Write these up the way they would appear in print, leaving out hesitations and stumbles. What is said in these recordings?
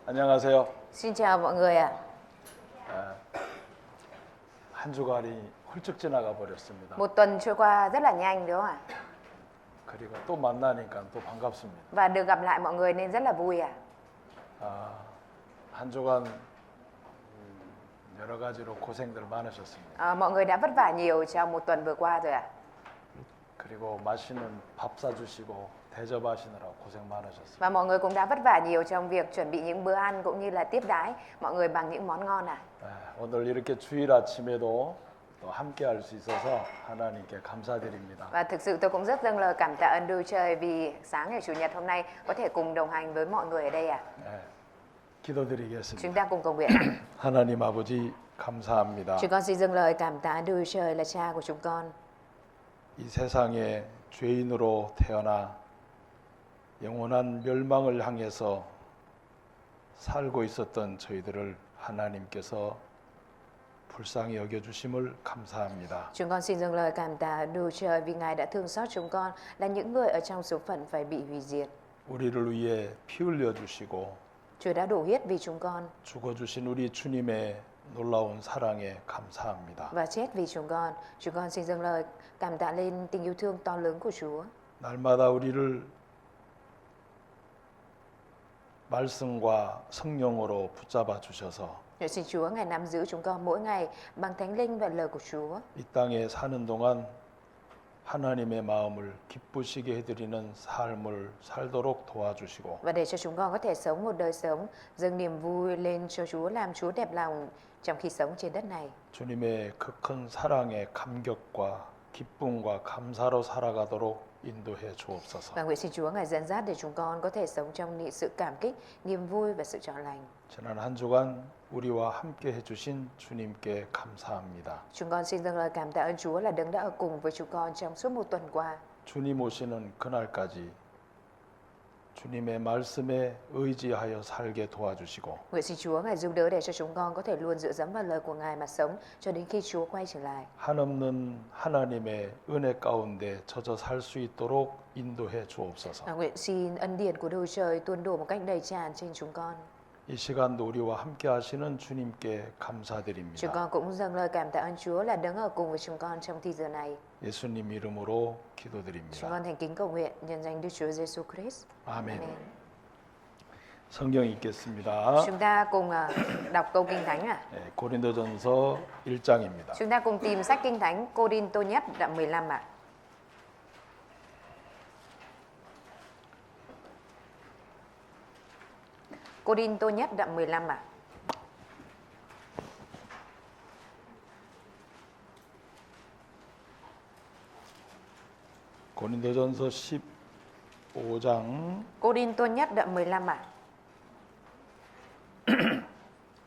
안녕하세요. Xin chào mọi người ạ. 한 주간이 훌쩍 지나가 버렸습니다. Một tuần trôi qua rất là nhanh đúng không ạ? 그리고 또 만나니까 또 반갑습니다. Và được gặp lại mọi người nên rất là vui ạ. 한 주간 여러 가지로 고생들 많으셨습니다. Mọi người đã vất vả nhiều trong một tuần vừa qua rồi ạ. 그리고 맛있는 밥 사주시고 대접하시느라 고생 많으셨습니다. Và mọi người cũng đã vất vả nhiều trong việc chuẩn bị những bữa ăn cũng như là tiếp đãi mọi người bằng những món ngon ạ. 오늘 이렇게 주일 아침에도 또 함께할 수 있어서 하나님께 감사드립니다. Và thực sự tôi cũng rất dâng lời cảm tạ ơn Đức Trời vì sáng ngày Chủ nhật hôm nay có thể cùng đồng hành với mọi người ở đây ạ. 기도드리겠습니다. Chúng ta cùng cầu nguyện. 하나님 아버지 감사합니다. Chúng con xin dâng lời cảm tạ Đức Trời là Cha của chúng con. 이 세상에 죄인으로 태어나 영원한 멸망을 향해서 살고 있었던 저희들을 하나님께서 불쌍히 여겨주심을 감사합니다. Chúng con xin dâng lời cảm tạ Đức Trời vì Ngài đã thương xót chúng con là những người ở trong số phận phải bị hủy diệt. 우리를 위해 피 흘려 주시고 Chúa đã đổ huyết vì chúng con 죽어 주신 우리 주님의 놀라운 사랑에 감사합니다. và chết vì chúng con. Chúng con xin dâng lời cảm tạ lên tình yêu thương to lớn của Chúa. 날마다 우리를 말씀과 성령으로 붙잡아 주셔서 Nguyện xin Chúa Ngài nắm giữ chúng con mỗi ngày bằng Thánh Linh và lời của Chúa. 이 땅에 사는 동안 하나님의 마음을 기쁘시게 해드리는 삶을 살도록 도와주시고 Và để cho chúng con có thể sống một đời sống dâng niềm vui lên cho Chúa, làm Chúa đẹp lòng trong khi sống trên đất này. 주님의 그 큰 사랑의 감격과 기쁨과 감사로 살아가도록 인도해 주옵소서. Và nguyện xin Chúa Ngài dẫn dắt để chúng con có thể sống trong sự cảm kích, niềm vui và sự trọn lành. 지난 한 주간 우리와 함께 해주신 주님께 감사합니다. Chúng con xin dâng lời cảm tạ ơn Chúa là Đấng đã ở cùng với chúng con trong suốt một tuần qua. 주님 오시는 그날까지 주님의 말씀에 의지하여 살게 도와주시고 Nguyện xin Chúa Ngài giúp đỡ để cho chúng con có thể luôn dựa dẫm vào lời của Ngài mà sống cho đến khi Chúa quay trở lại. 한없는 하나님의 은혜 가운데 젖어 살 수 있도록 인도해 주옵소서. Và nguyện xin ân điển của Đức Trời tuôn đổ một cách đầy tràn trên chúng con. 이 시간도 우리와 함께 하시는 주님께 Chúng 감사드립니다. con cũng dâng lời cảm tạ ơn Chúa là Đấng ở cùng với chúng con trong thời giờ này. 예수님 이름으로 Chúng 기도드립니다. con thành kính cầu nguyện nhân danh Đức Chúa Giêsu Christ. 아멘. Amen. 성경 읽겠습니다. Chúng ta cùng đọc câu Kinh Thánh ạ. 고린도전서 1장입니다. Chúng ta cùng tìm sách Kinh Thánh Cô-rin-tô nhất đoạn 15 ạ. Cô-rin-tô nhất đoạn 15 ạ. 고린도전서 15장 Cô-rin-tô nhất đoạn 15 ạ.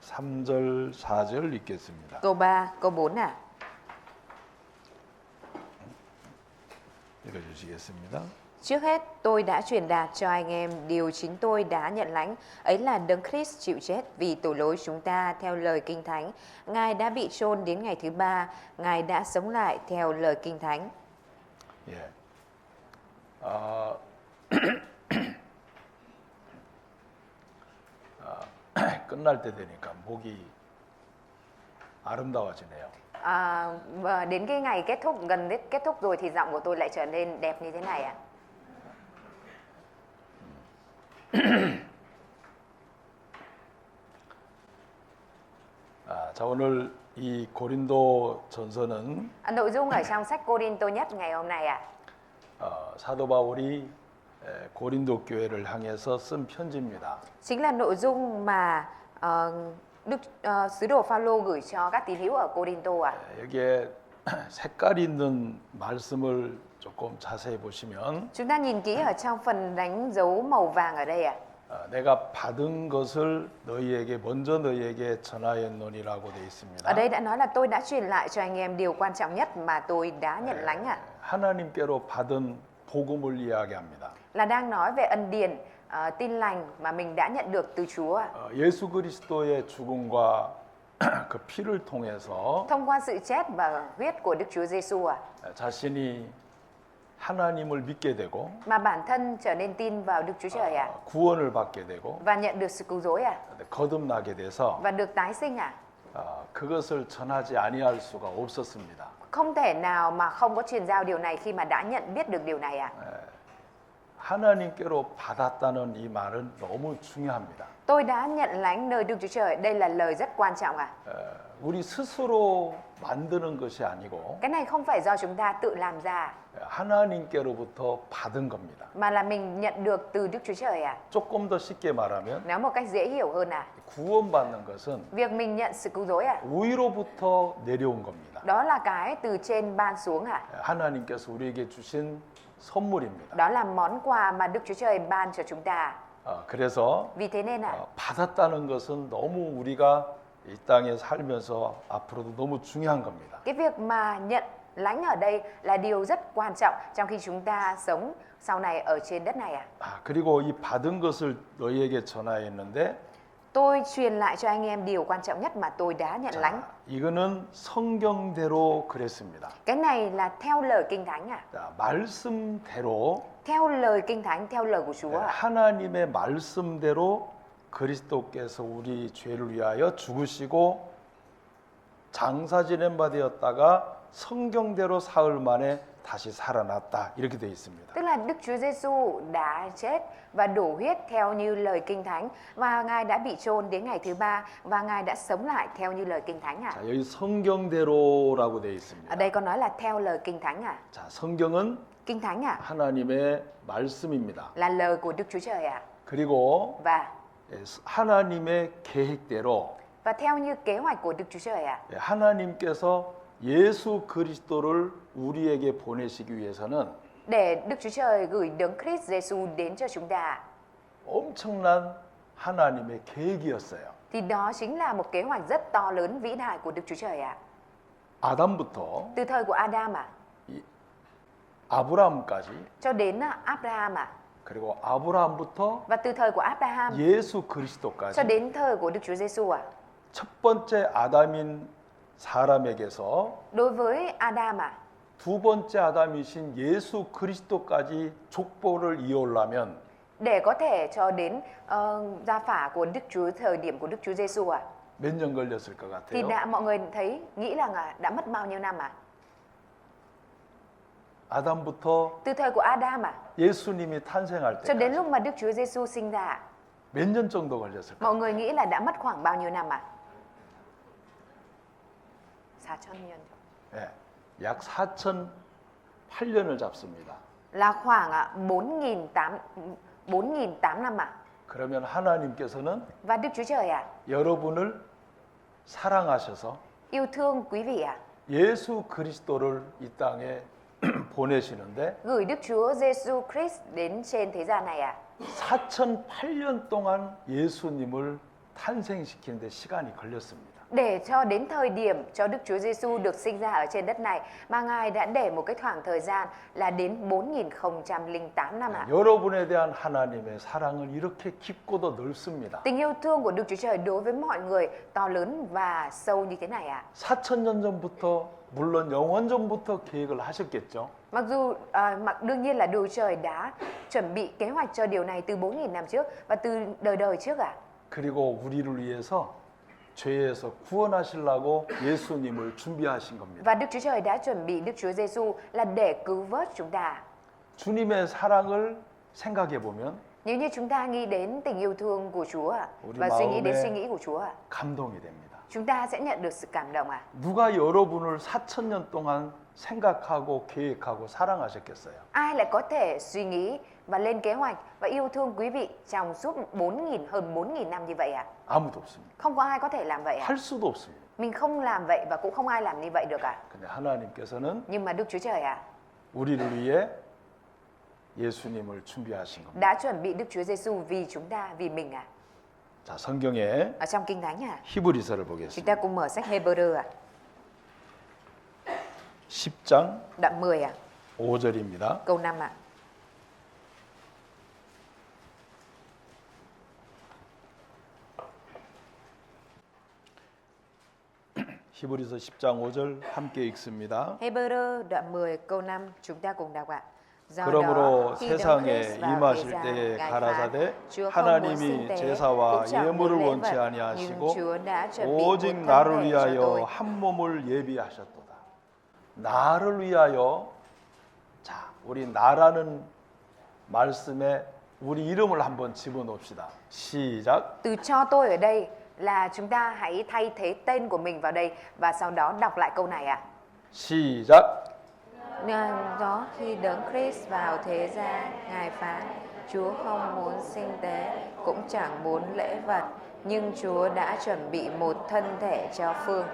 3절 4절 읽겠습니다. Câu 3, câu 4 ạ. 읽어주시겠습니다. Trước hết, tôi đã truyền đạt cho anh em điều chính tôi đã nhận lãnh, ấy là Đấng Christ chịu chết vì tội lỗi chúng ta theo lời Kinh Thánh. Ngài đã bị chôn đến ngày thứ ba, Ngài đã sống lại theo lời Kinh Thánh. 예. 끝날 때 되니까 목이 아름다워지네요. Và đến cái ngày kết thúc, gần đến kết thúc rồi thì giọng của tôi lại trở nên đẹp như thế này ạ. 자, 오늘 이 고린도 전서는 Nội dung ở trong sách Cô-rin-tô nhất ngày hôm nay ạ. 사도 바울이 고린도 교회를 향해서 쓴 편지입니다. Chính là nội dung mà sứ đồ Phaolô gửi cho các tín hữu ở Cô-rin-tô ạ. 여기에 색깔 있는 말씀을 조금 자세히 보시면 Chúng ta nhìn kỹ ở trong phần đánh dấu màu vàng ở đây ạ. 내가 받은 것을 너희에게 먼저 너희에게 전하였노니라고 되어 있습니다. Ở đây đã nói là tôi đã truyền lại cho anh em điều quan trọng nhất mà tôi đã nhận lãnh ạ. 하나님께로 받은 복음을 이야기합니다. Là đang nói về ân điển, tin lành mà mình đã nhận được từ Chúa ạ. 예수 그리스도의 죽음과 그 피를 통해서 Thông qua sự chết và huyết của Đức Chúa Giêsu ạ. 자신이 하나님을 믿게 되고 mà bản thân trở nên tin vào Đức Chúa Trời à? 구원을 받게 되고 Và nhận được sự cứu rỗi à? 거듭나게 돼서 Và được tái sinh à? 그것을 전하지 아니할 수가 없었습니다. Không thể nào mà không có truyền giao điều này khi mà đã nhận biết được điều này à? 하나님께로 받았다는 이 말은 너무 중요합니다. Tôi đã nhận lãnh nơi Đức Chúa Trời. Đây là lời rất quan trọng à? 우리 스스로 만드는 것이 아니고 Cái này không phải do chúng ta tự làm ra, 하나님께로부터 받은 겁니다. mà là mình nhận được từ Đức Chúa Trời à? 조금 더 쉽게 말하면 Nói một cách dễ hiểu hơn à? 구원받는 것은 Việc mình nhận sự cứu rỗi à? 위로부터 내려온 겁니다. Đó là cái từ trên ban xuống à? 하나님께서 우리에게 주신 선물입니다. Đó là món quà mà Đức Chúa Trời ban cho chúng ta. 그래서 Vì thế nên là 받았다는 것은 너무 우리가 이 땅에 살면서 앞으로도 너무 중요한 겁니다. cái việc mà nhận lãnh ở đây là điều rất quan trọng trong khi chúng ta sống sau này ở trên đất này à? 그리고 이 받은 것을 너희에게 전하였는데 Tôi truyền lại cho anh em điều quan trọng nhất mà tôi đã nhận lãnh. 이거는 성경대로 그랬습니다. Cái này là theo lời Kinh Thánh à? 자, 말씀대로 Theo lời Kinh Thánh, theo lời của Chúa à? 하나님의 말씀대로 그리스도께서 우리 죄를 위하여 죽으시고 장사 지낸 바 되었다가 성경대로 사흘 만에 다시 살아났다 이렇게 되어 있습니다. Tức là Đức Chúa Giêsu đã chết và đổ huyết theo như lời Kinh Thánh, và Ngài đã bị chôn đến ngày thứ ba và Ngài đã sống lại theo như lời Kinh Thánh à? 자, 여기 성경대로라고 되어 있습니다. Ở đây có nói là theo lời Kinh Thánh à? 자, 성경은 Kinh Thánh à? 하나님의 말씀입니다. Là lời của Đức Chúa Trời à? 그리고 Và 하나님의 계획대로 theo như kế hoạch của Đức Chúa Trời à? 하나님께서 예수 그리스도를 우리에게 보내시기 위해서는 Để Đức Chúa Trời gửi Đấng Christ Giêsu đến cho chúng ta, 엄청난 하나님의 계획이었어요. thì đó chính là một kế hoạch rất to lớn vĩ đại của Đức Chúa Trời ạ. 아담부터 Từ thời của Adam à, 아브라함까지 cho đến Abraham à, 그리고 아브라함부터 và từ thời của Abraham 예수 cho 그리스도까지 đến thời của Đức Chúa Giêsu à. 첫 번째 아담인 사람에게서 Đối với Adam à, 두 번째 아담이신 예수 그리스도까지 족보를 이어오려면 để có thể cho đến gia phả của Đức Chúa, thời điểm của Đức Chúa Giêsu à, 몇 년 걸렸을 것 thì 같아요? mọi người thấy nghĩ là đã mất bao nhiêu năm à? 아담부터 Từ thời của Adam à, 예수님이 탄생할 cho đến 때까지 lúc mà Đức Chúa Giêsu sinh ra à? 몇 년 정도 걸렸을까? Mọi người nghĩ là đã mất khoảng bao nhiêu năm à? 4,000년. 예, 약 4,008년을 잡습니다. Là khoảng 4.800 năm à? 그러면 하나님께서는 Và Đức Chúa Trời à, 여러분을 사랑하셔서 yêu thương quý vị à, 예수 그리스도를 이 땅에 보내시는데 gửi Đức Chúa Giêsu Christ đến trên thế gian này à? 4,008년 동안 예수님을 탄생시키는데 시간이 걸렸습니다. Để cho đến thời điểm cho Đức Chúa Giêsu được sinh ra ở trên đất này mà Ngài đã để một cái khoảng thời gian là đến 4.008 năm ạ. 여러분에 대한 하나님의 사랑은 이렇게 깊고도 넓습니다. Tình yêu thương của Đức Chúa Trời đối với mọi người to lớn và sâu như thế này ạ. 4,000년 전부터 물론 영원 전부터 계획을 하셨겠죠. Mặc dù đương nhiên là Đức Chúa Trời đã chuẩn bị kế hoạch cho điều này từ 4.000 năm trước và từ đời trước ạ. 그리고 우리를 위해서 죄에서 구원하시려고 예수님을 준비하신 겁니다. Và Đức Chúa Trời đã chuẩn bị Đức Chúa Giêsu là để cứu vớt chúng ta. 주님의 사랑을 생각해 보면 Nếu như chúng ta nghĩ đến tình yêu thương của Chúa và suy nghĩ đến suy nghĩ của Chúa, 감동이 됩니다. chúng ta sẽ nhận được sự cảm động ạ. 누가 여러분을 4,000년 동안 생각하고 계획하고 사랑하셨겠어요? Ai lại có thể suy nghĩ và lên kế hoạch và yêu thương quý vị trong suốt hơn 4.000 năm như vậy ạ? 아무도 없습니다. Không có ai có thể làm vậy ạ. 할 수도 없습니다. Mình không làm vậy và cũng không ai làm như vậy được ạ. 근데 하나님께서는 Nhưng mà Đức Chúa Trời ạ, 우리를 위해 예수님을 준비하신 겁니다. đã chuẩn bị Đức Chúa Giêsu vì chúng ta, vì mình ạ. 자, 성경에 Ở trong Kinh Thánh ạ, 히브리서를 chúng 보겠습니다. ta cùng mở sách Hebrew ạ, 10장 đoạn 10 ạ, 5절입니다. câu 5 ạ. 히브리서 10장 5절 함께 읽습니다. Hebrew đoạn 10 câu 5 chúng ta cùng đọc ạ. Do 그러므로 đó, khi Đấng 세상에 Christ vào thế 임하실 gian, 때에 Ngài 가라사대 phán, Chúa không muốn sinh 하나님이 tế, 제사와 cũng chẳng 예물을 muốn lễ 원치 vật, nhưng 아니하시고 Chúa đã chuẩn bị 오직 một thân 나를 thể cho 위하여 tôi. 한 몸을 예비하셨도다. 나를 위하여. 자, 우리 나라는 말씀에 우리 이름을 한번 집어넣읍시다. 시작. Từ cho tôi ở đây là chúng ta hãy thay thế tên của mình vào đây và sau đó đọc lại câu này ạ. 시작. Do khi Đấng Christ vào thế gian, Ngài phán, Chúa không muốn sinh tế, cũng chẳng muốn lễ vật, nhưng Chúa đã chuẩn bị một thân thể cho Phương.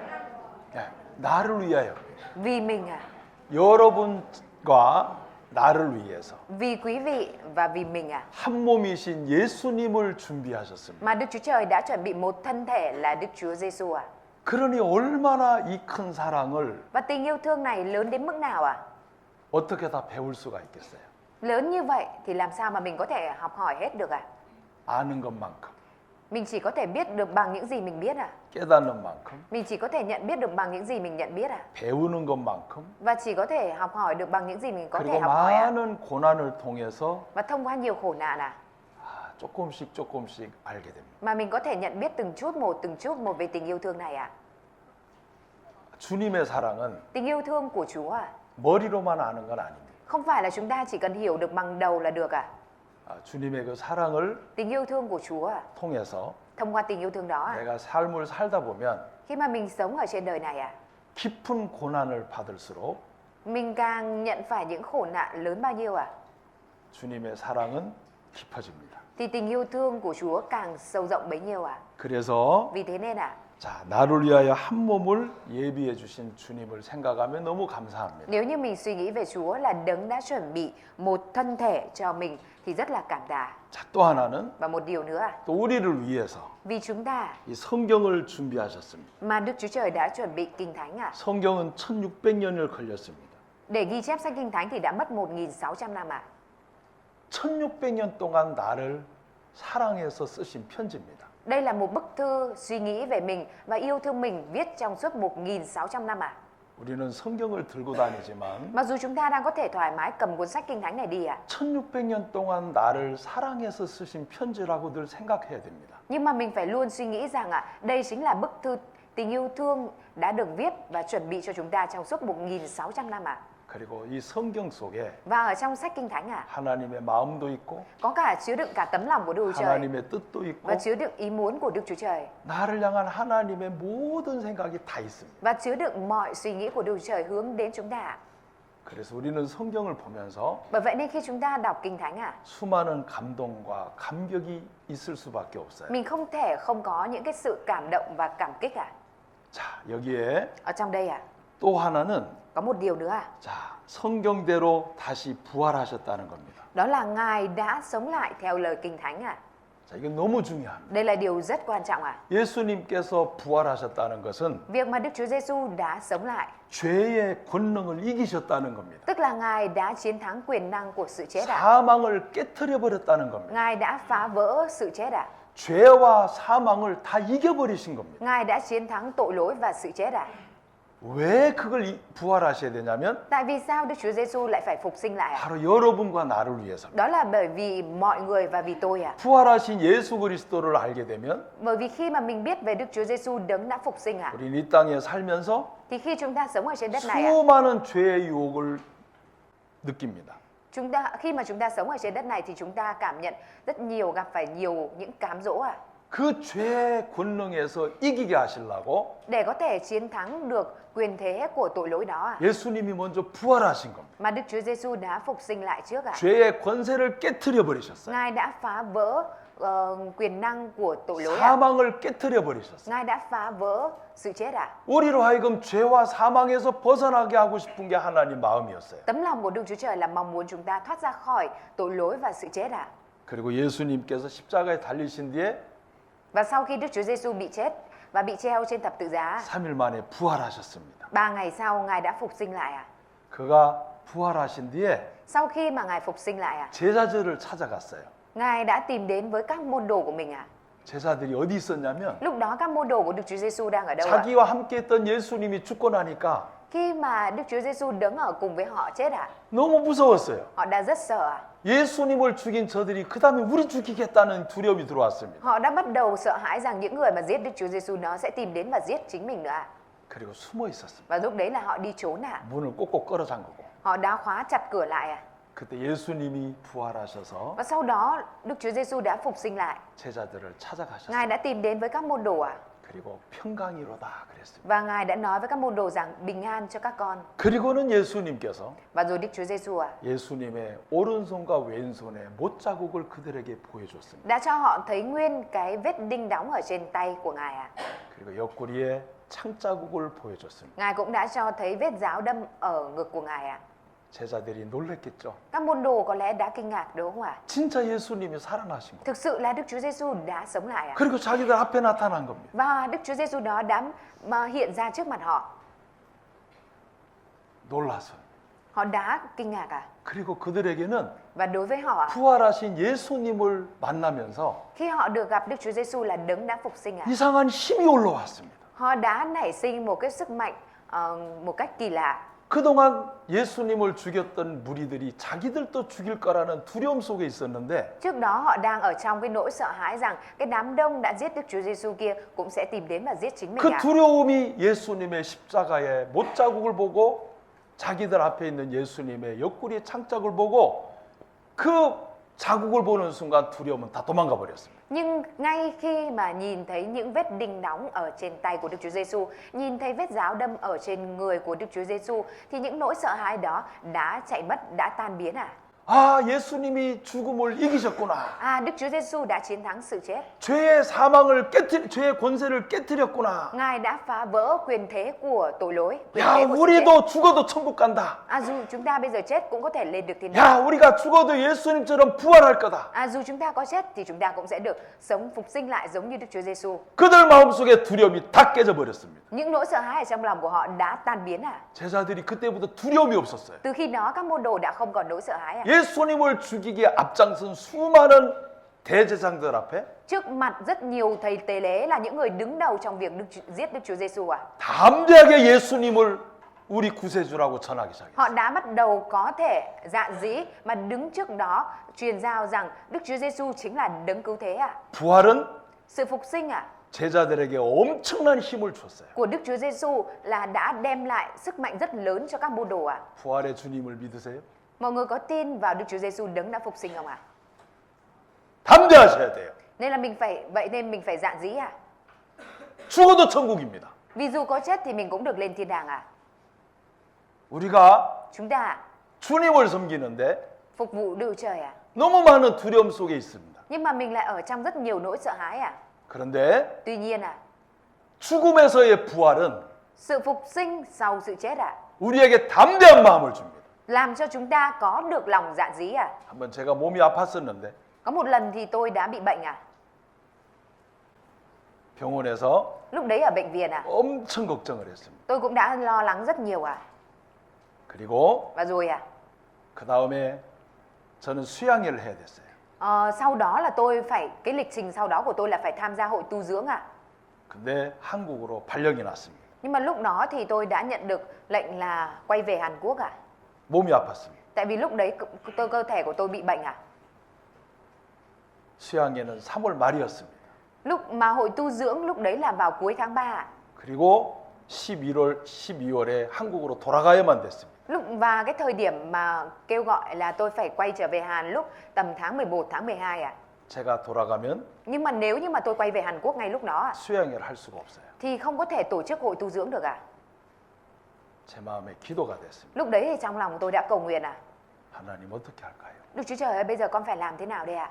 네, 나를 위하여. Vì mình à? 여러분과 나를 위해서 Vì quý vị và vì mình à? 한 몸이신 예수님을 준비하셨습니다. Mà Đức Chúa Trời đã chuẩn bị một thân thể là Đức Chúa Giêsu à? 그러니 얼마나 이 큰 사랑을 Và tình yêu thương này lớn đến mức nào à? 어떻게 다 배울 수가 있겠어요? Lớn như vậy thì làm sao mà mình có thể học hỏi hết được à? 아는 것만큼, Mình chỉ có thể biết được bằng những gì mình biết à? 깨닫는 만큼, Mình chỉ có thể nhận biết được bằng những gì mình nhận biết à? 배우는 것만큼, Và chỉ có thể học hỏi được bằng những gì mình có thể 그리고 học hỏi à? 많은 고난을 통해서 Và thông qua nhiều khổ nạn à? 조금씩 알게 됩니다. Mà mình có thể nhận biết từng chút một về tình yêu thương này à? 주님의 사랑은 Tình yêu thương của Chúa à? 머리로만 아는 건 아닙니다. Không phải là chúng ta chỉ cần hiểu được bằng đầu là được à? 주님의 그 사랑을 Tình yêu thương của Chúa à? 통해서 Thông qua tình yêu thương đó à? 내가 삶을 살다 보면 Khi mà mình sống ở trên đời này à? 깊은 고난을 받을수록 Mình càng nhận phải những khổ nạn lớn bao nhiêu à? 주님의 사랑은 깊어집니다. Thì tình yêu thương của Chúa càng sâu rộng bấy nhiêu à? 그래서 Vì thế nên à? 자, 나를 위하여 한 몸을 예비해 주신 주님을 생각하면 너무 감사합니다. Nếu như mình suy nghĩ về Chúa là Đấng đã chuẩn bị một thân thể cho mình thì rất là cảm tạ. 자, 또 하나는 Và một điều nữa à? 또 우리를 위해서 Vì chúng ta 이 성경을 준비하셨습니다. mà Đức Chúa Trời đã chuẩn bị Kinh Thánh à? 성경은 1600년을 걸렸습니다. Để ghi chép sách Kinh Thánh thì đã mất 1.600 năm à? 1600년 동안 나를 사랑해서 쓰신 편지입니다. Đây là một bức thư suy nghĩ về mình và yêu thương mình viết trong suốt 1.600 năm à? 우리는 성경을 들고 다니지만 Mặc dù chúng ta đang có thể thoải mái cầm cuốn sách Kinh Thánh này đi à? 1600년 동안 나를 사랑해서 쓰신 편지라고 늘 생각해야 됩니다. Nhưng mà mình phải luôn suy nghĩ rằng đây chính là bức thư tình yêu thương đã được viết và chuẩn bị cho chúng ta trong suốt 1.600 năm à? 그리고 이 성경 속에 Và ở trong sách Kinh Thánh 하나님의 마음도 있고 có cả chứa đựng cả tấm lòng của Đức Chúa Trời 하나님의 뜻도 있고 và chứa đựng ý muốn của Đức Chúa Trời 나를 향한 하나님의 모든 생각이 다 있습니다. và chứa đựng mọi suy nghĩ của Đức Chúa Trời hướng đến chúng ta. 그래서 우리는 성경을 보면서 Bởi vậy nên khi chúng ta đọc Kinh Thánh 수많은 감동과 감격이 있을 수밖에 없어요. mình không thể không có những cái sự cảm động và cảm kích 자, 여기에 Ở trong đây 또 하나는 có một điều nữa 자, 성경대로 다시 부활하셨다는 겁니다. đó là Ngài đã sống lại theo lời Kinh Thánh 자, 이건 너무 중요합니다. Đây là điều rất quan trọng 예수님께서 부활하셨다는 것은 Việc mà Đức Chúa Giêsu đã sống lại 죄의 권능을 이기셨다는 겁니다. tức là Ngài đã chiến thắng quyền năng của sự chết 사망을 깨트려 버렸다는 겁니다. Ngài đã phá vỡ sự chết 죄와 사망을 다 이겨버리신 겁니다. Ngài đã chiến thắng tội lỗi và sự chết 왜 그걸 부활하셔야 되냐면 Tại vì sao Đức Chúa Giêsu lại phải phục sinh lại 바로 여러분과 나를 위해서. Đó là bởi vì mọi người và vì tôi 부활하신 예수 그리스도를 알게 되면 Bởi vì khi mà mình biết về Đức Chúa Giêsu Đấng đã phục sinh 우리는 이 땅에 살면서 thì khi chúng ta sống ở trên đất này 수많은 죄의 유혹을 느낍니다. khi mà chúng ta sống ở trên đất này thì chúng ta cảm nhận rất nhiều, gặp phải nhiều những cám dỗ 그 죄의 권능에서 이기게 하시려고 Để có thể chiến thắng được quyền thế của tội lỗi đó 예수님이 먼저 부활하신 겁니다. mà Đức Chúa Giêsu đã phục sinh lại trước 죄의 권세를 깨트려 버리셨어요. Ngài đã phá vỡ quyền năng của tội lỗi 사망을 깨트려 버리셨어요. Ngài đã phá vỡ sự chết 우리로 하여금 죄와 사망에서 벗어나게 하고 싶은 게 하나님 마음이었어요. Tấm lòng của Đức Chúa Trời là mong muốn chúng ta thoát ra khỏi tội lỗi và sự chết 그리고 예수님께서 십자가에 달리신 뒤에 Và sau khi Đức Chúa Giêsu bị chết và bị treo trên thập tự giá 3일 만에 부활하셨습니다. 3 ngày sau Ngài đã phục sinh lại 그가 부활하신 뒤에 Sau khi mà Ngài phục sinh lại 제자들을 찾아갔어요. Ngài đã tìm đến với các môn đồ của mình 제자들이 어디 있었냐면 Lúc đó các môn đồ của Đức Chúa Giêsu đang ở đâu 자기와 함께 했던 예수님이 죽고 나니까 Khi mà Đức Chúa Giêsu đứng ở cùng với họ chết à? 너무 무서웠어요. Họ đã rất sợ à? 예수님을 죽인 저들이 그 다음에 우리 죽이겠다는 두려움이 들어왔습니다. Họ đã bắt đầu sợ hãi rằng những người mà giết Đức Chúa Giêsu nó sẽ tìm đến và giết chính mình nữa à? 그리고 숨어 있었습니다. Và lúc đấy là họ đi trốn à? 문을 꼭꼭 끌어 잠그고. Họ đã khóa chặt cửa lại à? 그때 예수님이 부활하셔서 Và sau đó Đức Chúa Giêsu đã phục sinh lại. 제자들을 찾아가셨어요. Ngài đã tìm đến với các môn đồ à? 그리고 평강이로다 그랬습니다. Và Ngài đã nói với các môn đồ rằng bình an cho các con. 그리고는 예수님께서 Và rồi Đức Chúa Giêsu à, 예수님의 오른손과 왼손에 못자국을 그들에게 보여줬습니다. đã cho họ thấy nguyên cái vết đinh đóng ở trên tay của Ngài à? 그리고 옆구리에 창자국을 보여줬습니다. Ngài cũng đã cho thấy vết giáo đâm ở ngực của Ngài à? 제자들이 놀랬겠죠. Các môn đồ có lẽ đã kinh ngạc đúng không ạ? 진짜 예수님이 살아나신 거예요. Thực sự là Đức Chúa Giêsu đã sống lại à? 그리고 자기들 앞에 나타난 겁니다. Và Đức Chúa Giêsu đó đã mà hiện ra trước mặt họ. 놀라서. Họ đã kinh ngạc à? 그리고 그들에게는 Và đối với họ, 부활하신 예수님을 만나면서 khi họ được gặp Đức Chúa Giêsu là đấng đã phục sinh à? 이상한 힘이 올라왔습니다. Họ đã nảy sinh một cái sức mạnh một cách kỳ lạ. 그동안 예수님을 죽였던 무리들이 자기들도 죽일 거라는 두려움 속에 있었는데 Trước đó họ đang ở trong cái nỗi sợ hãi rằng cái đám đông đã giết Đức Chúa Giêsu kia cũng sẽ tìm đến và giết chính mình 그 à? 두려움이 예수님의 십자가의 못자국을 보고 자기들 앞에 있는 예수님의 옆구리의 창자국을 보고 그 자국을 보는 순간 두려움은 다 도망가 버렸습니다. Nhưng ngay khi mà nhìn thấy những vết đinh đóng ở trên tay của Đức Chúa Giêsu, nhìn thấy vết giáo đâm ở trên người của Đức Chúa Giêsu thì những nỗi sợ hãi đó đã chạy mất, đã tan biến à? 아, 예수님이 죽음을 이기셨구나. À, Đức Chúa Giêsu đã chiến thắng sự chết. 죄의 사망을 죄의 권세를 깨뜨렸구나. Ngài đã phá vỡ quyền thế của tội lỗi, quyền 야, thế của sự chết. 우리도 죽어도 천국 간다. À, dù chúng ta bây giờ chết cũng có thể lên được thiên 야, đàng. 우리가 죽어도 예수님처럼 부활할 거다. À, dù chúng ta có chết thì chúng ta cũng sẽ được sống phục sinh lại giống như Đức Chúa Giêsu. 그들 마음속에 두려움이 다 깨져 버렸습니다. Những nỗi sợ hãi ở trong lòng của họ đã tan biến à? 제자들이 그때부터 두려움이 없었어요. Từ khi đó các môn đồ đã không còn nỗi sợ hãi à? 예수님을 죽이기에 앞장선 수많은 대제사장들 앞에 Trước mặt rất nhiều thầy tế lễ là những người đứng đầu trong việc giết Đức Chúa Giêsu à? 담대하게 예수님을 우리 구세주라고 전하기 시작했어요. Họ đã bắt đầu có thể dạn dĩ mà đứng trước đó truyền giao rằng Đức Chúa Giêsu chính là đấng cứu thế à? 부활은 Sự phục sinh à? 제자들에게 엄청난 힘을 줬어요. Của Đức Chúa Giêsu là đã đem lại sức mạnh rất lớn cho các môn đồ à? 부활의 주님을 믿으세요? Mọi người có tin vào Đức Chúa Giêsu đấng đã phục sinh không ạ? 담대하셔야 돼요. Nên là mình phải dạn dĩ à? 죽어도 천국입니다. Vì dù có chết thì mình cũng được lên thiên đàng à? 우리가 Chúng ta 주님을 섬기는데 phục vụ Đức Trời à? 너무 많은 두려움 속에 있습니다. Nhưng mà mình lại ở trong rất nhiều nỗi sợ hãi à? 그런데 Tuy nhiên à, 죽음에서의 부활은 sự phục sinh sau sự chết à? 우리에게 담대한 마음을 줍니다. Làm cho chúng ta có được lòng dạn dĩ à? 한번 제가 몸이 아팠었는데 Có một lần thì tôi đã bị bệnh à? 병원에서 Lúc đấy ở bệnh viện à? 엄청 걱정을 했습니다. Tôi cũng đã lo lắng rất nhiều à? 그리고 Và rồi à? 그 다음에 저는 수양회를 해야 됐어요. Sau đó là cái lịch trình sau đó của tôi là phải tham gia hội tu dưỡng à? 근데 한국으로 발령이 났습니다. Nhưng mà lúc đó thì tôi đã nhận được lệnh là quay về Hàn Quốc à? 몸이 아팠습니다. Tại vì lúc đấy cơ thể của tôi bị bệnh à? 수양회는 3월 말이었습니다. Lúc mà hội tu dưỡng lúc đấy là vào cuối tháng 3 à? 그리고 12월에 한국으로 돌아가야만 됐습니다. Và cái thời điểm mà kêu gọi là tôi phải quay trở về Hàn lúc tầm tháng 11, tháng 12 à? 제가 돌아가면 Nhưng mà nếu như mà tôi quay về Hàn Quốc ngay lúc đó à, 수양회를 할 수가 없어요. thì không có thể tổ chức hội tu dưỡng được à? 제 마음에 기도가 됐습니다. Lúc đấy thì trong lòng tôi đã cầu nguyện à? 하나님 어떻게 할까요? Đức Chúa Trời ơi, bây giờ con phải làm thế nào đây ạ?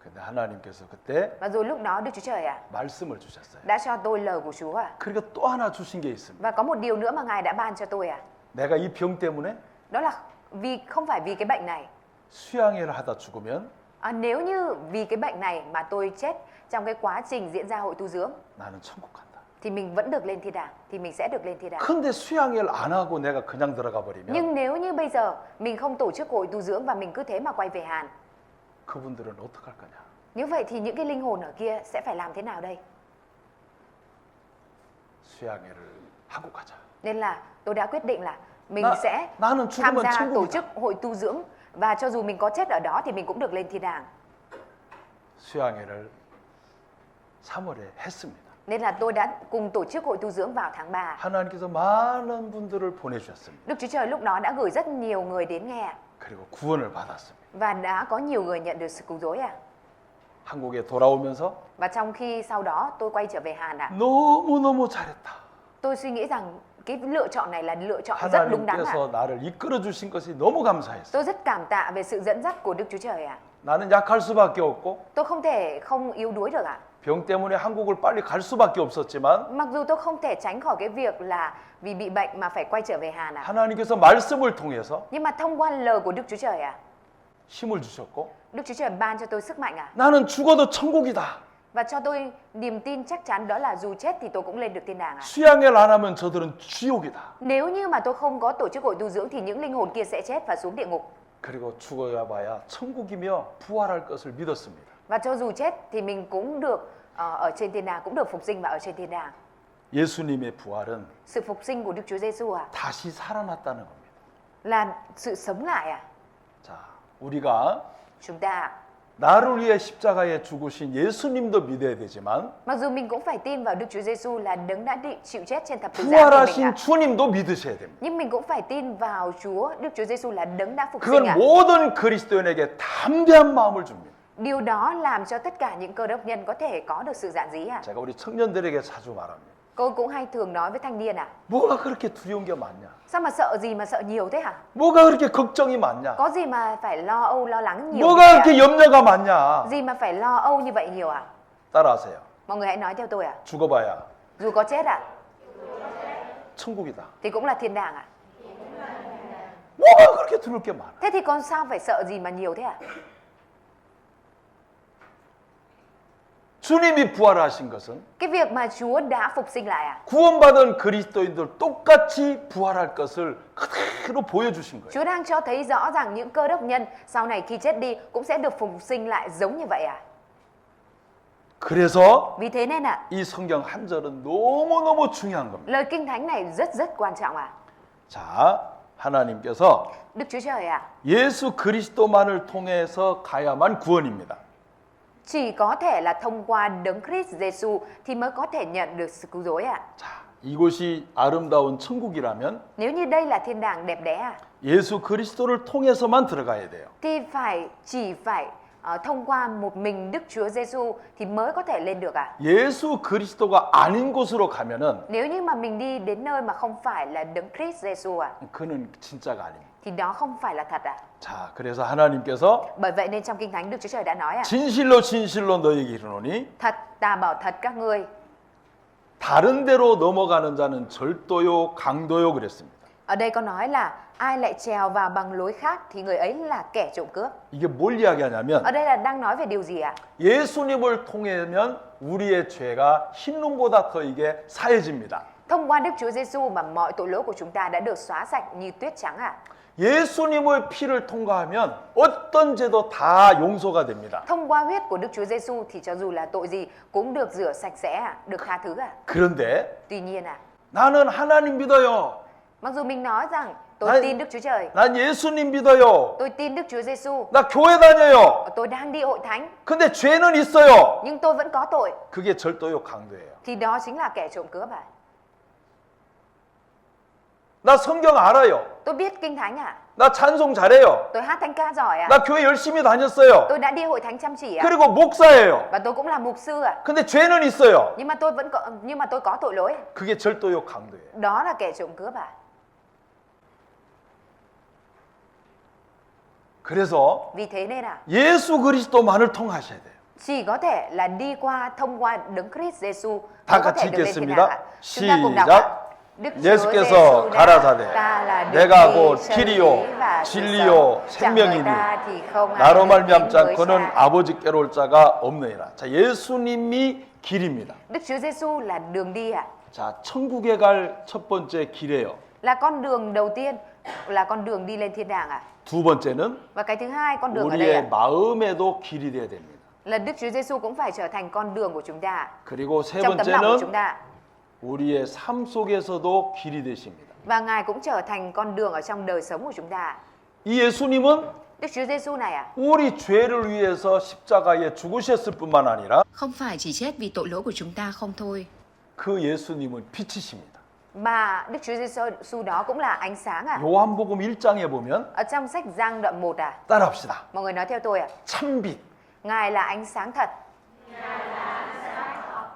근데 하나님께서 그때 Và rồi lúc đó Đức Chúa Trời 말씀을 주셨어요. đã cho tôi lời của Chúa à? 그리고 또 하나 주신 게 있습니다. Và có một điều nữa mà Ngài đã ban cho tôi à? 내가 이 병 때문에 Đó là không phải vì cái bệnh này. 수양회를 하다 죽으면 Nếu như vì cái bệnh này mà tôi chết trong cái quá trình diễn ra hội tu dưỡng 나는 천국 간다. thì mình vẫn được lên thiên đàng, thì mình sẽ được lên thiên đàng. 근데 수양회를 안 하고 내가 그냥 들어가 버리면 Nhưng nếu như bây giờ mình không tổ chức hội tu dưỡng và mình cứ thế mà quay về Hàn, 그분들은 어떡할 거냐? như vậy thì những cái linh hồn ở kia sẽ phải làm thế nào đây? 수양회를 하고 가자. Nên là tôi đã quyết định là mình Na- sẽ 나는 tham 죽으면 gia tổ 천국이다. chức hội tu dưỡng và cho dù mình có chết ở đó thì mình cũng được lên thiên đàng. 수양회를 3월에 했습니다. Nên là tôi đã cùng tổ chức hội tu dưỡng vào tháng 3. 하나님께서 많은 분들을 보내주셨습니다. Đức Chúa Trời lúc đó đã gửi rất nhiều người đến nghe 그리고 구원을 받았습니다. và đã có nhiều người nhận được sự cứu rỗi à. 한국에 돌아오면서 Và trong khi sau đó tôi quay trở về Hàn à, 너무너무 잘했다. tôi suy nghĩ rằng cái lựa chọn này là lựa chọn rất đúng đắn à. 하나님께서 나를 이끌어 주신 것이 너무 감사했어. Tôi rất cảm tạ về sự dẫn dắt của Đức Chúa Trời à. 나는 약할 수밖에 없고 Tôi không thể không yếu đuối được à. 병 때문에 한국을 빨리 갈 수밖에 없었지만 Mặc dù tôi không thể tránh khỏi cái việc là vì bị bệnh mà phải quay trở về Hàn à. 하나님께서 말씀을 통해서 Nhưng mà thông qua lời của Đức Chúa Trời à, 힘을 주셨고 Đức Chúa Trời ban cho tôi sức mạnh à. 나는 죽어도 천국이다. Và cho tôi niềm tin chắc chắn đó là dù chết thì tôi cũng lên được thiên đàng à. 수양회를 안 하면 저들은 지옥이다. Nếu như mà tôi không có tổ chức hội tu dưỡng thì những linh hồn kia sẽ chết và xuống địa ngục. 그리고 죽어야 봐야 천국이며 부활할 것을 믿었습니다. Và cho dù chết thì mình cũng được ở trên thiên đàng, cũng được phục sinh và ở trên thiên đàng. 예수님의 부활은 Sự phục sinh của Đức Chúa Giêsu à, 다시 살아났다는 겁니다. là sự sống lại à. 자, 우리가 Chúng ta 나를 위해 십자가에 죽으신 예수님도 믿어야 되지만 mặc dù mình cũng phải tin vào Đức Chúa Giêsu là đấng đã chịu chết trên thập tự giá của mình 부활하신 à. 주님도 믿으셔야 됩니다. Nhưng mình cũng phải tin vào Chúa Đức Chúa Giêsu là đấng đã phục sinh 그건 à. 모든 그리스도인에게 담대한 마음을 줍니다. Điều đó làm cho tất cả những cơ đốc nhân có thể có được sự dạn dĩ à. 제가 우리 청년들에게 자주 말합니다. Tôi cũng hay thường nói với thanh niên à, 뭐가 그렇게 두려운 게 많냐? sao mà sợ gì mà sợ nhiều thế hả? 뭐가 그렇게 걱정이 많냐? Có gì mà phải lo âu lo lắng nhiều 뭐가 như vậy 그렇게 염려가 많냐? à? Gì mà phải lo âu như vậy nhiều à? 따라하세요. Mọi người hãy nói theo tôi à, 죽어봐야 dù có chết à 천국이다. thì cũng là thiên đàng à. 뭐가 그렇게 두려울 게 많아? Thế thì con sao phải sợ gì mà nhiều thế à? 주님이 부활하신 것은 Cái việc mà Chúa đã phục sinh lại à, 구원받은 그리스도인들 똑같이 부활할 것을 그대로 보여주신 거예요. Chúa đang cho thấy rõ rằng những cơ đốc nhân sau này khi chết đi cũng sẽ được phục sinh lại giống như vậy à. 그래서 Vì thế nên à, 이 성경 한 절은 너무너무 중요한 겁니다. lời kinh thánh này rất quan trọng à. 자, 하나님께서 Đức Chúa Trời à, 예수 그리스도만을 통해서 가야만 구원입니다. chỉ có thể là thông qua đấng Christ Giêsu thì mới có thể nhận được sự cứu rỗi à. 자, 이곳이 아름다운 천국이라면 Nếu như đây là thiên đàng đẹp đẽ à, 예수 그리스도를 통해서만 들어가야 돼요. thì chỉ phải thông qua một mình Đức Chúa Giêsu thì mới có thể lên được à. 예수 그리스도가 아닌 곳으로 가면은 Nếu như mà mình đi đến nơi mà không phải là đấng Christ Giêsu à, 그는 진짜가 아닙니다. thì đó không phải là thật à. 자, 그래서 하나님께서 Bởi vậy nên trong kinh thánh Đức Chúa Trời đã nói à, 진실로 진실로 너에게 이르노니 thật ta bảo thật các ngươi, 다른 데로 넘어가는 자는 절도요 강도요 그랬습니다. ở đây có nói là ai lại trèo vào bằng lối khác thì người ấy là kẻ trộm cướp. 이게 뭘 이야기하냐면 Ở đây là đang nói về điều gì ạ? 예수님을 통하면 우리의 죄가 흰눈보다 더 이게 사해집니다. Thông qua Đức Chúa Giêsu mà mọi tội lỗi của chúng ta đã được xóa sạch như tuyết trắng ạ. 예수님의 피를 통과하면 어떤 죄도 다 용서가 됩니다. Thông qua huyết của Đức Chúa Giêsu thì cho dù là tội gì cũng được rửa sạch sẽ ạ, được tha thứ ạ. 그런데 Tuy nhiên ạ, 나는 하나님 믿어요. mặc dù mình nói rằng tôi Đấy. tin Đức Chúa Trời, 난 예수님 믿어요. tôi tin Đức Chúa Giêsu, 나 교회 다녀요. tôi đang đi hội thánh, 근데 죄는 있어요. nhưng tôi vẫn có tội, 그게 절도요 강도예요. thì đó chính là kẻ trộm cướp ạ. 나 성경 알아요. Tôi biết kinh thánh ạ, 나 찬송 잘해요. tôi hát thánh ca giỏi ạ, 나 교회 열심히 다녔어요. tôi đã đi hội thánh chăm chỉ ạ, 그리고 목사예요. và tôi cũng là mục sư ạ. 근데 죄는 있어요. Nhưng mà tôi có tội lỗi. 그게 절도요 강도예요. Đó là kẻ trộm cướp à. 그래서 Vì thế nên à, 예수 그리스도만을 통하셔야 돼요. chỉ có thể là đi qua thông qua đấng Christ Giêsu 다 mới có 같이 thể được lên thiên 읽겠습니다. đàng ạ. Chúng ta cùng đọc 시작. ạ. Đức Chúa 예수께서 Giêsu đã 가라사대 ta là đường 내가 đi, 곧 chân 길이요 lý và sự 진리요 sống. Chẳng bởi 생명이니 ta thì không ai 나로 được đến 말미암지 với 않고는 Cha. 아버지께로 올 자가 없느니라. 자, 예수님이 길입니다. Đức Chúa Giêsu là đường đi ạ. 자, 천국에 갈 첫 번째 길이에요. Là con đường đầu tiên, là con đường đi lên thiên đàng ạ. 두 번째는 Và cái thứ hai, con đường ở đây ạ, 우리의 마음에도 길이 돼야 됩니다. là Đức Chúa Giêsu cũng phải trở thành con đường của chúng ta, 그리고 세 trong tấm lòng của chúng 번째는 ta. 우리의 삶 속에서도 길이 되십니다. Và Ngài cũng trở thành con đường ở trong đời sống của chúng ta. 이 예수님은 Đức Chúa Giêsu này 우리 죄를 위해서 십자가에 죽으셨을 뿐만 아니라 không phải chỉ chết vì tội lỗi của chúng ta không thôi, 그 예수님은 빛이십니다. mà Đức Chúa Giêsu đó cũng là ánh sáng 요한복음 1장에 보면 Ở trong sách Giăng đoạn 1 따라합시다. mọi người nói theo tôi 참빛. Ngài là ánh sáng thật.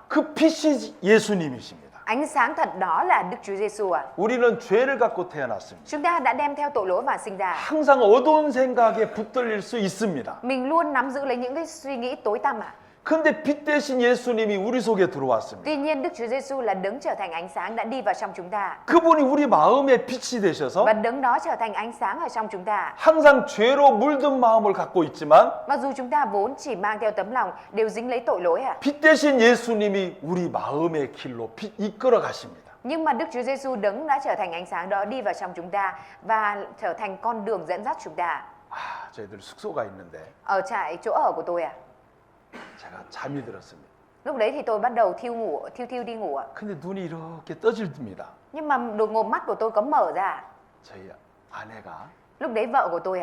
그 빛이 예수님이십니다. Ánh sáng thật đó là Đức Chúa Giêsu 우리는 죄를 갖고 태어났습니다. Chúng ta đã đem theo tội lỗi và sinh ra. 항상 어두운 생각에 붙들릴 수 있습니다. Mình luôn nắm giữ lấy những cái suy nghĩ tối tăm 근데 빛 대신 예수님이 우리 속에 들어왔습니다. Tuy nhiên Đức Chúa Giêsu là đấng trở thành ánh sáng đã đi vào trong chúng ta. 그분이 우리 마음의 빛이 되셔서 Và đấng đó trở thành ánh sáng ở trong chúng ta. 항상 죄로 물든 마음을 갖고 있지만 Mặc dù chúng ta vốn chỉ mang theo tấm lòng đều dính lấy tội lỗi 빛 대신 예수님이 우리 마음의 길로 이끌어 가십니다. Nhưng mà Đức Chúa Giêsu đấng đã trở thành ánh sáng đó đi vào trong chúng ta và trở thành con đường dẫn dắt chúng ta. 저희들 숙소가 있는데 Ở trại chỗ ở của tôi 제가 잠이 들었습니다. lúc đấy thì tôi bắt đầu thiêu đi ngủ 근데 눈이 이렇게 떠질듭니다. Nhưng mà đột ngột mắt của tôi có mở ra. 저희 아내가 Lúc đấy vợ của tôi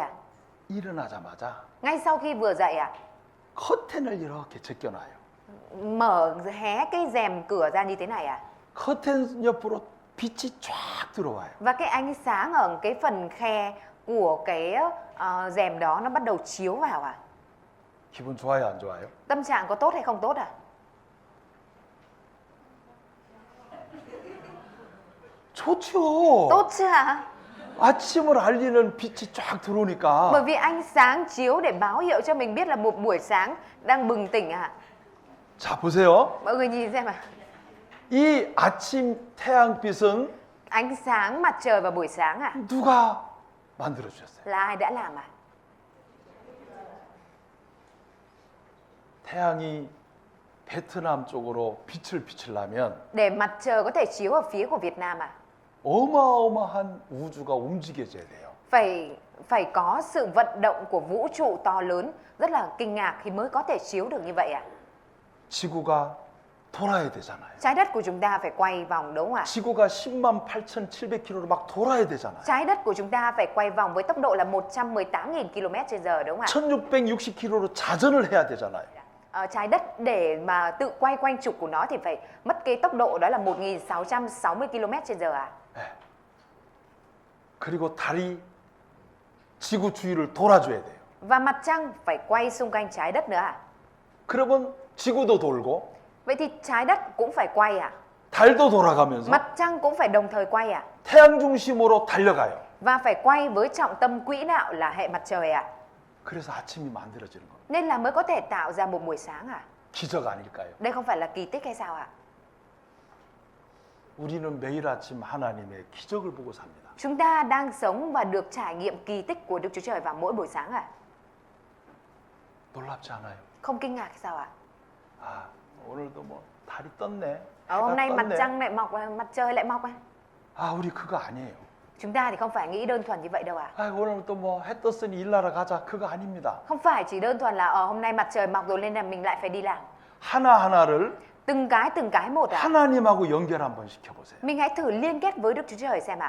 일어나자마자 ngay sau khi vừa dậy 커튼을 이렇게 제껴놔요. mở hé cái rèm cửa ra như thế này 커튼 옆으로 빛이 쫙 들어와요. Và cái ánh sáng ở cái phần khe của cái rèm đó nó bắt đầu chiếu vào 기분 좋아요, 안 좋아요? Tâm trạng có tốt hay không tốt 좋죠. Tốt chứ 아침을 알리는 빛이 쫙 들어오니까 Bởi vì ánh sáng chiếu để báo hiệu cho mình biết là một buổi sáng đang bừng tỉnh 자, 보세요. Mọi người nhìn xem 이 아침 태양빛은 Ánh sáng mặt trời vào buổi sáng 누가 만들어 주셨어요? là ai đã làm 태양이 베트남 쪽으로 빛을 비추려면 Để mặt trời có thể chiếu ở phía của Việt Nam 어마어마한 우주가 움직여져야 돼요. phải có sự vận động của vũ trụ to lớn rất là kinh ngạc thì mới có thể chiếu được như vậy 지구가 돌아야 되잖아요. Trái đất của chúng ta phải quay vòng đúng không ạ? 지구가 108,700km로 막 돌아야 되잖아요. Trái đất của chúng ta phải quay vòng với tốc độ là 118.000 km/h đúng không ạ? 1660km로 자전을 해야 되잖아요. Trái đất để mà tự quay quanh trục của nó thì phải mất cái tốc độ đó là 1.660 km/h 네. 그리고 달이 지구 주위를 돌아줘야 돼요. Và mặt trăng phải quay xung quanh trái đất nữa 그러면 지구도 돌고 Vậy thì trái đất cũng phải quay 달도 돌아가면서 Mặt trăng cũng phải đồng thời quay 태양 중심으로 달려가요. Và phải quay với trọng tâm quỹ đạo là hệ mặt trời 그래서 아침이 만들어지는 겁니다. Nên là mới có thể tạo ra một buổi sáng 기적 아닐까요? Đây không phải là kỳ tích hay sao 우리는 매일 아침 하나님의 기적을 보고 삽니다. Chúng ta đang sống và được trải nghiệm kỳ tích của Đức Chúa Trời vào mỗi buổi sáng 놀랍지 않아요? Không kinh ngạc hay sao 오늘도 뭐 달이 떴네. Hôm 해가 nay mặt 떴네. trăng lại mọc, mặt trời lại mọc 우리 그거 아니에요. Chúng ta thì không phải nghĩ đơn thuần như vậy đâu 오늘 또 뭐 해 떴으니 일하러 가자. 그거 아닙니다. Không phải chỉ đơn thuần là hôm nay mặt trời mọc rồi nên là mình lại phải đi làm 하나하나를 Từng cái một 하나님하고 연결 한번 시켜보세요. Mình hãy thử liên kết với Đức Chúa Trời xem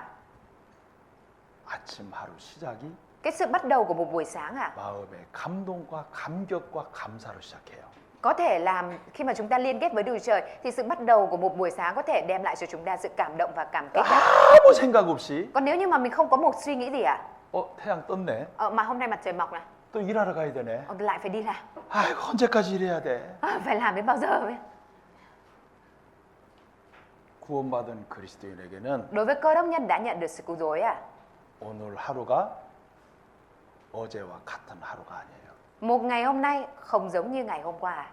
아침 하루 시작이 Cái sự bắt đầu của một buổi sáng 마음의 감동과 감격과 감사로 시작해요. Có thể làm khi mà chúng ta liên kết với Đức Chúa Trời thì sự bắt đầu của một buổi sáng có thể đem lại cho chúng ta sự cảm động và cảm kích 아무 생각 없이 Còn nếu như mà mình không có một suy nghĩ gì 태양 떴네. mà hôm nay mặt trời mọc này 또 일하러 가야 되네. lại phải đi làm 언제까지 일해야 돼? phải làm đến bao giờ 구원받은 그리스도인에게는 Đối với cơ đốc nhân đã nhận được sự cứu rỗi 오늘 하루가 어제와 같은 하루가 아니에요. một ngày hôm nay không giống như ngày hôm qua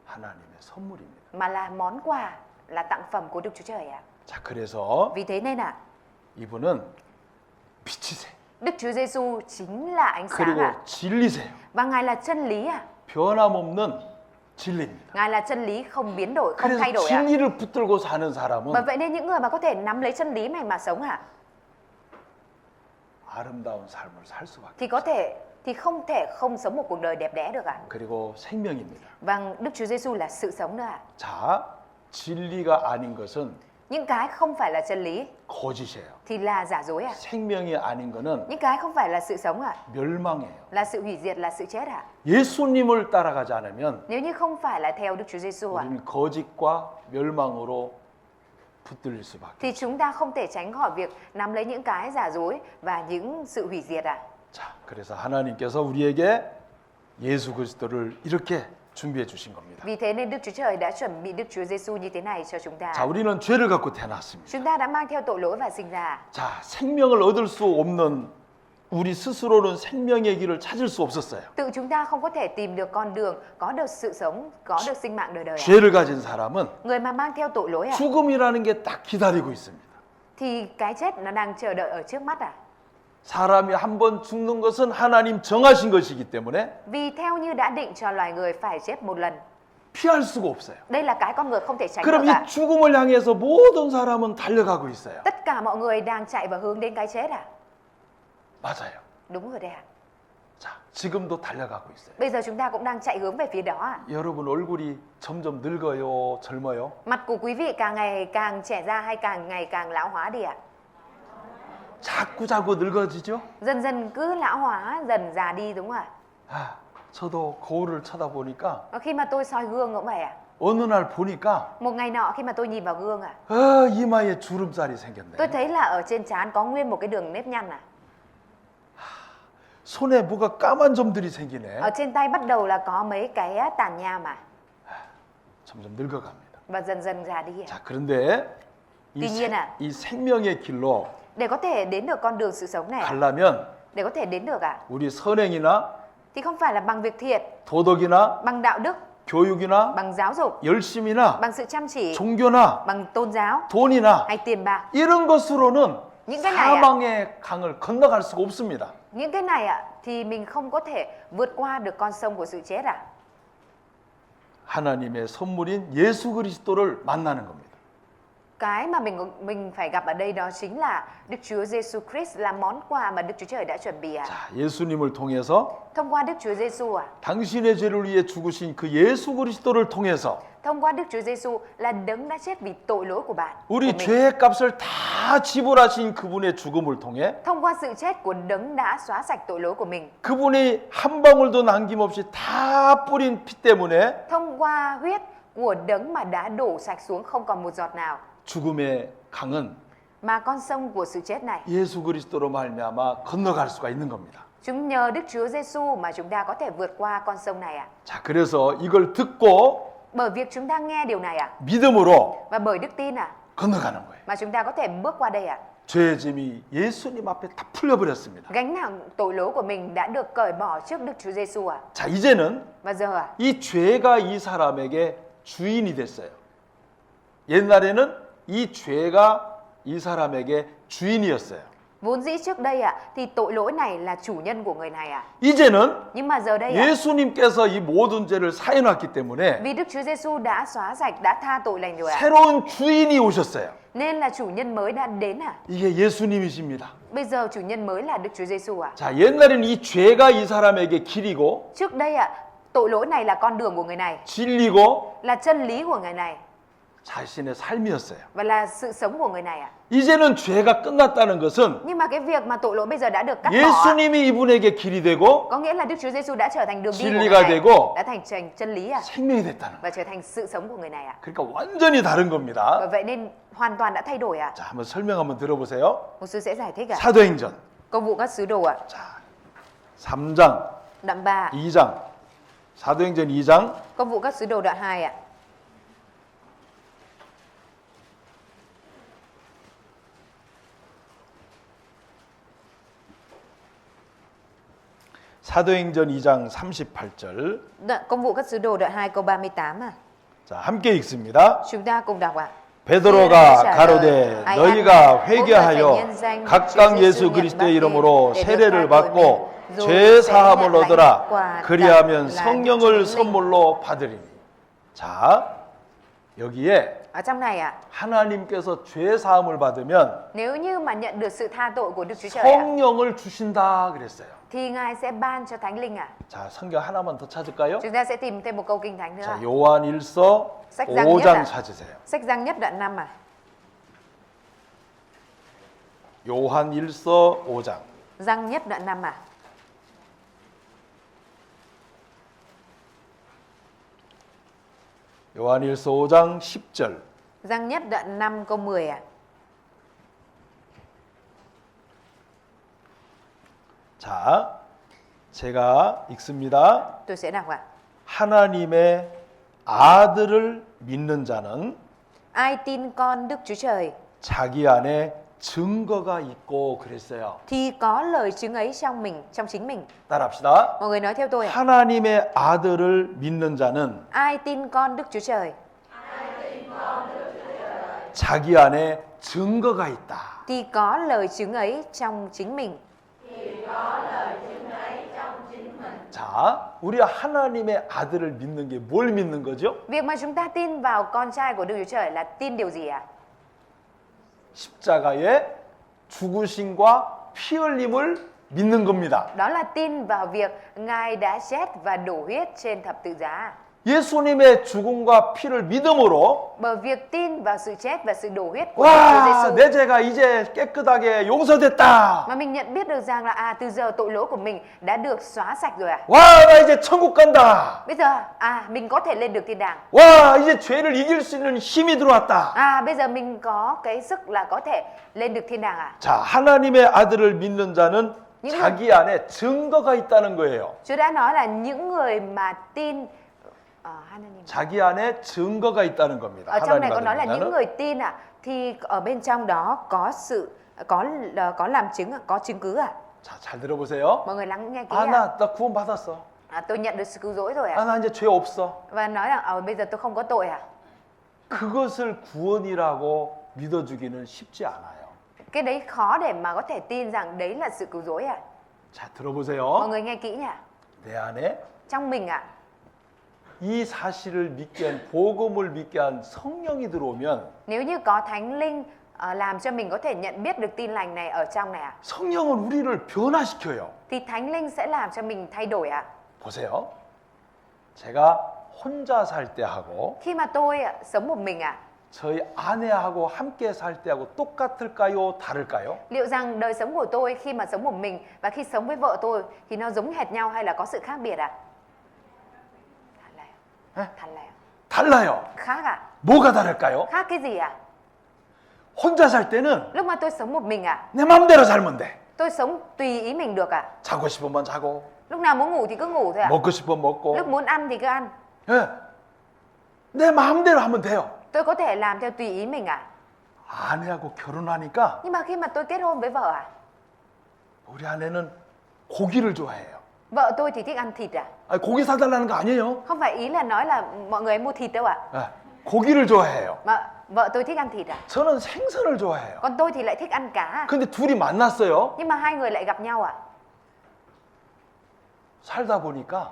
하나님의 선물입니다. mà là món quà, là tặng phẩm của Đức Chúa Trời 자, 그래서 Vì thế nên 이분은 빛이세요. Đức Chúa Giêsu chính là ánh sáng 그리고 진리세요. và Ngài là chân lý 변함없는 진리입니다. Ngài là chân lý không biến đổi, không thay 그래서 đổi 진리를 붙들고 사는 사람은 Bởi vậy nên những người mà có thể nắm lấy chân lý này mà sống 아름다운 삶을 살 수밖에 thì không thể không sống một cuộc đời đẹp đẽ được 그리고 생명입니다. Và Đức Chúa Giêsu là sự sống nữa 자, 진리가 아닌 것은 Những cái không phải là chân lý 거짓이에요. thì là giả dối à? 생명이 아닌 거는 Những cái không phải là sự sống à? 멸망이에요. Là sự hủy diệt, là sự chết à? 예수님을 따라가지 않으면 Nếu như không phải là theo Đức Chúa Giêsu à? 우리는 거짓과 멸망으로 붙들릴 수밖에. Thì chúng ta không thể tránh khỏi việc nắm lấy những cái giả dối và những sự hủy diệt à? 자, 그래서 하나님께서 우리에게 예수 그리스도를 이렇게 준비해 주신 겁니다. Vì thế nên Đức Chúa Trời đã chuẩn bị Đức Chúa Giêsu như thế này cho chúng ta. 자, 우리는 죄를 갖고 태어났습니다. Chúng ta đã mang theo tội lỗi và sinh ra. 자, 생명을 얻을 수 없는 우리 스스로는 생명의 길을 찾을 수 없었어요. Tự chúng ta không có thể tìm được con đường, có được sự sống, có được sinh mạng đời đời. 죄를 가진 사람은 Người mà mang theo tội lỗi 죽음이라는 게 딱 기다리고 있습니다. thì cái chết nó đang chờ đợi ở trước mắt à? 사람이 한 번 죽는 것은 하나님 정하신 것이기 때문에 Vì theo như đã định cho loài người phải chết một lần. 피할 수가 없어요. Đây là cái con người không thể tránh 그럼 được à? 이 죽음을 향해서 모든 사람은 달려가고 있어요. Tất cả mọi người đang chạy và hướng đến cái chết à? 맞아요. Đúng rồi đấy ạ. 자, 지금도 달려가고 있어요. Bây giờ chúng ta cũng đang chạy hướng về phía đó à? 여러분 얼굴이 점점 늙어요, 젊어요? Mặt của quý vị càng ngày càng trẻ ra hay càng ngày càng lão hóa đi ạ? 자꾸 늙어지죠? Dần dần cứ lão hóa, dần già đi đúng không ạ? 아, 저도 거울을 쳐다보니까 Và khi mà tôi soi gương cũng vậy ạ. 어느 날 보니까 Một ngày nọ khi mà tôi nhìn vào gương ạ, 이마에 주름살이 생겼네. tôi thấy là ở trên trán có nguyên một cái đường nếp nhăn à. 손에 뭐가 까만 점들이 생기네. Ở trên tay bắt đầu là có mấy cái tàn nhang mà. 점점 늙어갑니다. Và dần dần già đi ạ. 자, 그런데 Tuy nhiên 이 생명의 길로 Để có thể đến được con đường sự sống này, 가려면 để có thể đến được ạ, 우리 선행이나 thì không phải là bằng việc thiện, 도덕이나 bằng đạo đức, 교육이나 bằng giáo dục, 열심이나 bằng sự chăm chỉ, 종교나 bằng tôn giáo 돈이나 hay tiền bạc. 이런 것으로는 những cái này ạ, 사망의 강을 건너갈 수가 없습니다. những cái này ạ thì mình không có thể vượt qua được con sông của sự chết ạ. 하나님의 선물인 예수 그리스도를 만나는 겁니다. Cái mà mình phải gặp ở đây đó chính là Đức Chúa Giêsu Christ, là món quà mà Đức Chúa Trời đã chuẩn bị ạ. 자, 예수님을 통해서 Thông qua Đức Chúa Giêsu ạ. 당신의 죄를 위해 죽으신 그 예수 그리스도를 통해서 Thông qua Đức Chúa Giêsu là đấng đã chết vì tội lỗi của bạn. 우리 của mình. 죄의 값을 다 지불하신 그분의 죽음을 통해 Thông qua sự chết của đấng đã xóa sạch tội lỗi của mình. 그분이 한 방울도 남김없이 다 뿌린 피 때문에 Thông qua huyết của đấng mà đã đổ sạch xuống không còn một giọt nào. 죽음의 강은 Mà con sông của sự chết này, 예수 그리스도로 말미암아 건너갈 수가 있는 겁니다. chúng nhờ Đức Chúa Giêsu mà chúng ta có thể vượt qua con sông này ạ. 자, 그래서 이걸 듣고 Bởi việc chúng ta nghe điều này ạ, 믿음으로 và bởi đức tin ạ, 건너가는 거예요. mà chúng ta có thể bước qua đây ạ. 죄의 짐이 예수님 앞에 다 풀려버렸습니다. Gánh nặng tội lỗi của mình đã được cởi bỏ trước Đức Chúa Giêsu ạ. 자, 이제는 Và giờ ạ, 이 죄가 이 사람에게 주인이 됐어요. 옛날에는 이 죄가 이 사람에게 주인이었어요. vốn dĩ trước đây ạ thì tội lỗi này là chủ nhân của người này ạ. 이제는 Nhưng mà giờ đây ạ, 예수님께서 이 모든 죄를 사해놨기 때문에 vì Đức Chúa Giêsu đã xóa sạch, đã tha tội lành rồi ạ, 새로운 주인이 오셨어요. nên là chủ nhân mới đã đến ạ. 이게 예수님이십니다. Bây giờ chủ nhân mới là Đức Chúa Giêsu ạ. 자, 옛날에는 이 죄가 이 사람에게 길이고 Trước đây ạ, tội lỗi này là con đường của người này, 진리고 là chân lý của người này 자신의 삶이었어요. và là sự sống của người này ạ. 이제는 죄가 끝났다는 것은 Nhưng mà cái việc mà tội lỗi bây giờ đã được cắt bỏ ạ, 예수님이 이분에게 길이 되고 có nghĩa là Đức Chúa Giêsu đã trở thành đường đi của người 진리가 này, 되고 đã thành chân lý ạ, 생명이 됐다는 và trở thành sự sống của người này ạ. 그러니까 완전히 다른 겁니다. Và vậy nên hoàn toàn đã thay đổi ạ. 자, 한번 설명 한번 들어보세요. Một sư sẽ giải thích ạ. 사도행전 Công vụ các sứ đồ ạ. 자, 3장, Đoạn 3, 2장, 사도행전 2장, Công vụ các sứ đồ đoạn 2 ạ. 사도행전 2장 38절. Công vụ các sứ đồ đoạn 2 câu 38 ạ. 자, 함께 읽습니다. Chúng ta cùng đọc ạ. 베드로가 가로되 너희가 회개하여 각각 예수 그리스도의 이름으로 세례를 받고 죄 사함을 얻으라. 그리하면 성령을 선물로 받으리니. 자, 여기에 Ở trong này ạ, 하나님께서 죄 사함을 받으면 nếu như mà nhận được sự tha tội của Đức Chúa Trời ạ, 성령을 주신다 그랬어요. thì Ngài sẽ ban cho Thánh Linh ạ. 자, 성경 하나만 더 찾을까요? Chúng ta sẽ tìm thêm một câu kinh thánh nữa 자, ạ. 요한 1서 Sách Giăng 5장 nhất ạ. 찾으세요. Sách Giăng nhất đoạn 5 ạ. 요한일서 5장. Răng nhất đoạn 5 à? 요한일서 5장 10절. Răng nhất đoạn 5 câu 10 à? 자, 제가 읽습니다. Tôi sẽ đọc ạ. 하나님의 아들을 믿는 자는 Ai tin con Đức Chúa Trời 자기 안에 증거가 있고 그랬어요. thì có lời chứng ấy trong mình, trong chính mình. 따라합시다. Mọi người nói theo tôi ạ. 하나님의 아들을 믿는 자는 Ai tin con Đức Chúa Trời 자기 안에 증거가 있다. thì có lời chứng ấy trong chính mình. 자, 우리 하나님의 아들을 믿는 게 뭘 믿는 거죠? Việc mà chúng ta tin vào con trai của Đức Chúa Trời là tin điều gì ạ? 십자가의 죽으심과 피 흘림을 믿는 겁니다. Đó là tin vào việc Ngài đã chết và đổ huyết trên thập tự giá. 예수님의 죽음과 피를 믿음으로 Bởi việc tin vào sự chết và sự đổ huyết của Đức Chúa 와, Giêsu 내 죄가 이제 깨끗하게 용서됐다. mà mình nhận biết được rằng là từ giờ tội lỗi của mình đã được xóa sạch rồi ạ. 와, 나 이제 천국 간다. Bây giờ mình có thể lên được thiên đàng. 와, 이제 죄를 이길 수 있는 힘이 들어왔다. Bây giờ mình có cái sức là có thể lên được thiên đàng ạ. 자, 하나님의 아들을 믿는 자는 những 자기 안에 증거가 있다는 거예요. Chúa đã nói là những người mà tin 하나님. 자기 안에 증거가 있다는 겁니다. Ở trong này 하나님 có nói là 아들 những 믿는 자는 người tin thì ở bên trong đó có sự có làm chứng, có chứng cứ ạ. 자, 잘 들어보세요. Mọi người lắng nghe kỹ 아, ạ. 나 구원 받았어. Tôi nhận được sự cứu rỗi rồi 아, ạ. 나 이제 죄 없어. Và nói rằng bây giờ tôi không có tội ạ. 그것을 구원이라고 믿어주기는 쉽지 않아요. Cái đấy khó để mà có thể tin rằng đấy là sự cứu rỗi ạ. 자, Mọi 들어보세요. người nghe kỹ nhỉ. 내 안에 Trong mình ạ, 이 사실을 믿게 한 복음을 믿게 한 성령이 들어오면 nếu như có Thánh Linh làm cho mình có thể nhận biết được tin lành này ở trong này ạ, 성령은 우리를 변화시켜요. thì Thánh Linh sẽ làm cho mình thay đổi ạ. 보세요. 제가 혼자 살 때하고 Khi mà tôi sống một mình ạ, 저희 아내하고 함께 살 때하고 똑같을까요? 다를까요? liệu rằng đời sống của tôi khi mà sống một mình và khi sống với vợ tôi thì nó giống hệt nhau hay là có sự khác biệt ạ? 달라요. 달라요. Khác ạ. 뭐가 다를까요? Khác cái gì ạ? 혼자 살 때는 Lúc mà tôi sống một mình ạ, 내 마음대로 살면 돼. tôi sống tùy ý mình được ạ. 자고 싶으면 자고, Lúc nào muốn ngủ thì cứ ngủ thôi ạ. 먹고 싶으면 먹고. Lúc muốn ăn thì cứ ăn. 예. 내 마음대로 하면 돼요. Tôi có thể làm theo tùy ý mình ạ. 아내하고 결혼하니까 Nhưng mà khi mà tôi kết hôn với vợ 우리 아내는 고기를 좋아해요. vợ tôi thì thích ăn thịt ạ. 아니, 고기 사달라는 거 아니에요. Không phải ý là nói là mọi người mua thịt đâu ạ. 예. 고기를 좋아해요. Mà vợ tôi thích ăn thịt ạ. 저는 생선을 좋아해요. Còn tôi thì lại thích ăn cá. 근데 둘이 만났어요. Nhưng mà hai người lại gặp nhau ạ. 살다 보니까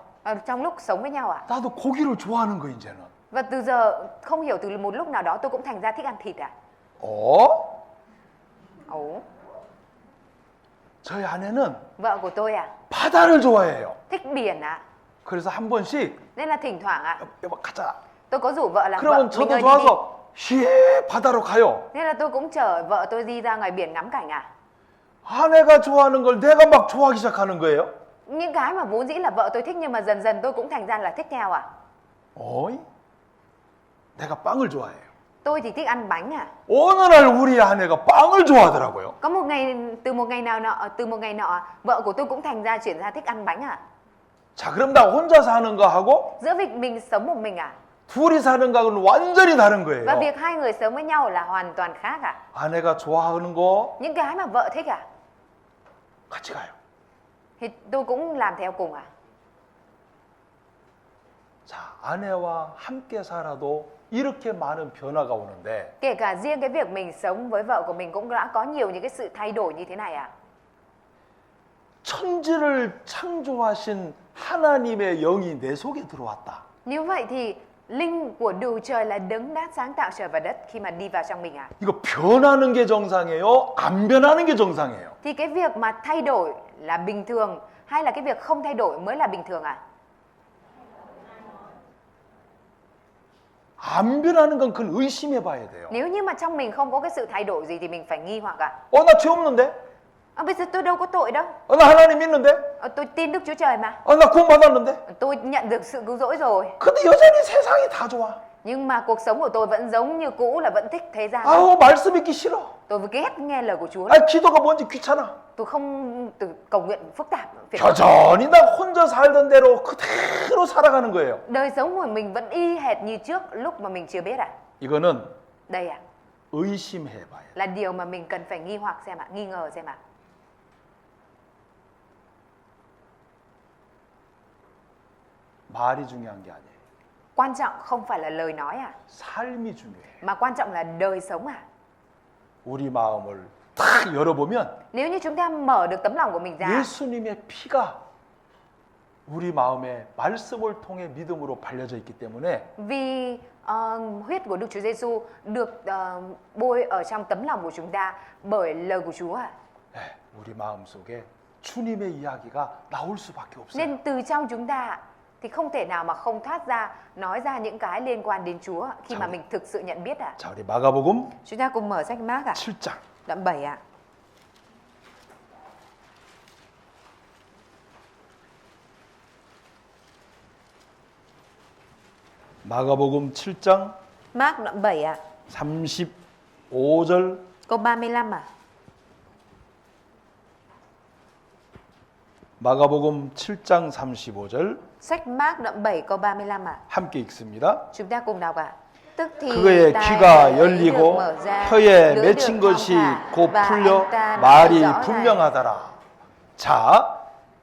Trong lúc sống với nhau ạ. 나도 고기를 좋아하는 거 이제는. Và từ giờ không hiểu từ một lúc nào đó tôi cũng thành ra thích ăn thịt ạ. 어? Ồ, 저희 아내는 vợ của tôi 바다를 좋아해요. thích biển ạ. 그래서 한 번씩 Nên là thỉnh thoảng 여보 가자. tôi có rủ vợ là vợ 그러면 mình 저도 ơi đi đi. 좋아서 휘 바다로 가요. Nên là tôi cũng chở vợ tôi đi ra ngoài biển ngắm cảnh ạ. 아내가 좋아하는 걸 내가 막 좋아하기 시작하는 거예요. Những cái mà vốn dĩ là vợ tôi thích nhưng mà dần dần tôi cũng thành ra là thích theo ạ. 어이? 내가 빵을 좋아해요. Tôi thì thích ăn bánh ạ. 어느 날 우리 아내가 빵을 좋아하더라고요. Có một ngày từ một ngày nọ vợ của tôi cũng thành ra chuyển ra thích ăn bánh ạ. 자, 그럼 나 혼자 사는 거하고 Giữa việc mình sống một mình ạ 둘이 사는 거하고는 완전히 다른 거예요. và việc hai người sống với nhau là hoàn toàn khác ạ. 아내가 좋아하는 거 Những cái mà vợ thích 같이 가요. thì tôi cũng làm theo cùng ạ. 자, 아내와 함께 살아도 이렇게 많은 변화가 오는데 Kể cả riêng cái việc mình sống với vợ của mình cũng đã có nhiều những cái sự thay đổi như thế này ạ. 천지를 창조하신 하나님의 영이 내 속에 들어왔다. Như vậy thì linh của Đức Trời là đấng đã sáng tạo trời và đất khi mà đi vào trong mình ạ. 이거 변하는 게 정상이에요? 안 변하는 게 정상이에요? Thì cái việc mà thay đổi là bình thường hay là cái việc không thay đổi mới là bình thường ạ? 안 변하는 건 그건 의심해 봐야 돼요. Nếu như mà trong mình không có cái sự thay đổi gì thì mình phải nghi hoặc ạ. 나 죄 없는데? Bây giờ tôi đâu có tội đâu. 나 하나님 믿는데? Tôi tin Đức Chúa Trời mà. 나 구원 받았는데? Tôi nhận được sự cứu rỗi rồi. 근데 여전히 세상이 다 좋아. Nhưng mà cuộc sống của tôi vẫn giống như cũ, là vẫn thích thế gian. 아우 말씀 읽기 싫어. Tôi ghét nghe lời của Chúa. 기도가 뭔지 귀찮아. Tôi không cầu nguyện phức tạp. 여전히 나 혼자 살던 대로 그대로 살아가는 거예요. Đời sống của mình vẫn y hệt như trước lúc mà mình chưa biết ạ. 이거는 Đây ạ, 의심해 봐야 돼. là điều mà mình cần phải nghi hoặc xem ạ, nghi ngờ xem ạ. 말이 중요한 게 아니에요. Quan trọng không phải là lời nói à, 삶이 중요해요. mà quan trọng là đời sống à. 우리 마음을 탁 열어보면 Nếu như chúng ta mở được tấm lòng của mình ra, 예수님의 피가 우리 마음에 말씀을 통해 믿음으로 발려져 있기 때문에 vì huyết của Đức Chúa Giêsu được bôi ở trong tấm lòng của chúng ta bởi lời của Chúa à. 우리 마음 속에 주님의 이야기가 나올 수밖에 없어요. Nên từ trong chúng ta thì không thể nào mà không thoát ra nói ra những cái liên quan đến Chúa khi mà mình thực sự nhận biết ạ. 자, 우리 마가복음 Chúng ta cùng mở sách Mác ạ, 7장. đoạn 7 ạ. 마가복음 7장 Mác đoạn 7 ạ, 35절 câu 35 ạ. 마가복음 7장 35절 Sách Mác đoạn 7 câu 35 ạ. 함께 읽습니다. Chúng ta cùng đọc ạ. Tức thì 그의 tai 귀가 ấy được 열리고 mở ra, 혀에 lưỡi 맺힌 được 것이 thong thả, 곧 và 풀려 anh ta nói 말이 rõ ràng. 분명하더라. 자,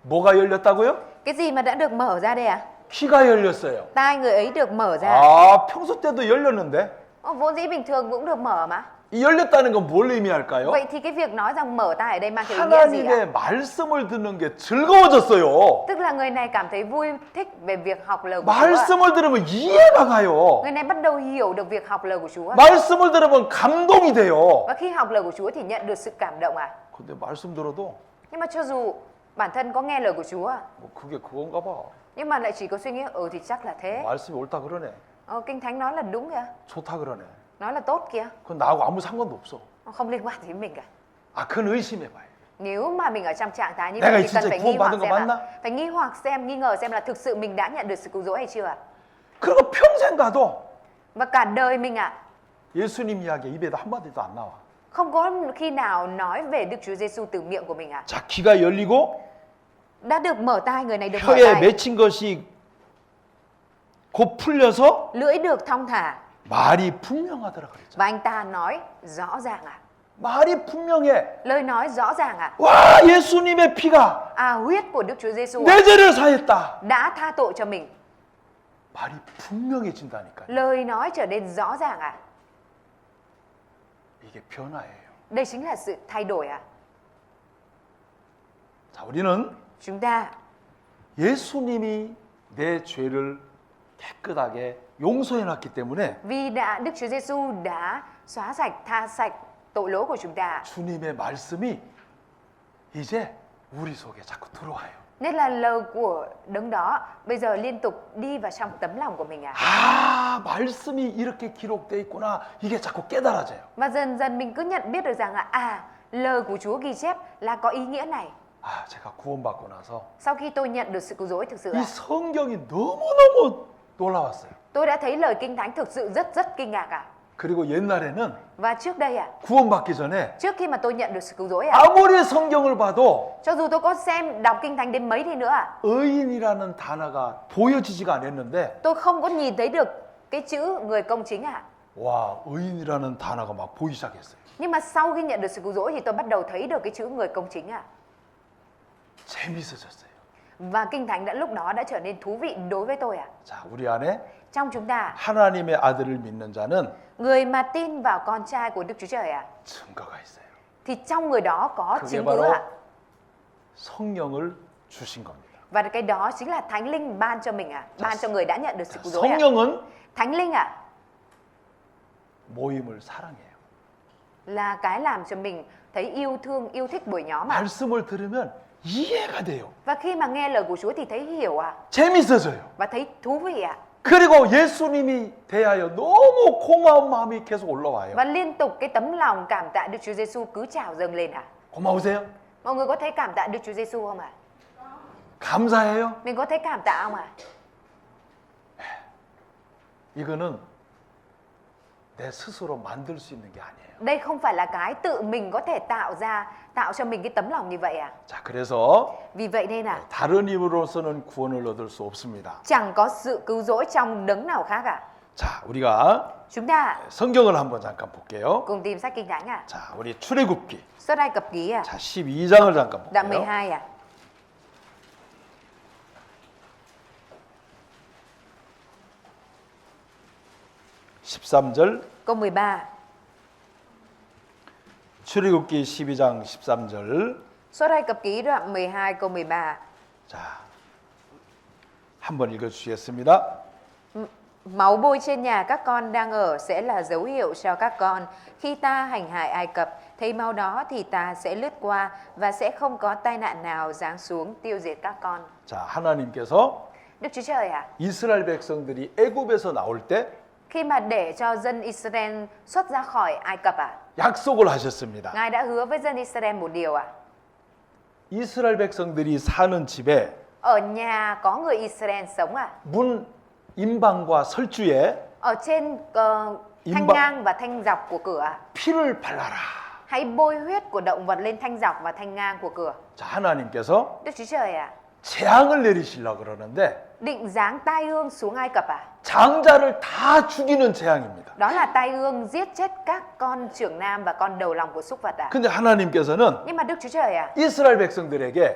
뭐가 열렸다고요? Cái gì mà đã được mở ra đây ạ? 귀가 열렸어요. Tai người ấy được mở ra. 평소 때도 열렸는데 Vốn dĩ bình thường cũng được mở mà. 이 열렸다는 건 뭘 의미할까요? Vậy thì cái việc nói rằng mở tai ở đây mang cái ý nghĩa gì ạ? 하나님의 말씀을 듣는 게 즐거워졌어요. Tức là người này cảm thấy vui thích về việc học lời của Chúa. 말씀을 들으면 이해가 가요. Người này bắt đầu hiểu được việc học lời của Chúa. 말씀을 들으면 감동이 돼요. Và khi học lời của Chúa thì nhận được sự cảm động à? 근데 말씀 들어도 Nhưng mà cho dù bản thân có nghe lời của Chúa 뭐 그게 그건가 봐. nhưng mà lại chỉ có suy nghĩ thì chắc là thế. 말씀이 옳다 그러네. Kinh Thánh nói là đúng kìa, 좋다 그러네. nói là tốt kìa, 그건 나하고 아무 상관도 없어. không liên quan đến mình cả. 그건 의심해봐요. Nếu mà mình ở trong trạng thái như 내가 vậy thì 진짜 cần phải nghi hoặc 구원받은 거 xem 맞나? ạ. Phải nghi hoặc xem, nghi ngờ xem là thực sự mình đã nhận được sự cứu rỗi hay chưa ạ. 그리고 평생 가도 Và cả đời mình ạ, 예수님 이야기 입에도 한마디도 안 나와. không có khi nào nói về Đức Chúa Giêsu từ miệng của mình ạ. 자, 귀가 열리고 Đã được mở tai, người này được mở 혀에 tai, 맺힌 것이 곧 풀려서 lưỡi được thong thả 말이 분명하더라 그랬죠. và anh ta nói rõ ràng ạ. 말이 분명해. Lời nói rõ ràng ạ. 와, 예수님의 피가 Huyết của Đức Chúa Giêsu 내 죄를 사했다. đã tha tội cho mình. 말이 분명해진다니까요. Lời nói trở nên rõ ràng ạ. 이게 변화예요. Đây chính là sự thay đổi ạ. 자, 우리는 Chúng ta 예수님이 내 죄를 깨끗하게 용서해놨기 때문에 vì Đức Chúa Giêsu đã xóa sạch, tha sạch tội lỗi của chúng ta, 주님의 말씀이 이제 우리 속에 자꾸 들어와요. nên là lời của đấng đó bây giờ liên tục đi vào trong tấm lòng của mình ạ. 말씀이 이렇게 기록돼 있구나. 이게 자꾸 깨달아져요. Và dần dần mình cứ nhận biết được rằng lời của Chúa ghi chép là có ý nghĩa này. 제가 구원받고 나서 Sau khi tôi nhận được sự cứu rỗi thực sự 이 성경이 너무너무 놀라웠어요. tôi đã thấy lời Kinh Thánh thực sự rất kinh ngạc ạ. 그리고 옛날에는 Và trước đây 구원받기 전에 trước khi mà tôi nhận được sự cứu rỗi 아무리 성경을 봐도 cho dù tôi có đọc Kinh Thánh đến mấy đi nữa 의인이라는 단어가 보여지지가 않았는데 tôi không có nhìn thấy được cái chữ người công chính 와, 의인이라는 단어가 막 보이기 시작했어요. Nhưng mà sau khi nhận được sự cứu rỗi thì tôi bắt đầu thấy được cái chữ người công chính 재밌어졌어요. Và Kinh Thánh lúc đó đã trở nên thú vị đối với tôi 자, 우리 안에 Trong chúng ta, 하나님의 아들을 믿는 자는 người mà tin vào con trai của Đức Chúa Trời 증거가 있어요. thì trong người đó có 그게 chứng cứ 바로 성령을 주신 겁니다. Và cái đó chính là Thánh Linh ban cho mình ban cho người đã nhận được sự cứu rỗi 성령은 Thánh Linh 모임을 사랑해요. là cái làm cho mình thấy yêu thương, yêu thích buổi nhóm 말씀을 들으면 이해가 돼요. Và khi mà nghe lời của Chúa thì thấy hiểu 재밌어져요. và thấy thú vị 그리고 예수님이 대하여 너무 고마운 마음이 계속 올라와요. Và liên tục cái tấm lòng cảm tạ Đức Chúa Giêsu cứ trào dâng lên ạ. 고마우세요? Mọi người có thấy cảm tạ Đức Chúa Giêsu không ạ? 감사해요? Mình có thấy cảm tạ không ạ? 이거는 내 스스로 만들 수 있는 게 아니에요. Đây không phải là cái tự mình có thể tạo cho mình cái tấm lòng như vậy à? 자, 그래서 Vì vậy nên là 다른 힘으로서는 구원을 얻을 수 없습니다. chẳng có sự cứu rỗi trong đấng nào khác cả. 자, 우리가 Chúng ta 성경을 한번 잠깐 볼게요. cùng tìm sách Kinh Thánh à? 자, 우리 출애굽기. Xuất Ai Cập ký à? 자, 12장을 잠깐 Đoạn 볼게요. 12 à? 13절. Câu 13. 출애굽기 12장 13절. Xuất Ai Cập ký đoạn 12 câu 13. 자, 한번 읽어 주시겠습니다. Máu bôi trên nhà các con đang ở sẽ là dấu hiệu cho các con. Khi ta hành hại Ai Cập, thấy máu đó thì ta sẽ lướt qua và sẽ không có tai nạn nào giáng xuống tiêu diệt các con. 자, 하나님께서 Đức Chúa Trời à, 이스라엘 백성들이 애굽에서 나올 때 khi mà để cho dân Israel xuất ra khỏi Ai Cập à, 약속을 하셨습니다. Ngài đã hứa với dân Israel một điều à. 이스라엘 백성들이 사는 집에 Ở nhà có người Israel sống à. 문 임방과 설주에 Ở trên thanh Im ngang và thanh dọc của cửa à. 피를 발라라. Hãy bôi huyết của động vật lên thanh dọc và thanh ngang của cửa. 자, 하나님께서 Đức Chúa Trời à, 재앙을 내리시려고 그러는데 định giáng tai ương xuống Ai Cập à. 장자를 다 죽이는 재앙입니다. Đó là tai ương giết chết các con trưởng nam và con đầu lòng của súc vật à. 근데 하나님께서는 Nhưng mà Đức Chúa Trời à, 이스라엘 백성들에게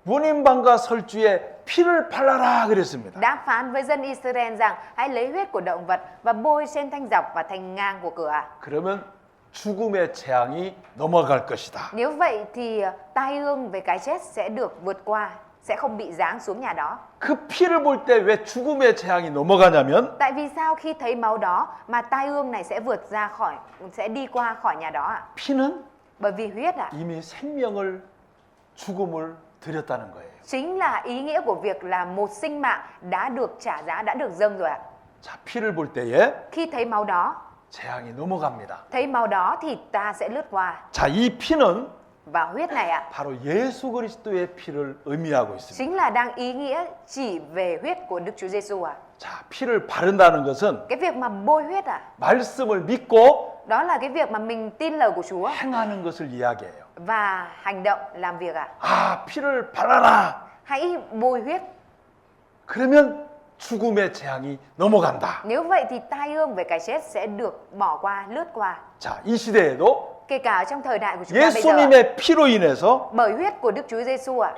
문임방과 설주에 피를 발라라 그랬습니다. đã phán với dân Israel rằng hãy lấy huyết của động vật và bôi trên thanh dọc và thanh ngang của cửa à. 그러면 죽음의 재앙이 넘어갈 것이다. Nếu vậy thì tai ương về cái chết sẽ được vượt qua, sẽ không bị giáng xuống nhà đó. 그 피를 볼 때 왜 죽음의 재앙이 넘어가냐면 Tại vì sao khi thấy máu đó mà tai ương này sẽ đi qua khỏi nhà đó ạ? 피는 Bởi vì huyết ạ, 이미 생명을 죽음을 드렸다는 거예요. chính là ý nghĩa của việc là một sinh mạng đã được trả giá, đã được dâng rồi ạ. 자, 피를 볼 때에 Khi thấy máu đó, 재앙이 넘어갑니다. thấy máu đó thì ta sẽ lướt qua. 자, 이 피는 Và huyết này ạ, 바로 예수 그리스도의 피를 의미하고 있습니다. chính là đang ý nghĩa chỉ về huyết của Đức Chúa Giêsu ạ. 자, 피를 바른다는 것은 Cái việc mà bôi huyết ạ, 말씀을 믿고 đó là cái việc mà mình tin lời của Chúa 행하는 것을 이야기해요. và hành động làm việc ạ. 아, 피를 발라라. Hãy bôi huyết. 그러면 죽음의 재앙이 넘어간다. Nếu vậy thì tai ương về cái chết sẽ được bỏ qua, lướt qua. 자, 이 시대에도 Kể cả trong thời đại của chúng ta bây giờ, 예수님의 피로 인해서 bởi huyết của Đức Chúa Giêsu ạ,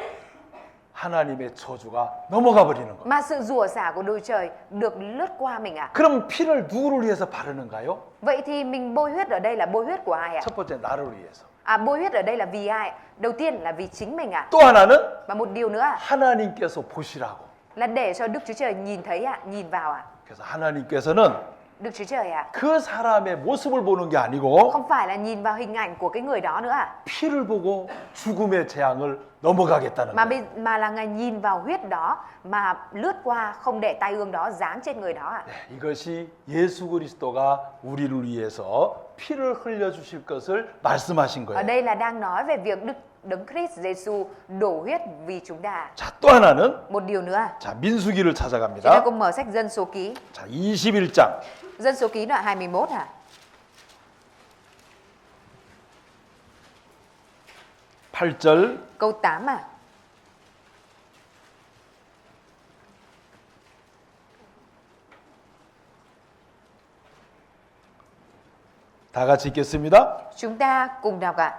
하나님의 저주가 넘어가 버리는 거예요. mà sự rủa xả của đồi trời được lướt qua mình ạ. 그럼 피를 누구를 위해서 바르는가요? Vậy thì mình bôi huyết ở đây là bôi huyết của ai ạ? 첫 번째 나를 위해서. À, bôi huyết ở đây là vì ai? Đầu tiên là vì chính mình ạ. 또 하나는 Và một điều nữa ạ, 하나님께서 보시라고. là để cho Đức Chúa Trời nhìn thấy ạ, nhìn vào ạ. 그래서 하나님께서는 Đức Chúa Trời ạ, 그 사람의 모습을 보는 게 아니고 không phải là nhìn vào hình ảnh của cái người đó nữa ạ, 피를 보고 죽음의 재앙을 넘어가겠다는 거예요. mà là Ngài nhìn vào huyết đó mà lướt qua, không để tai ương đó giáng trên người đó ạ. 네, 이것이 예수 그리스도가 우리를 위해서 피를 흘려 주실 것을 말씀하신 Ở 거예요. đây là đang nói về việc Đấng Christ Giêsu đổ huyết vì chúng ta. 자, 또 하나는 Một điều nữa, 자, 민수기를 chúng ta 찾아갑니다. cùng mở sách Dân số ký. 자, 21장 Dân số ký đoạn 21 ạ. 8절 Câu 8 ạ. 다 같이 읽겠습니다. Chúng ta cùng đọc ạ.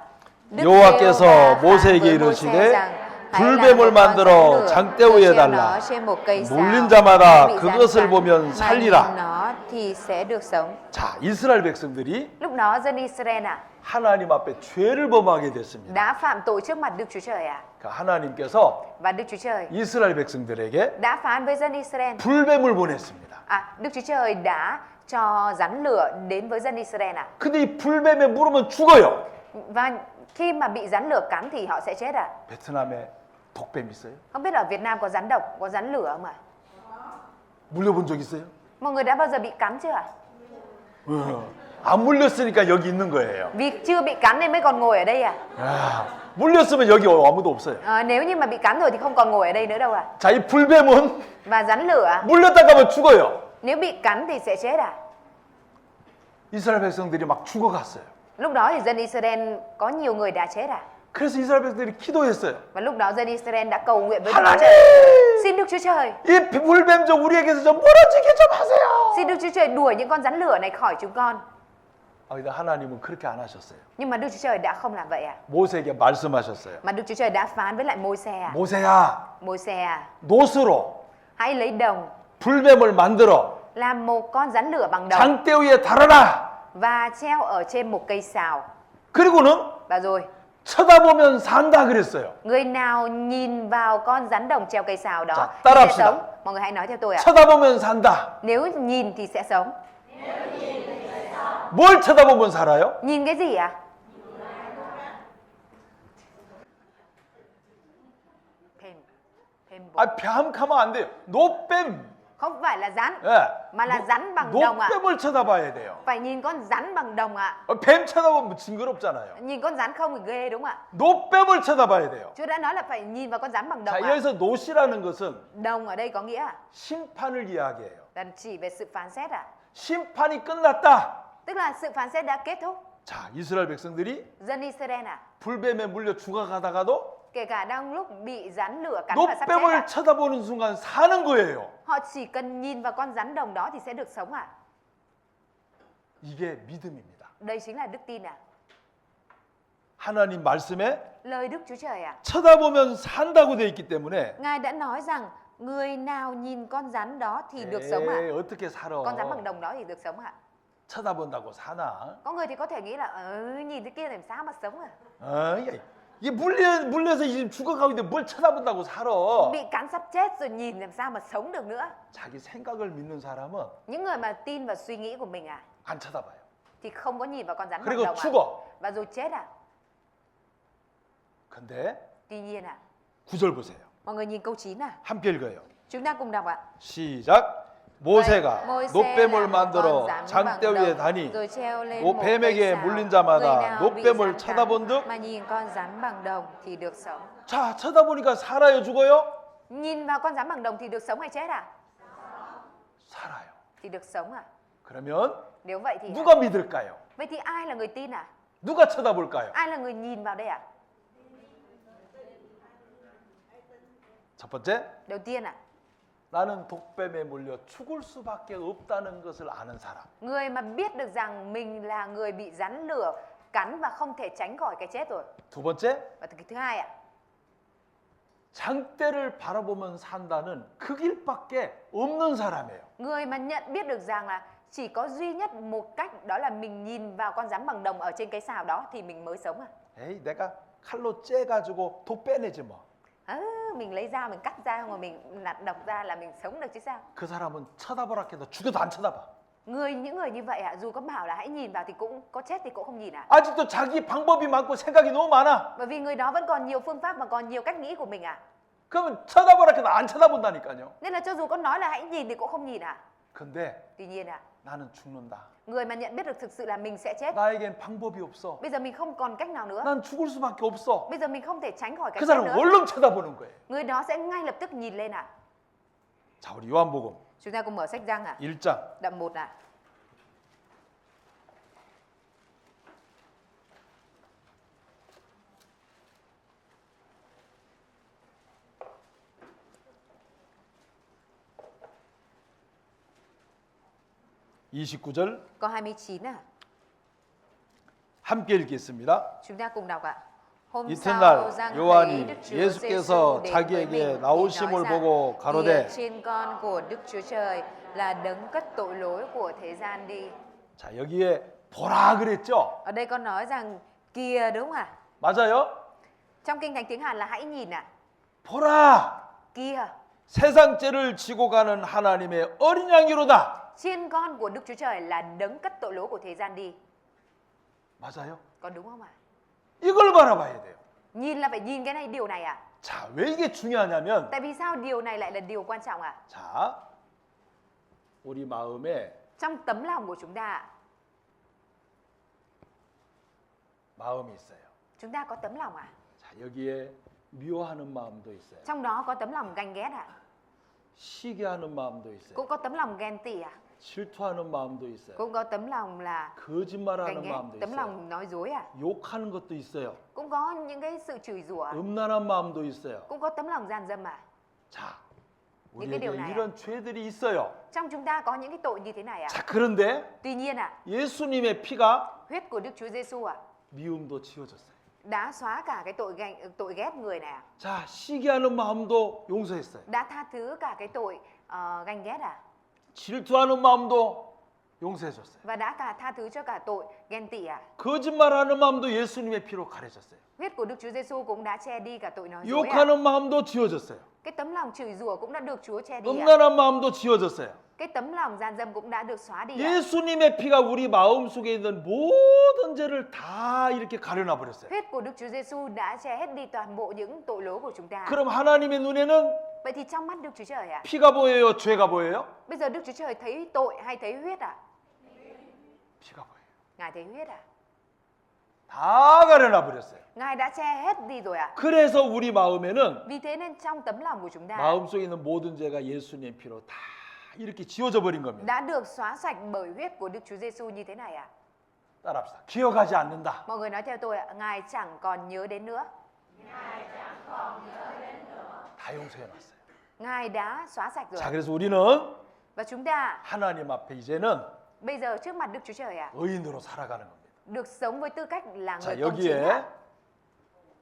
Đức 여호와께서 Giê-hô-va phán 모세에게 với 이르시되 Môi-se rằng, hãy 불뱀을 làm một con 만들어 rắn lửa, 장대 rồi 위에 treo 달라. nó trên một cây sào, 물린 자마다 bị rắn 그것을 cắn, 보면 mà 살리라. nhìn nó thì sẽ được sống. 자, 이스라엘 백성들이 Lúc đó dân Israel ạ, 하나님 앞에 죄를 범하게 됐습니다. đã phạm tội trước mặt Đức Chúa Trời ạ. 그러니까 하나님께서 Và Đức Chúa Trời 이스라엘 백성들에게 đã phán với dân Israel. 불뱀을 보냈습니다. Đức Chúa Trời đã cho rắn lửa đến với dân Israel ạ. 근데 이 불뱀에 물으면 죽어요. Và khi mà bị rắn lửa cắn thì họ sẽ chết ạ. 베트남에 독뱀 있어요? Không biết ở Việt Nam có rắn độc, có rắn lửa không ạ? 물려본 적 있어요? Mọi người đã bao giờ bị cắn chưa ạ? 안 물렸으니까 여기 있는 거예요. Vì chưa bị cắn nên mới còn ngồi ở đây à? 야, 물렸으면 여기 아무도 없어요. Nếu như mà bị cắn rồi thì không còn ngồi ở đây nữa đâu à? 자, 이 불뱀은 Và rắn lửa 물렸다 가면 죽어요. nếu bị cắn thì sẽ chết à? 이스라엘 백성들이 막 죽어갔어요. Lúc đó thì dân Israel có nhiều người đã chết à? 그래서 이스라엘 백성들이 기도했어요. Và lúc đó dân Israel đã cầu nguyện với Đức Chúa 하나님, Trời. Xin Đức Chúa Trời, 이 불뱀 좀 우리에게서 좀 멀어지게 좀 하세요. xin Đức Chúa Trời đuổi những con rắn lửa này khỏi chúng con. 근데 하나님은 그렇게 안 하셨어요. Nhưng mà Đức Chúa Trời đã không làm vậy à? 모세에게 말씀하셨어요. Mà Đức Chúa Trời đã phán với lại Môi-se à? 모세야, Môi-se à, 노스로 hãy lấy đồng 불뱀을 만들어 làm một con rắn lửa bằng đồng 장대 위에 달아라. và treo ở trên một cây sào. 그리고는 Và rồi, 쳐다보면 산다 그랬어요. người nào nhìn vào con rắn đồng treo cây sào đó Dạ, thì 따라합시다. sẽ sống. Mọi người hãy nói theo tôi ạ. 쳐다보면 산다. Nếu nhìn thì sẽ sống. 뭘 쳐다보면 살아요? Nhìn cái gì ạ? Thêm bột. 뱀하면 안 돼요. 노뱀. Không phải là rắn 예. mà là rắn bằng đồng ạ. 노뱀을 쳐다봐야 돼요. Phải nhìn con rắn bằng đồng ạ. 뱀 쳐다보면 징그럽잖아요. Nhìn con rắn không thì ghê đúng không ạ? 노뱀을 쳐다봐야 돼요. Chúa đã nói là phải nhìn vào con rắn bằng 자, đồng ạ. 여기서 노시라는 것은 Đồng ở đây có nghĩa 심판을 이야기해요. là chỉ về sự phán xét ạ. 심판이 끝났다. Tức là sự phán xét đã kết thúc. 자, 이스라엘 백성들이 Dân Israel ạ, 불뱀에 물려 죽어가다가도 kể cả đang lúc bị rắn lửa cắn và sắp chết 노뱀을 ạ, 쳐다보는 순간 사는 거예요. họ chỉ cần nhìn vào con rắn đồng đó thì sẽ được sống ạ. 이게 믿음입니다. Đây chính là đức tin ạ. 하나님 말씀에 Lời Đức Chúa Trời ạ. 쳐다보면 산다고 되어 있기 때문에 Ngài đã nói rằng người nào nhìn con rắn đó thì được sống ạ. 어떻게 살아? Con rắn bằng đồng đó thì được sống ạ. 쳐다본다고 사나? Có người thì có thể nghĩ là nhìn thế kia làm sao mà sống à? 이게 물려서 지금 죽어가고 있는데 뭘 쳐다본다고 살아? Bị cắn sắp chết rồi nhìn làm sao mà sống được nữa? 자기 생각을 믿는 사람은 Những người mà tin vào suy nghĩ của mình à 안 쳐다봐요. thì không có nhìn vào con rắn bằng 그리고 đồng ạ. 죽어. Và rồi chết à? 근데 Tuy nhiên ạ, 9절 보세요. mọi người nhìn câu 9 à. 함께 읽어요. Chúng ta cùng đọc ạ. 시작. 모세가 Môi-se 노뱀을 là một con 만들어 rắn 장대 bằng 위에 đồng, 다니 rồi treo lên một cây 뱀에게 sào. 물린 Người 자마다 nào bị 노뱀을 rắn 쳐다본 cắn 듯 mà nhìn con rắn bằng đồng thì được sống. 자, 쳐다보니까 살아요, 죽어요? Nhìn vào con rắn bằng đồng thì được sống hay chết à? 살아요. Thì được sống à? 그러면 Nếu vậy thì 누가 믿을까요? vậy thì ai là người tin à? 누가 쳐다볼까요? Ai là người nhìn vào đây ạ? 첫 번째, Đầu tiên ạ, 나는 독뱀에 물려 죽을 수밖에 없다는 것을 아는 사람. người mà biết được rằng mình là người bị rắn lửa cắn và không thể tránh khỏi cái chết rồi. 두 번째, Và cái thứ hai ạ, 장대를 바라보면 산다는 그 길밖에 없는 사람이에요. người mà nhận biết được rằng là chỉ có duy nhất một cách, đó là mình nhìn vào con rắn bằng đồng ở trên cái sào đó thì mình mới sống à? 에이, 내가 칼로 째가지고 독 빼내지 뭐. Mình lấy dao mình cắt ra rồi mình nặn độc ra là mình sống được chứ sao? 그 사람은 쳐다보라 해도 죽여도 안 쳐다봐. Những người như vậy ạ, dù có bảo là hãy nhìn vào thì cũng có chết thì cũng không nhìn ạ. 아직도 자기 방법이 많고 생각이 너무 많아. Bởi vì người đó vẫn còn nhiều phương pháp và còn nhiều cách nghĩ của mình ạ. 그러면 쳐다보라 해도 안 쳐다본다니까요. Nên là cho dù có nói là hãy nhìn thì cũng không nhìn ạ. 근데 Tuy nhiên ạ, 나는 죽는다. người mà nhận biết được thực sự là mình sẽ chết. 나에겐 방법이 없어. Bây giờ mình không còn cách nào nữa. 난 죽을 수밖에 없어. Bây giờ mình không thể tránh khỏi cái 그 chết 사람 nữa. 얼른 쳐다보는 거예요. Người đó sẽ ngay lập tức nhìn lên ạ. 자, 우리 요한복음 Chúng ta cùng mở sách Giăng ạ. 1장 Đoạn 1 ạ. (29절) Câu 29 ạ. 함께 읽겠습니다. Chúng ta cùng đọc ạ. Hôm 이튿날 sau Giăng thấy 요한이 Đức Chúa 예수께서 Giêsu đến với 자기에게 mình thì 나오심을 nói rằng 보고 가로되 Kìa trên con của Đức Chúa Trời là đấng cất tội lỗi của thế gian đi. 자, 여기에 보라 그랬죠? Ở đây con nói rằng kìa đúng không ạ? 맞아요? Trong kinh thánh tiếng Hàn là hãy nhìn ạ. 보라! Kìa, 세상 죄를 지고 가는 하나님의 어린 양이로다. chiên con của Đức Chúa Trời là đấng cất tội lỗi của thế gian đi. 맞아요? Còn đúng không ạ? 이걸 바라봐야 돼요. Nhìn là phải nhìn cái này, điều này ạ. 자, 왜 이게 중요하냐면 Tại vì sao điều này lại là điều quan trọng ạ? 자, 우리 마음에 trong tấm lòng của chúng ta, 마음이 있어요. chúng ta có tấm lòng à? 자, 여기에 미워하는 마음도 있어요. Trong đó có tấm lòng ganh ghét à? 시기하는 마음도 있어요. Cũng có tấm lòng ghen tị à? 질투하는 마음도 있어요. Cũng có tấm lòng là 거짓말하는 ganh ghét, 마음도 tấm 있어요. lòng nói dối à? 욕하는 것도 있어요. Cũng có những cái sự chửi rủa, 음란한 마음도 있어요. cũng có tấm lòng gian dâm à? 자, những cái điều 우리에게 này 이런 죄들이 있어요. Trong chúng ta có những cái tội như thế này à? 자, 그런데 Tuy nhiên à, 예수님의 피가 huyết của Đức Chúa Giêsu à, 미움도 지워졌어요. đã xóa cả cái tội ghét người này à? 자, 시기하는 마음도 용서했어요. Đã tha thứ cả cái tội ganh ghét à? 질투하는 마음도 용서해줬어요. Và đã cả tha thứ cho cả tội ghen tị à? 거짓말하는 마음도 예수님의 피로 가려졌어요. Huyết của Đức Chúa Giêsu cũng đã che đi cả tội nói dối à? 욕하는 마음도 지워졌어요. Cái tấm lòng chửi rủa cũng đã được Chúa che đi à? 음란한 마음도 지워졌어요. Cái tấm lòng gian dâm cũng đã được xóa đi à? 예수님의 피가 우리 마음 속에 있는 모든 죄를 다 이렇게 가려놔 버렸어요. Huyết của Đức Chúa Giêsu đã che hết đi toàn bộ những tội lỗi của chúng ta. 그럼 하나님의 눈에는 Vậy thì trong mắt Đức Chúa Trời à? 피가 보여요, 죄가 보여요? Bây giờ Đức Chúa Trời thấy tội hay thấy huyết à? 피가 보여요. Ngài thấy huyết à? 다 가려놔 버렸어요. Ngài đã che hết đi rồi à? 그래서 우리 마음에는 Vì thế nên trong tấm lòng của chúng ta 마음속에 있는 모든 죄가 예수님 피로 다 이렇게 지워져 버린 겁니다. đã được xóa sạch bởi huyết của Đức Chúa Giêsu như thế này à? 따라합시다. 기억하지 않는다. Mọi người nói theo tôi ạ, Ngài chẳng còn nhớ đến nữa. 다 용서해 놨어요. Ngài đã xóa sạch rồi. 자, 그래서 우리는 Và chúng ta 하나님 앞에 이제는 bây giờ trước mặt Đức Chúa Trời ạ, 의인으로 살아가는 겁니다. được sống với tư cách là 자, người công chính 여기에 ạ.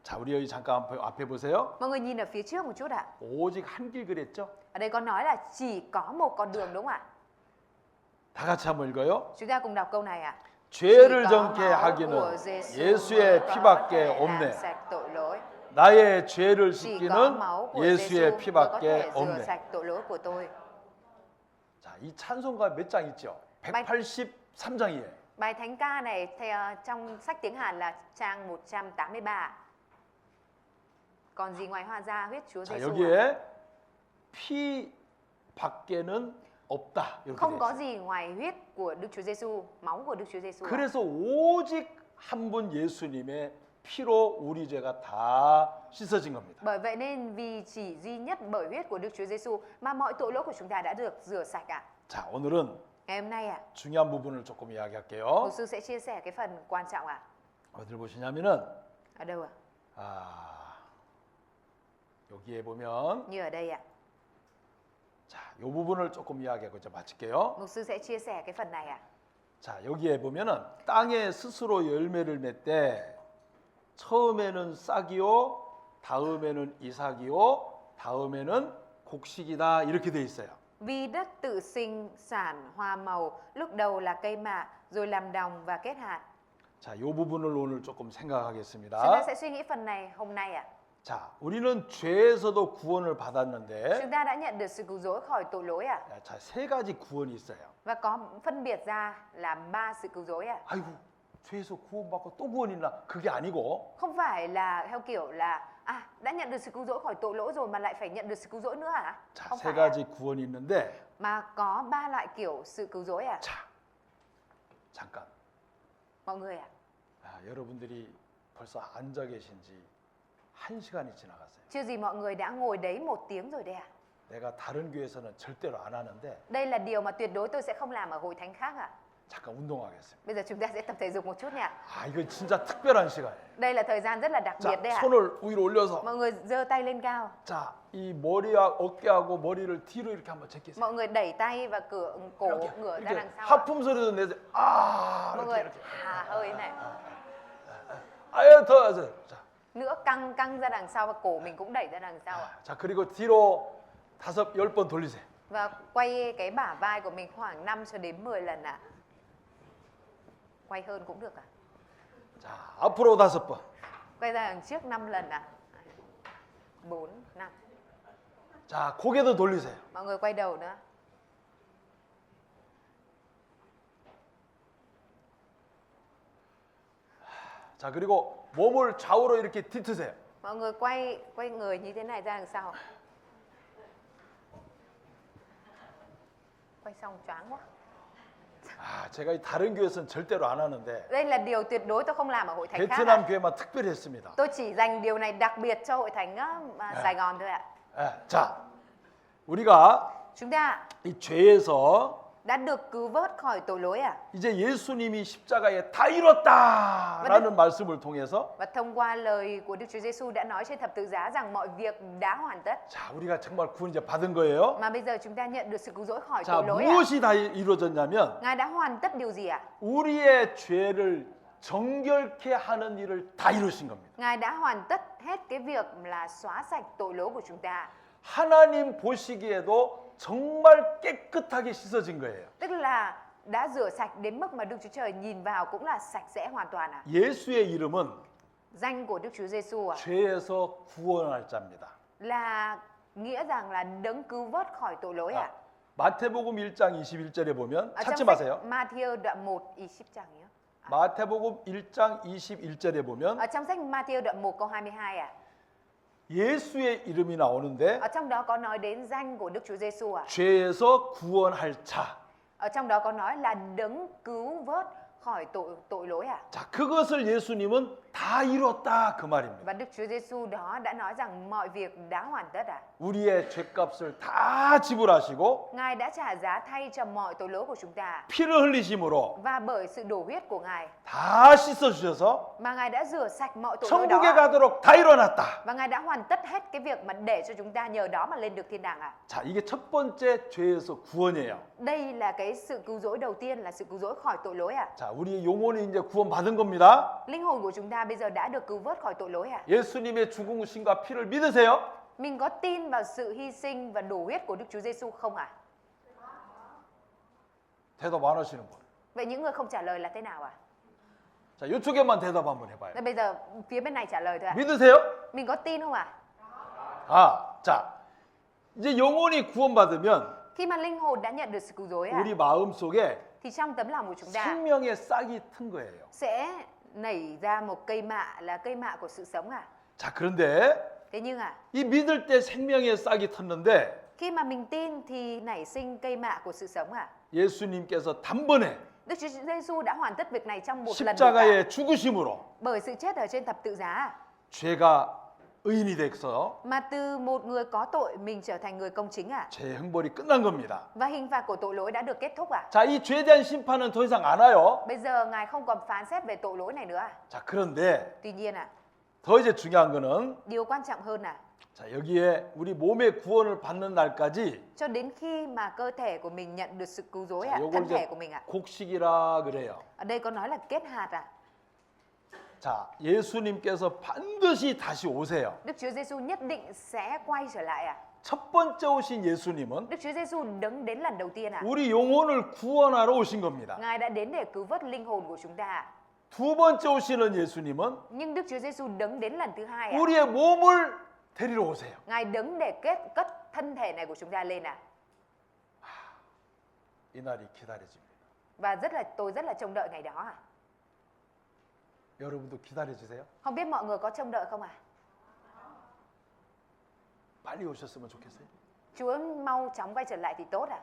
자, 우리 여기 잠깐 앞에 보세요. Mọi người nhìn ở phía trước một chút ạ. 오직 한 길 그랬죠? Ở đây có nói là chỉ có một con đường đúng không ạ? 다 같이 한번 읽어요. Chúng ta cùng đọc câu này ạ. 죄를 Chỉ có 정케 máu của 하기는 Giêsu 예수의 mới có 피밖에 thể làm 없네. sạch tội lỗi. 나의 죄를 Chỉ có 씻기는 máu của 예수의 Giêsu mới có 피밖에 thể rửa 없네. sạch tội lỗi của tôi. 자, 이 찬송가 몇 장 있죠? 183장이에요. Bài thánh ca này trong sách tiếng Hàn là trang 183. Còn gì ngoài hoa ra huyết Chúa 자, Giêsu? ạ? 여기에 피 밖에는 없다. 이렇게 Không 돼 có 있어요. gì ngoài huyết của Đức Chúa Giêsu, máu của Đức Chúa Giêsu. ạ. 그래서 오직 한 분 예수님의 피로 우리 죄가 다 씻어진 겁니다. Bởi vậy nên vì chỉ duy nhất bởi huyết của Đức Chúa Giêsu mà mọi tội lỗi của chúng ta đã được rửa sạch ạ. 자, 오늘은 Ngày hôm nay ạ, 중요한 부분을 조금 이야기할게요. Mục sư sẽ chia sẻ cái phần quan trọng ạ. 어디를 보시냐면은 Ở đâu ạ? 여기에 보면 Như ở đây ạ. 자, 이 부분을 조금 이야기하고 이제 마칠게요. Mục sư sẽ chia sẻ cái phần này ạ. 자, 여기에 보면은 땅에 스스로 열매를 맺되 처음에는 싹이요, 다음에는 이삭이요, 다음에는 곡식이다 이렇게 돼 있어요. Vì đất tự sinh sản hoa màu, lúc đầu là cây mạ, rồi làm đồng và kết hạt. 자, 이 부분을 오늘 조금 Chúng ta 생각하겠습니다. sẽ suy nghĩ phần này hôm nay ạ. 자, 우리는 죄에서도 구원을 받았는데 Chúng ta đã nhận được sự cứu rỗi khỏi tội lỗi ạ. 자, 세 가지 구원이 있어요. Và có phân biệt ra là 3 sự cứu rỗi ạ. 아이고, 죄에서 구원받고 또 구원 있나? 그게 아니고 Không phải là theo kiểu là đã nhận được sự cứu rỗi khỏi tội lỗi rồi mà lại phải nhận được sự cứu rỗi nữa ạ. 자, Không 세 phải ạ. 가지 구원이 있는데 Mà có 3 loại kiểu sự cứu rỗi ạ. 자, 잠깐. Mọi người ạ. 여러분들이 벌써 앉아 계신 지 1시간이 지나갔어요. Chưa gì mọi người đã ngồi đấy 1 tiếng rồi đấy ạ. 내가 다른 교회에서는 절대로 안 하는데 Đây là điều mà tuyệt đối tôi sẽ không làm ở hội thánh khác ạ. 잠깐 운동하겠습니다. Bây giờ chúng ta sẽ tập thể dục một chút nha. 이건 진짜 특별한 시간이에요. Đây là thời gian rất là đặc biệt 자, đấy ạ. 손을 위로 올려서 Mọi người giơ tay lên cao. 자, 이 머리와 어깨하고 머리를 뒤로 이렇게 한번 제끼세요. Mọi người đẩy tay và cổ 이렇게, ngửa ra 이렇게 đằng sau. ạ. 하품 소리도 내세요. Mọi 이렇게 người 이렇게. hà hơi này. 아유, 더 하세요. 자, Nữa căng ra đằng sau và cổ mình cũng đẩy ra đằng sau ạ. 자, 그리고 뒤로 5-10번 돌리세요. Và quay cái bả vai của mình khoảng 5 cho đến 10 lần ạ. Quay hơn cũng được ạ. 자, 앞으로 5번. Quay ra đằng trước 5 lần ạ. 4, 5. 자, 고개도 돌리세요. Mọi người quay đầu nữa. 자, 그리고 몸을 좌우로 이렇게 뒤트세요. Mọi người quay người như thế này ra đằng sau. Quay xong choáng quá. 아, 제가 이 다른 교회에서는 절대로 안 하는데 Đây là điều tuyệt đối tôi không làm ở hội thánh khác. 베트남 교회만 특별히 했습니다. Tôi chỉ dành điều này đặc biệt cho hội thánh Sài Gòn thôi ạ. 자, 우리가 Chúng ta 이 죄에서 đã được cứu vớt khỏi tội lỗi à? 이제 예수님이 십자가에 다 이뤘다라는 말씀을 통해서 Và thông qua lời của Đức Chúa Giêsu đã nói trên thập tự giá rằng mọi việc đã hoàn tất. 자, 우리가 정말 구원 이제 받은 거예요. Mà bây giờ chúng ta nhận được sự cứu rỗi khỏi 자, tội lỗi à? 무엇이 다 이루어졌냐면 Ngài đã hoàn tất điều gì ạ? 우리의 죄를 정결케 하는 일을 다 이루신 겁니다. Ngài đã hoàn tất hết cái việc là xóa sạch tội lỗi của chúng ta. 하나님 보시기에도 정말 깨끗하게 씻어진 거예요. Tức là đã rửa sạch đến mức mà Đức Chúa Trời nhìn vào cũng là sạch sẽ hoàn toàn à? 예수의 이름은 Danh của Đức Chúa Giêsu à? 죄에서 구원할 자입니다. Là nghĩa rằng là đấng cứu vớt khỏi tội lỗi à? 마태복음 1장 21절에 보면 Ở 찾지 trong 마세요. sách Matthew đoạn 1 20장이요. 마태복음 1장 21절에 보면 Ở trong sách Matthew đoạn 1 câu 22 à? 예수의 이름이 나오는데 Ở trong đó có nói đến danh của Đức Chúa Giêsu à? 죄에서 구원할 자. Ở trong đó có nói là đấng cứu vớt khỏi tội lỗi à? 자, 그것을 예수님은 다 이뤘다 그 말입니다. Và Đức Chúa Giêsu đó đã nói rằng mọi việc đã hoàn tất à? 우리의 죄값을 다 지불하시고 Ngài đã trả giá thay cho mọi tội lỗi của chúng ta. 피를 흘리심으로 Và bởi sự đổ huyết của Ngài 다 씻어 주셔서 mà Ngài đã rửa sạch mọi tội lỗi 천국에 đó. 가도록 다 이뤄놨다. Và Ngài đã hoàn tất hết cái việc mà để cho chúng ta nhờ đó mà lên được thiên đàng à? 자, 이게 첫 번째 죄에서 구원이에요. Đây là cái sự cứu rỗi đầu tiên, là sự cứu rỗi khỏi tội lỗi à? 자, 우리 영혼이 이제 구원받은 겁니다. Linh hồn của chúng ta bây giờ đã được cứu vớt khỏi tội lỗi à? 예수님의 죽으심과 피를 믿으세요? Mình có tin vào sự hy sinh và đổ huyết của Đức Chúa Giêsu không à? 대답 안 하시는 분. Vậy những người không trả lời là thế nào à? 자, 이쪽에만 대답 한번 해봐요. Vậy bây giờ phía bên này trả lời thôi ạ. 믿으세요? Mình có tin không ạ? 자, 이제 영혼이 구원받으면 Khi mà linh hồn đã nhận được sự cứu rỗi à, 우리 마음 속에 thì trong tấm lòng của chúng ta 생명의 싹이 튼 거예요. sẽ nảy ra một cây mạ, là cây mạ của sự sống à? 자, 그런데 Thế nhưng 이 믿을 때 생명의 싹이 텄는데 khi mà mình tin thì nảy sinh cây mạ của sự sống à? 예수님께서 단번에 Đức Chúa Giêsu đã hoàn tất việc này trong một lần đột phá. 십자가의 죽으심으로 Bởi sự chết ở trên thập tự giá à? 죄가 의인이 돼서 Mà từ một người có tội mình trở thành người công chính à? 죄 형벌이 끝난 겁니다. Và hình phạt của tội lỗi đã được kết thúc à? 자, 이 죄에 대한 심판은 더 이상 안 와요. Bây giờ Ngài không còn phán xét về tội lỗi này nữa à? 자, 그런데 Tuy nhiên 더 이제 중요한 거는 điều quan trọng hơn 자, 여기에 우리 몸의 구원을 받는 날까지 cho đến khi mà cơ thể của mình nhận được sự cứu rỗi 자, ạ, 요걸 thân thể 이제 của mình ạ. 곡식이라 그래요. Ở đây có nói là kết hạt à? 자, 예수님께서 반드시 다시 오세요. Đức Chúa Giêsu nhất định sẽ quay trở lại à? 첫 번째 오신 예수님은 Đức Chúa Giêsu đấng đến lần đầu tiên à? 우리 영혼을 구원하러 오신 겁니다. Ngài đã đến để cứu vớt linh hồn của chúng ta à? 두 번째 오시는 예수님은 Nhưng Đức Chúa Giêsu đấng đến lần thứ hai à? 우리의 몸을 데리러 오세요. Ngài đấng để cất thân thể này của chúng ta lên à? 이 날이 기다려집니다. Và tôi rất là trông đợi ngày đó à? 여러분도 기다려주세요. Không biết mọi người có trông đợi không à? 빨리 오셨으면 좋겠어요. Chúa mau chóng quay trở lại thì tốt à?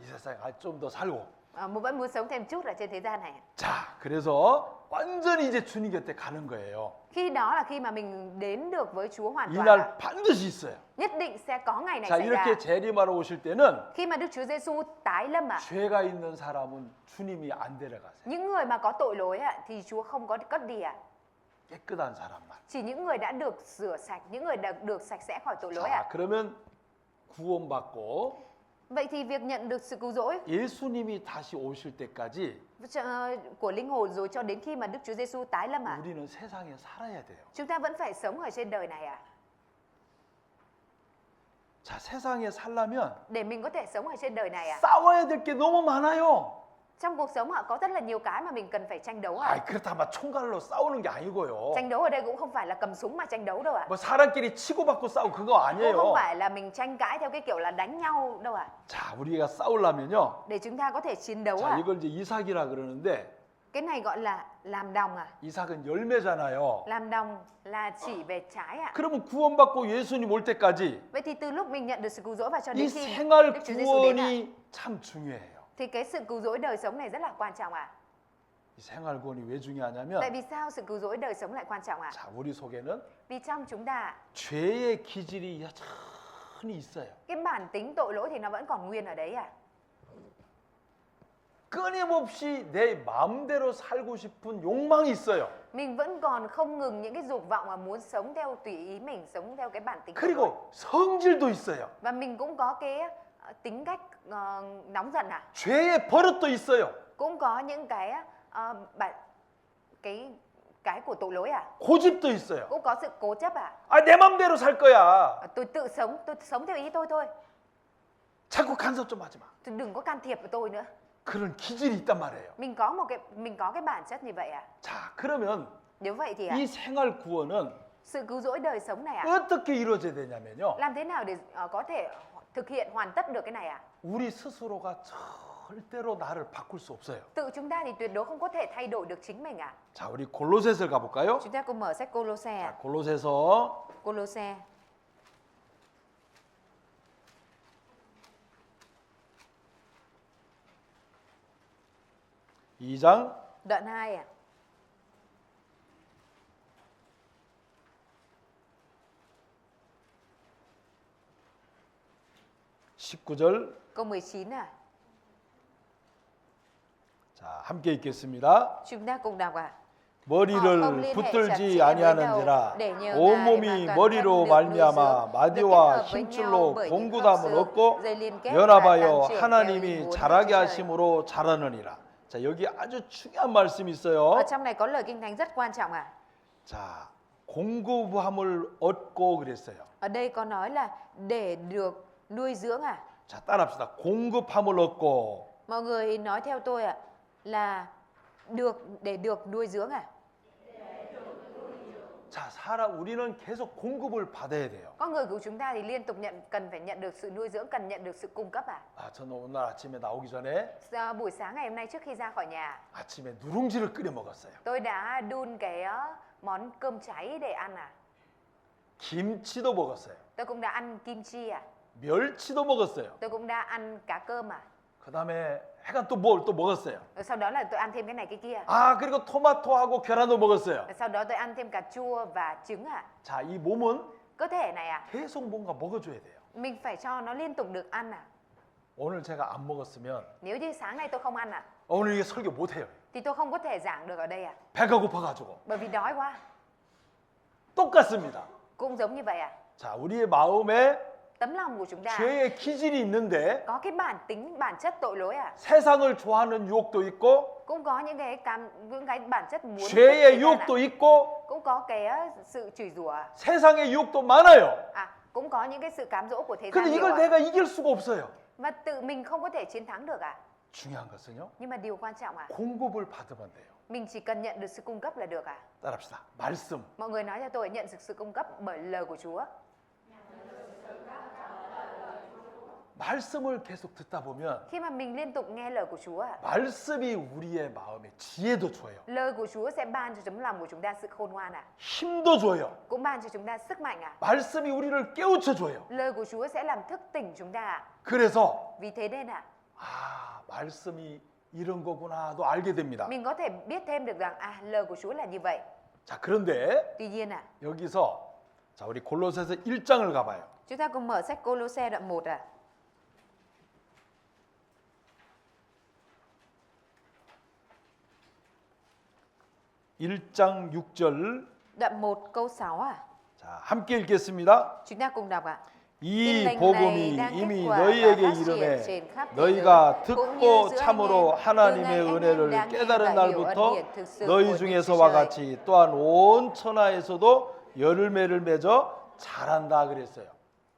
이 세상에 좀 더 살고. Vẫn muốn sống thêm chút ở trên thế gian này. 자, 그래서 완전히 이제 주님 곁에 가는 거예요. Khi đó là khi mà mình đến được với Chúa hoàn toàn. 이날 반드시 있어요. Nhất định sẽ có ngày này 자, xảy ra. 이렇게 재림하러 오실 때는 Khi mà Đức Chúa Giêsu tái lâm 죄가 있는 사람은 주님이 안 데려가세요. những người mà có tội lỗi thì Chúa không có cất đi 깨끗한 사람만. Chỉ những người đã được rửa sạch, những người đã được sạch sẽ khỏi tội lỗi 자, 그러면 구원받고 Vậy thì việc nhận được sự cứu rỗi 예수님이 다시 오실 때까지 của linh hồn rồi cho đến khi mà Đức Chúa Giêsu tái lâm 우리는 세상에 살아야 돼요. chúng ta vẫn phải sống ở trên đời này 자, 세상에 살려면 Để mình có thể sống ở trên đời này 싸워야 될 게 너무 많아요. Trong cuộc sống có rất là nhiều cái mà mình cần phải tranh đấu 그렇다 막 총갈로 싸우는 게 아니고요. Tranh đấu ở đây cũng không phải là cầm súng mà tranh đấu đâu 뭐 사람끼리 치고받고 싸우고 그거 Cũng 아니에요. không phải là mình tranh cãi theo cái kiểu là đánh nhau đâu 자, 우리가 싸우려면요. Để chúng ta có thể chiến đấu 자, 이걸 이제 이삭이라 그러는데 Cái này gọi là làm đồng à? 이삭은 열매잖아요. Làm đồng là chỉ về trái à? 그러면 구원받고 예수님 올 때까지 Vậy thì từ lúc mình nhận được sự cứu rỗi và cho 이 đến khi 생활 Đức Chúa Giêsu đến à? 구원이 참 중요해요. Thì cái sự cứu rỗi đời sống này rất là quan trọng à? 이 생활 구원이 왜 중요하냐면 Tại vì sao sự cứu rỗi đời sống lại quan trọng à? 자, 우리 속에는 Vì trong chúng ta 죄의 기질이 여전히 있어요. cái bản tính tội lỗi thì nó vẫn còn nguyên ở đấy à? 끊임없이 내 마음대로 살고 싶은 욕망이 있어요. Mình vẫn còn không ngừng những cái dục vọng mà muốn sống theo tùy ý mình, sống theo cái bản tính tội lỗi. 그리고 성질도 있어요. Và mình cũng có cái tính cách nóng giận à? 죄의 버릇도 있어요. Cũng có những cái cái của tội lỗi à? 고집도 있어요. Cũng có sự cố chấp à? 아, 내 맘대로 살 거야. Tôi sống theo ý tôi thôi. 자꾸 간섭 좀 하지 마. Tôi đừng có can thiệp vào tôi nữa. 그런 기질이 있단 말이에요. Mình có cái bản chất như vậy à? 자, 그러면 Nếu vậy thì 이 생활 구원은 sự cứu rỗi đời sống này à? 어떻게 이루어져야 되냐면요. Làm thế nào để có thể thực hiện hoàn tất được cái này à? 우리 스스로가 절대로 나를 바꿀 수 없어요. Tự chúng ta thì tuyệt đối không có thể thay đổi được chính mình à? 자, 우리 골로새서를 가볼까요? Chúng ta cùng mở sách Cô-lô-se 자, à? 골로새서 Cô-lô-se 2장 đoạn 2 à? 19절. Câu 19 à? 자, 함께 읽겠습니다. Chúng ta cùng đọc à? 머리를 붙들지 아니하는지라 온몸이 머리로 말미암아 마디와 힘줄로 공구담을 얻고 연합하여 하나님이 자라게 하심으로 자라느니라. 자, 여기 아주 중요한 말씀이 Ở 있어요. trong này có lời kinh thánh rất quan trọng à? 자, 공구함을 얻고 그랬어요. Ở đây có nói là để được nuôi dưỡng à? 자, 따라합시다. 공급함을 얻고. Mọi người nói theo tôi à? Là để được nuôi dưỡng à? 자, 우리는 계속 공급을 받아야 돼요. Con người của chúng ta thì liên tục cần phải nhận được sự nuôi dưỡng, cần nhận được sự cung cấp à? 아, 저는 오늘 아침에 나오기 전에 Buổi sáng ngày hôm nay trước khi ra khỏi nhà, 아침에 누룽지를 끓여 먹었어요. tôi đã đun cái món cơm cháy để ăn à? 김치도 먹었어요. Tôi cũng đã ăn kim chi à? 멸치도 먹었어요. Tôi cũng đã ăn cá cơm à? 그다음에 해가 또 뭘 또 먹었어요. Rồi sau đó là tôi ăn thêm cái này cái kia. 아, 그리고 토마토하고 계란도 먹었어요. Rồi sau đó tôi ăn thêm cà chua và trứng à? 자, 이 몸은 Cơ thể này à? 계속 뭔가 먹어줘야 돼요. Mình phải cho nó liên tục được ăn à? 오늘 제가 안 먹었으면 Nếu như sáng nay tôi không ăn à? 오늘 이게 설교 못 해요. Thì tôi không có thể giảng được ở đây à? 배가 고파가지고. Bởi vì đói quá. 똑같습니다. Cũng giống như vậy à? 자, 우리의 마음에 Tấm lòng của chúng ta 죄의 기질이 있는데 có cái bản chất tội lỗi à? 세상을 좋아하는 유혹도 있고 Cũng có những cái bản chất muốn 죄의 thích 유혹도 있고 cũng có cái sự chửi rủa à? 세상의 유혹도 많아요. Cũng có những cái sự cám dỗ của thế gian 근데 nhiều 이걸 à? 내가 이길 수가 없어요. Và tự mình không có thể chiến thắng được à? 중요한 것은요. Nhưng mà điều quan trọng à? 공급을 받으면 돼요. Mình chỉ cần nhận được sự cung cấp là được à? 따라합시다. 말씀. Mọi người nói cho tôi nhận được sự cung cấp bởi lời của Chúa. 말씀을 계속 듣다 보면 Khi mà mình liên tục nghe lời của Chúa, 말씀이 우리의 마음에 지혜도 줘요. lời của Chúa sẽ ban cho tấm lòng của chúng ta sự khôn ngoan à? 힘도 줘요. Cũng ban cho chúng ta sức mạnh à? 말씀이 우리를 깨우쳐 줘요. Lời của Chúa sẽ làm thức tỉnh chúng ta à? 그래서 Vì thế nên 말씀이 이런 거구나도 알게 됩니다. mình có thể biết thêm được rằng lời của Chúa là như vậy. 자, 그런데 Tuy nhiên 여기서 자, 우리 골로새서 1장을 가 봐요. chúng ta cùng mở sách Cô-lô-se đoạn 1 à? (1장 6절) Đoạn 1 câu 6 à? 자, 함께 읽겠습니다. Chúng ta cùng đọc ạ. 이 복음이 이미 너희에게 이르매 너희가 듣고 참으로 하나님의 은혜를 깨달은 날부터 너희 중에서와 같이 또한 온 천하에서도 열매를 맺어 자란다 그랬어요.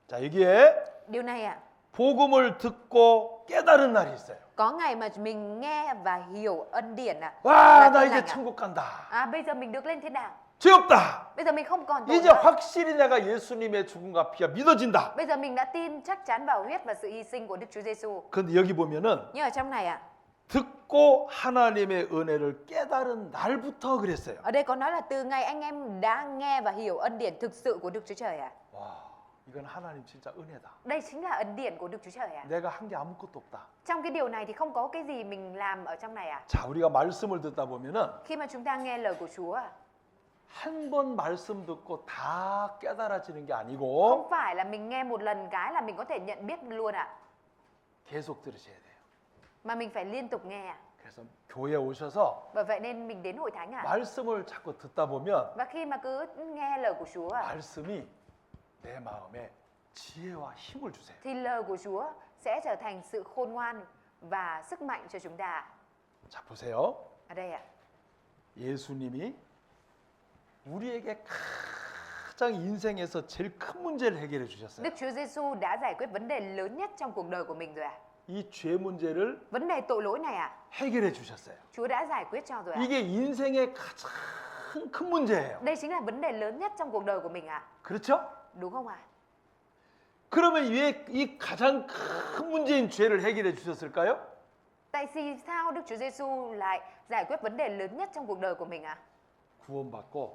자, 여기에 Điều này ạ, 복음을 듣고 깨달은 날이 있어요. có ngày mà mình nghe và hiểu ân điển ạ. 와, 나 이제 천국 간다. Bây giờ mình được lên thiên đàng. 죄 없다. Bây giờ mình không còn tội 이제 nữa. 확실히 내가 예수님의 죽음과 피가 믿어진다. Bây giờ mình đã tin chắc chắn vào huyết và sự hy sinh của Đức Chúa Giêsu. 근데 여기 보면은 Nhưng ở trong này ạ, 듣고 듣고 하나님의 은혜를 깨달은 날부터 그랬어요. Ở đây có nói là từ ngày anh em đã nghe và hiểu ân điển thực sự của Đức Chúa Trời à? 와, 이건 하나님 진짜 은혜다. Đây chính là ân điển của Đức Chúa Trời à? 내가 한 게 아무것도 없다. Trong cái điều này thì không có cái gì mình làm ở trong này à? 자, 우리가 말씀을 듣다 보면은 Khi mà chúng ta nghe lời của Chúa à, 한 번 말씀 듣고 다 깨달아지는 게 không 아니고 phải là mình nghe một lần cái là mình có thể nhận biết luôn à? 계속 들으셔야 돼요. Mà mình phải liên tục nghe à? 그래서 교회 오셔서 Bởi vậy nên mình đến hội thánh à? 말씀을 자꾸 듣다 보면 Và khi mà cứ nghe lời của Chúa à, 말씀이 내 마음에 지혜와 힘을 주세요. thì lời của Chúa sẽ trở thành sự khôn ngoan và sức mạnh cho chúng ta. 자, 보세요. Ở đây ạ, 예수님이 우리에게 가장 인생에서 제일 큰 문제를 해결해 주셨어요. Đức Chúa Giêsu đã giải quyết vấn đề lớn nhất trong cuộc đời của mình rồi ạ. 이 죄 문제를 Vấn đề tội lỗi này ạ, 해결해 주셨어요. Chúa đã giải quyết cho rồi ạ. 이게 인생의 가장 큰 문제예요. Đây chính là vấn đề lớn nhất trong cuộc đời của mình ạ. 그렇죠? Đúng không ạ? 그러면 왜 이 가장 큰 문제인 죄를 해결해 주셨을까요? Tại sao Đức Chúa Giêsu lại giải quyết vấn đề lớn nhất trong cuộc đời của mình ạ? 구원받고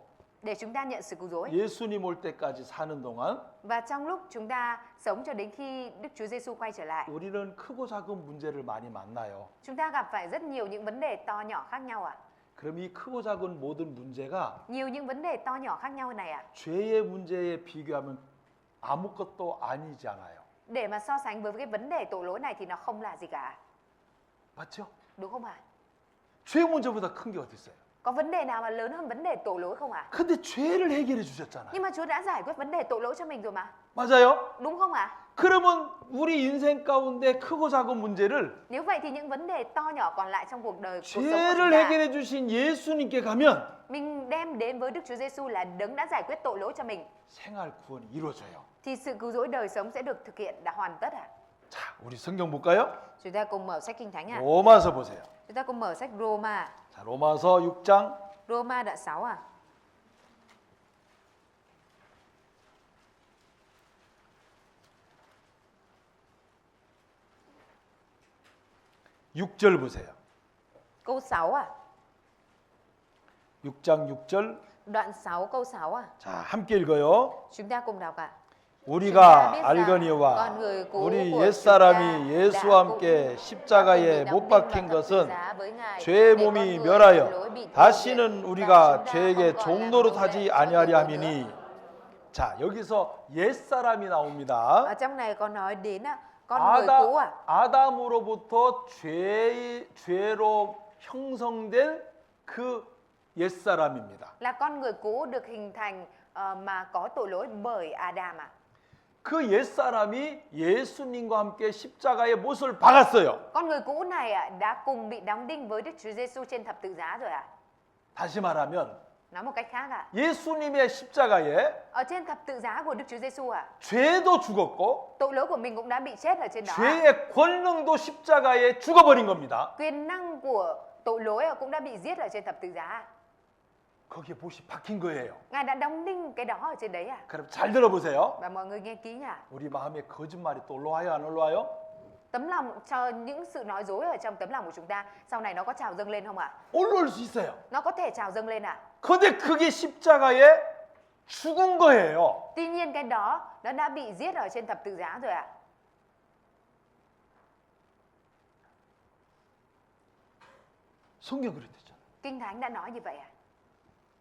Để chúng ta nhận sự cứu rỗi. 예수님 올 때까지 사는 동안 Và trong lúc chúng ta sống cho đến khi Đức Chúa Giêsu quay trở lại, 우리는 크고 작은 문제를 많이 만나요. chúng ta gặp phải rất nhiều những vấn đề to nhỏ khác nhau ạ. 그럼 이 크고 작은 모든 문제가 Nhiều những vấn đề to nhỏ khác nhau này ạ. 죄의 문제에 비교하면 아무것도 아니잖아요. Để mà so sánh với cái vấn đề tội lỗi này thì nó không là gì cả. 맞죠? Đúng không ạ? 죄 문제보다 큰 게 어디 있어요? Có vấn đề nào mà lớn hơn vấn đề tội lỗi không ạ? 근데 죄를 해결해 주셨잖아요. Nhưng mà Chúa đã giải quyết vấn đề tội lỗi cho mình rồi mà. 맞아요? Đúng không ạ? 그러면 우리 인생 가운데 크고 작은 문제를 Nếu vậy thì những vấn đề to nhỏ còn lại trong cuộc đời, cuộc sống của 죄를 chúng ta, 해결해 주신 예수님께 가면 mình đem đến với Đức Chúa Giêsu là đấng đã giải quyết tội lỗi cho mình, 생활 구원이 이루어져요. thì sự cứu rỗi đời sống sẽ được thực hiện, đã hoàn tất ạ. 자, 우리 성경 볼까요? Chúng ta cùng mở sách Kinh Thánh ạ. 로마서 보세요. Chúng ta cùng mở sách Roma. 자, 로마서 6장 Roma đoạn 6 ạ. 육절 보세요. Câu 6 ạ. 6장 6절. Đoạn 6 câu 6 ạ. 자, 함께 읽어요. Chúng ta cùng đọc ạ. 우리가 biết rằng 알거니와 con người cũ 우리 của 옛사람이 chúng ta 예수와 đã 함께 cũng 십자가에 đã 못 từng bị đóng 박힌 đinh và 것은 thập tự giá với Ngài, 죄의 để con 몸이 người tội 멸하여 lỗi bị tiêu 다시는 diệt, 우리가 và chúng ta 죄에게 không còn là 종노릇 nô lệ 하지 cho 아니하리 tội lỗi nữa. 함이니. 자, 여기서 옛사람이 Ở 나옵니다. trong này có nói đến con người cũ à? 아담으로부터 죄로 형성된 그 옛사람입니다. Là con người cũ được hình thành mà có tội lỗi bởi Adam à? 그 옛사람이 예수님과 함께 십자가에 못을 박았어요. Con người cũ này đã cùng bị đóng đinh với Đức Chúa Giêsu trên thập tự giá rồi à? 다시 말하면 Nói một cách khác à? 예수님의 십자가에 Ở trên thập tự giá của Đức Chúa Giêsu à? 죄도 죽었고 Tội lỗi của mình cũng đã bị chết ở trên đó. 죄의 권능도 십자가에 죽어버린 겁니다. Quyền năng của tội lỗi cũng đã bị giết ở trên thập tự giá. 거기에 못이 박힌 거예요. Ngài đã đóng đinh cái đó ở trên đấy à? 그럼 잘 들어보세요. Và mọi người nghe kỹ nhá. 우리 마음에 거짓말이 또 올라와요, 안 올라와요? Tấm lòng cho những sự nói dối ở trong tấm lòng của chúng ta sau này nó có trào dâng lên không ạ? 올라올 수 있어요. Nó có thể trào dâng lên ạ. 근데 그게 십자가에 죽은 거예요. Tuy nhiên cái đó nó đã bị giết ở trên thập tự giá rồi ạ. 성경 그랬댔잖아요. Kinh Thánh đã nói như vậy ạ.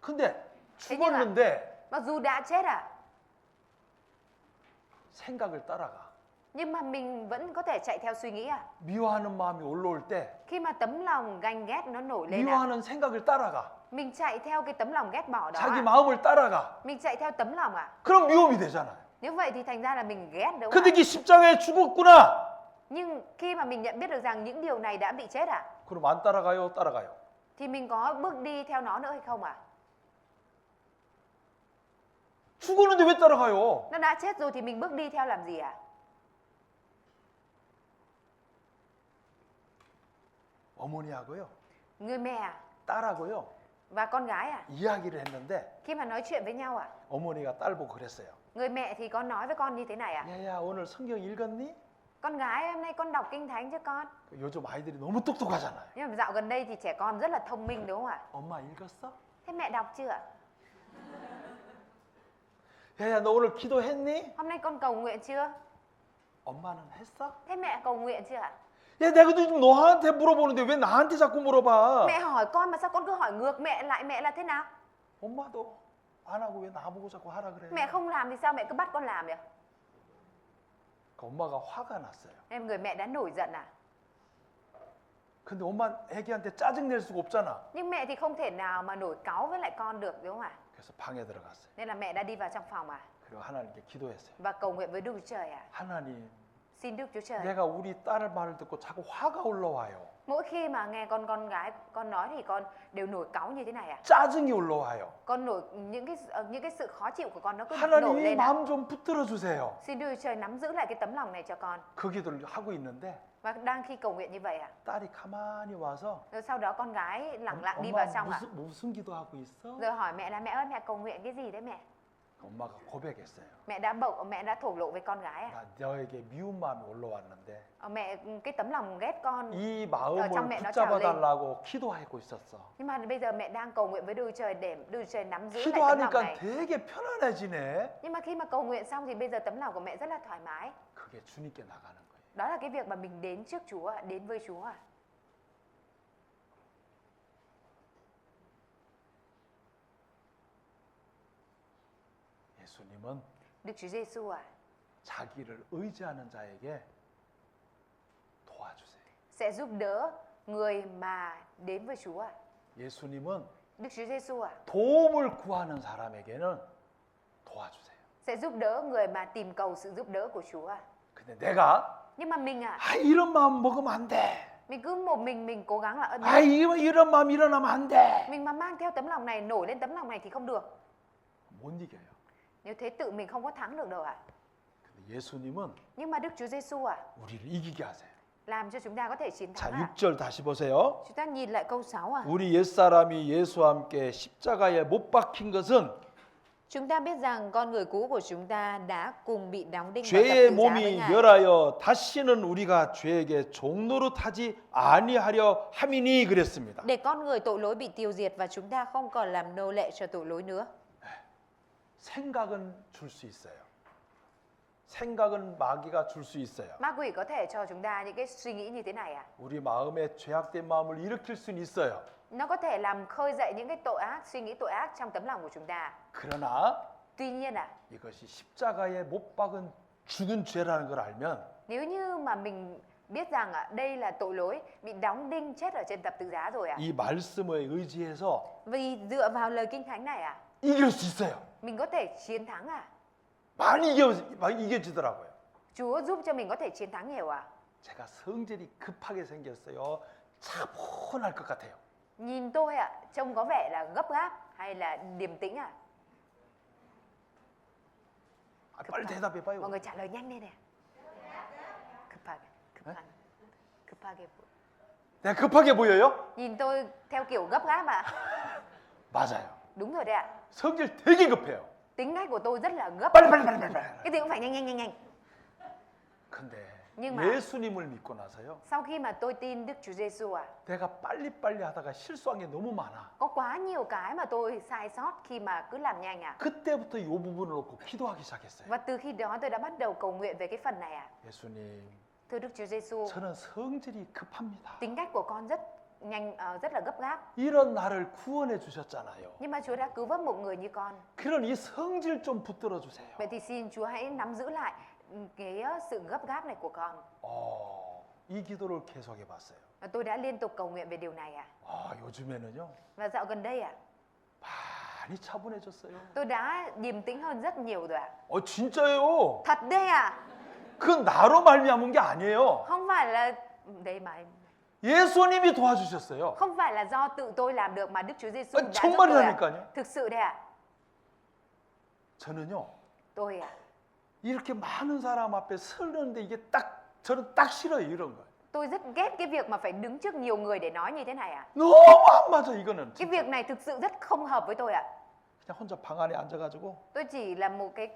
근데 Thế nhưng mà 죽었는데 mặc dù đã chết ạ, 생각을 따라가. nhưng mà mình vẫn có thể chạy theo suy nghĩ ạ. 미워하는 마음이 올라올 때 Khi mà tấm lòng ganh ghét nó nổi lên ạ, 미워하는 생각을 따라가. mình chạy theo cái tấm lòng ghét bỏ đó 자기 ạ. 마음을 따라가. Mình chạy theo tấm lòng ạ. 그럼 미움이 되잖아요. Nếu vậy thì thành ra là mình ghét đúng không 근데 ạ? 이게 십자가에 죽었구나. Nhưng khi mà mình nhận biết được rằng những điều này đã bị chết ạ, 그럼 안 따라가요, 따라가요. thì mình có bước đi theo nó nữa hay không ạ? 죽었는데 왜 따라가요? Nó đã chết rồi thì mình bước đi theo làm gì ạ? 어머니하고요, Người mẹ 딸하고요 và con gái 이야기를 했는데 khi mà nói chuyện với nhau 어머니가 딸 보고 그랬어요. người mẹ thì có nói với con như thế này 야야 오늘 성경 읽었니? Con gái hôm nay con đọc kinh thánh cho con. 요즘 아이들이 너무 똑똑하잖아요. Nhưng mà dạo gần đây thì trẻ con rất là thông minh đúng không ạ? 엄마 읽었어? Thế mẹ đọc chưa ạ? 야야 너 오늘 기도했니? Hôm nay con cầu nguyện chưa? 엄마는 했어? Thế mẹ cầu nguyện chưa ạ? 야 내가 지금 너한테 물어보는데 왜 나한테 자꾸 물어봐? Mẹ hỏi con mà sao con cứ hỏi ngược mẹ lại, mẹ là thế nào? 엄마도 안 하고 왜 나보고 자꾸 하라 그래? Mẹ không làm thì sao mẹ cứ bắt con làm vậy? 그러니까 엄마가 화가 났어요. Em người mẹ đã nổi giận à? 근데 엄마 애기한테 짜증 낼 수가 없잖아. Nhưng mẹ thì không thể nào mà nổi cáu với lại con được đúng không ạ? 그래서 방에 들어갔어요. Nên là mẹ đã đi vào trong phòng à? 그리고 하나님께 기도했어요. Và cầu nguyện với Đức Chúa Trời à? 하나님, Xin Đức Chúa Trời. 내가 우리 딸 말을 듣고 자꾸 화가 올라와요. Mỗi khi mà nghe con gái con nói thì con đều nổi cáu như thế này à? 짜증이 올라와요. Con nổi những cái sự khó chịu của con nó cứ nổi 하나님이 lên à? 마음 좀 붙들어 주세요. Xin Đức Chúa Trời nắm giữ lại cái tấm lòng này cho con. 그 기도를 하고 있는데 Và đang khi cầu nguyện như vậy à? 딸이 가만히 와서 Rồi sau đó con gái lẳng lặng đi vào 엄마 trong à? 무슨 기도하고 있어? Rồi hỏi mẹ là mẹ ơi mẹ cầu nguyện cái gì đấy mẹ? 엄마가 고백했어요. Mẹ đã thổ lộ với con gái à? 나 너에게 미운 마음이 올라왔는데 Mẹ cái tấm lòng ghét con. 이 ở trong 마음을 mẹ nó trào 붙잡아 lên. 달라고 기도하고 있었어. Nhưng mà bây giờ mẹ đang cầu nguyện với Đức Chúa Trời để Đức Chúa Trời nắm giữ lại tấm lòng 기도하니까 này. 되게 편안해지네. Nhưng mà khi mà cầu nguyện xong thì bây giờ tấm lòng của mẹ rất là thoải mái. 그게 주님께 나가는 거예요. Đó là cái việc mà mình đến trước Chúa, đến với Chúa. 예수님은 Đức Chúa Giêsu à, 자기를 의지하는 자에게 도와주세요. sẽ giúp đỡ người mà đến với Chúa. 예수님은 Đức Chúa Giêsu à, 도움을 구하는 사람에게는 도와주세요. sẽ giúp đỡ người mà tìm cầu sự giúp đỡ của Chúa. 근데 내가 Nhưng mà mình à, 이런 마음 먹으면 안 돼. mình cứ một mình cố gắng là 이런 마음 일어나면 안 돼. mình mà mang theo tấm lòng này, nổi lên tấm lòng này thì không được. 못 이겨요. Nếu thế tự mình không có thắng được đâu ạ. 근데 예수님은 Nhưng mà Đức Chúa Giêsu à, 우리를 이기게 하세요. làm cho chúng ta có thể chiến 자, thắng ạ. 6절 다시 보세요. Chúng ta nhìn lại câu 6 à. 우리 옛사람이 예수와 함께 십자가에 못 박힌 것은 Chúng ta biết rằng con người cũ của chúng ta đã cùng bị đóng đinh vào thập 죄의 tự giá với 몸이 Ngài. 멸하여 다시는 우리가 죄에게 종노릇하지 아니하려 함이니 그랬습니다. Để con người tội lỗi bị tiêu diệt và chúng ta không còn làm nô lệ cho tội lỗi nữa. 생각은 줄 수 있어요. 생각은 마귀가 줄 수 있어요. Ma quỷ có thể cho chúng ta những cái suy nghĩ như thế này à? 우리 마음에 죄악된 마음을 일으킬 수는 있어요. Nó có thể làm khơi dậy những cái tội ác, suy nghĩ tội ác trong tấm lòng của chúng ta. 그러나 Tuy nhiên à, 이것이 십자가에 못 박은 죽은 죄라는 걸 알면 nếu như mà mình biết rằng đây là tội lỗi bị đóng đinh chết ở trên thập tự giá rồi à, 이 말씀에 의지해서 vì dựa vào lời kinh thánh này à, 이길 수 있어요. mình có thể chiến thắng à? 많이 이겨지더라고요. Chúa giúp cho mình có thể chiến thắng nhiều à? 제가 성질이 급하게 생겼어요. 차분할 것 같아요. Nhìn tôi ạ, trông có vẻ là gấp gáp hay là điềm tĩnh à? 빨리 대답해봐요. Mọi người trả lời nhanh lên nè. 급하게. 내가 급하게 보여요? Nhìn tôi theo kiểu gấp gáp à? 맞아요. Đúng rồi đấy ạ. 성질 되게 급해요. Tính cách của tôi rất là gấp. 빨리. Cái gì cũng phải nhanh. 근데 Nhưng mà 예수님을 믿고 나서요. sau khi mà tôi tin Đức Chúa Giêsu à, 내가 빨리 하다가 실수한 게 너무 많아. có quá nhiều cái mà tôi sai sót khi mà cứ làm nhanh à. 그때부터 이 부분을 놓고 기도하기 시작했어요. Và từ khi đó tôi đã bắt đầu cầu nguyện về cái phần này à. 예수님, Thưa Đức Chúa Giêsu, 저는 성질이 급합니다. tính cách của con rất nhanh, rất là gấp gáp. 이런 나를 구원해 주셨잖아요. Nhưng mà Chúa đã cứu vớt một người như con. 그런 이 성질 좀 붙들어 주세요. Vậy thì xin Chúa hãy nắm giữ lại cái sự gấp gáp này của con. 이 기도를 계속해 봤어요. Và tôi đã liên tục cầu nguyện về điều này à. 요즘에는요. Và dạo gần đây à, 많이 차분해졌어요. tôi đã điềm tĩnh hơn rất nhiều rồi ạ. 진짜예요. Thật đấy à. 그건 나로 말미암은 게 아니에요. Không phải là đây mà 예수님이 도와주셨어요. không phải là do tự tôi làm được mà Đức Chúa Giêsu đã giúp 정말이라니까요. tôi ạ. Thực sự đấy ạ. 저는요. Tôi ạ. 이렇게 많은 사람 앞에 서는데 이게 저는 딱 싫어요, 이런 거. Tôi rất ghét cái việc mà phải đứng trước nhiều người để nói như thế này ạ. 너무 안 맞아, 이거는. Cái việc này thực sự rất không hợp với tôi ạ. 그냥 혼자 방 안에 앉아가지고 Tôi chỉ là một cái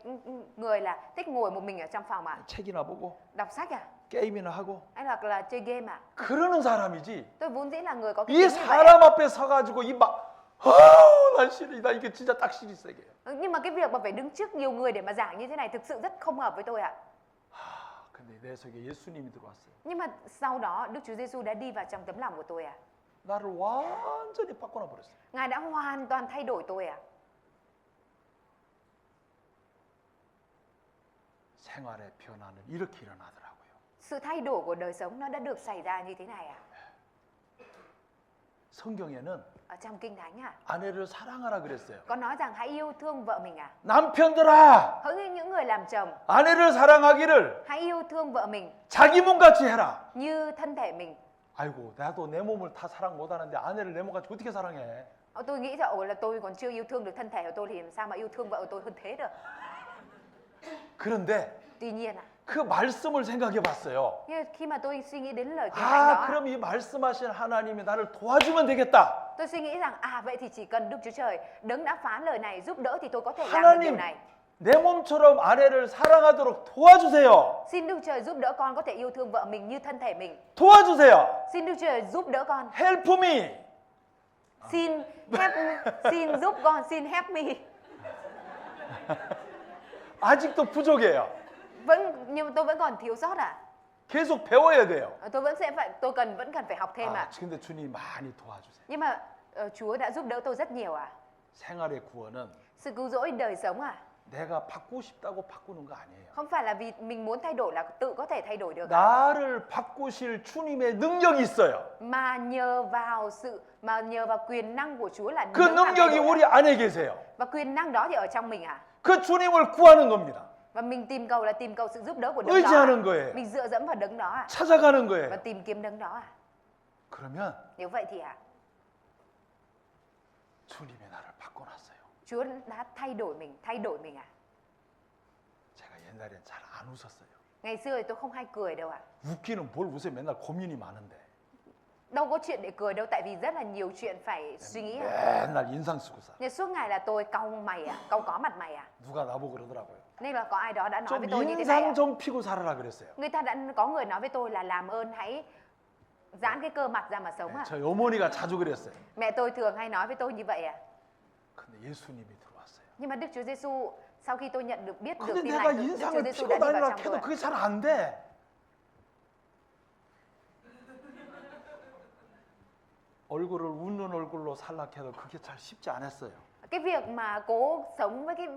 người là thích ngồi một mình ở trong phòng à? 책이나 보고 Đọc sách à? 게임이나 하고 Hay hoặc là chơi game à? 그러는 사람이지. Tôi vốn dĩ là người có cái 이 tính như vậy. 사람 앞에 서가지고 난 싫어. 나 이게 진짜 딱 싫이 세게. Nhưng mà cái việc mà phải đứng trước nhiều người để mà giảng như thế này thực sự rất không hợp với tôi ạ. 근데 내 속에 예수님이 들어왔어요. Nhưng mà sau đó Đức Chúa Giêsu đã đi vào trong tấm lòng của tôi ạ. 나를 완전히 바꿔놔 버렸어요. Ngài đã hoàn toàn thay đổi tôi ạ. 생활의 변화는 이렇게 일어나더라고요. Sự thay đổi của đời sống nó đã được xảy ra như thế này ạ. 성경에는 Ở trong Kinh Thánh à, 아내를 사랑하라 그랬어요. có nói rằng hãy yêu thương vợ mình à. 남편들아, Hỡi những người làm chồng, 아내를 사랑하기를 hãy yêu thương vợ mình 자기 몸같이 해라. như thân thể mình. 아이고, 나도 내 몸을 다 사랑 못하는데 아내를 내 몸같이 어떻게 사랑해? Tôi nghĩ rằng là tôi còn chưa yêu thương được thân thể của tôi thì làm sao mà yêu thương vợ của tôi hơn thế được. 그런데 Tuy nhiên à, 그 말씀을 생각해 봤어요. nhưng khi mà tôi suy nghĩ đến lời Kinh Thánh đó, 그럼 이 말씀하신 하나님이 나를 도와주면 되겠다. tôi suy nghĩ rằng vậy thì chỉ cần Đức Chúa Trời đấng đã phán lời này giúp đỡ thì tôi có thể làm được điều 하나님, này. 내 몸처럼 아내를 사랑하도록 도와주세요. Xin Đức Trời giúp đỡ con có thể yêu thương vợ mình như thân thể mình. 도와주세요. Xin Đức Trời giúp đỡ con. Help me. Xin xin giúp con, xin help me. 아직도 부족해요. Nhưng mà tôi vẫn còn thiếu sót à? 계속 배워야 돼요. Tôi vẫn cần phải học thêm à? 근데 주님 많이 도와주세요. Nhưng mà Chúa đã giúp đỡ tôi rất nhiều à? 생활의 구원은 Sự cứu rỗi đời sống à? 내가 바꾸고 싶다고 바꾸는 거 아니에요. Không phải là vì mình muốn thay đổi là tự có thể thay đổi được. 나를 바꾸실 주님의 능력이 있어요. Mà nhờ vào quyền năng của Chúa là 그 đấng làm thay 능력이 đổi 우리 안에 계세요. và quyền năng đó thì ở trong mình à? 그 주님을 구하는 겁니다. Và mình tìm cầu sự giúp đỡ của đấng đó. 의지하는 거예요. Mình dựa dẫm vào đấng đó à? 찾아가는 Và 거예요. tìm kiếm đấng đó à? 그러면 Nếu vậy thì 주님이 나를 바꿔놨어요. Chúa đã thay đổi mình à? 제가 옛날엔 잘 안 웃었어요. Ngày xưa thì tôi không hay cười đâu ạ. 웃기는 뭘 웃어요. 맨날 고민이 많은데. Đâu có chuyện để cười đâu, tại vì rất là nhiều chuyện phải suy nghĩ à. 맨날 인상 쓰고 살아. Nhưng suốt ngày là tôi cau có mặt mày à. 누가 나보고 그러더라고요. Nên là có ai đó đã nói 좀 với tôi như thế này 인상 à. 좀 피고 살아라 그랬어요. Có người nói với tôi là làm ơn hãy giãn cái cơ mặt ra mà sống à. 저희 어머니가 자주 그랬어요. Mẹ tôi thường hay nói với tôi như vậy à. 근데 예수님이 들어왔어요. Nhưng mà Đức Chúa Giêsu sau khi tôi biết được 근데 tin 내가 lành, Đức Chúa 인상을 Giêsu 피고 đã đi vào 다니라 trong 해도 tôi. 그게 잘 안 돼. 얼굴을 웃는 얼굴로 살라 해도 그게 잘 쉽지 않았어요. Cái việc mà cố sống với cái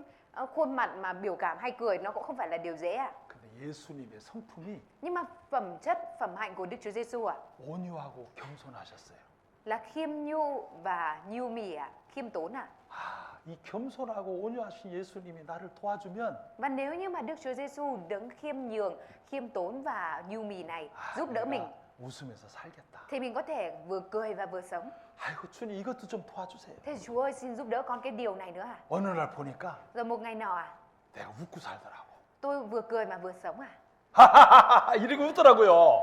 khuôn mặt mà biểu cảm hay cười nó cũng không phải là điều dễ à. 근데 예수님의 성품이 Nhưng mà phẩm hạnh của Đức Chúa Giêsu à 온유하고 겸손하셨어요. là khiêm nhu và nhu mì à, khiêm tốn à. 이 겸손하고 온유하신 예수님이 나를 도와주면 Và nếu như mà Đức Chúa Giêsu đấng khiêm nhường, khiêm tốn và nhu mì này giúp đỡ mình 내가 웃으면서 살겠다. thì mình có thể vừa cười và vừa sống. 아이고 주님 이것도 좀 도와주세요. Thế Chúa ơi xin giúp đỡ con cái điều này nữa à. 어느 날 보니까 Rồi một ngày nọ 내가 웃고 살더라고. tôi vừa cười mà vừa sống à. 이러고 웃더라고요.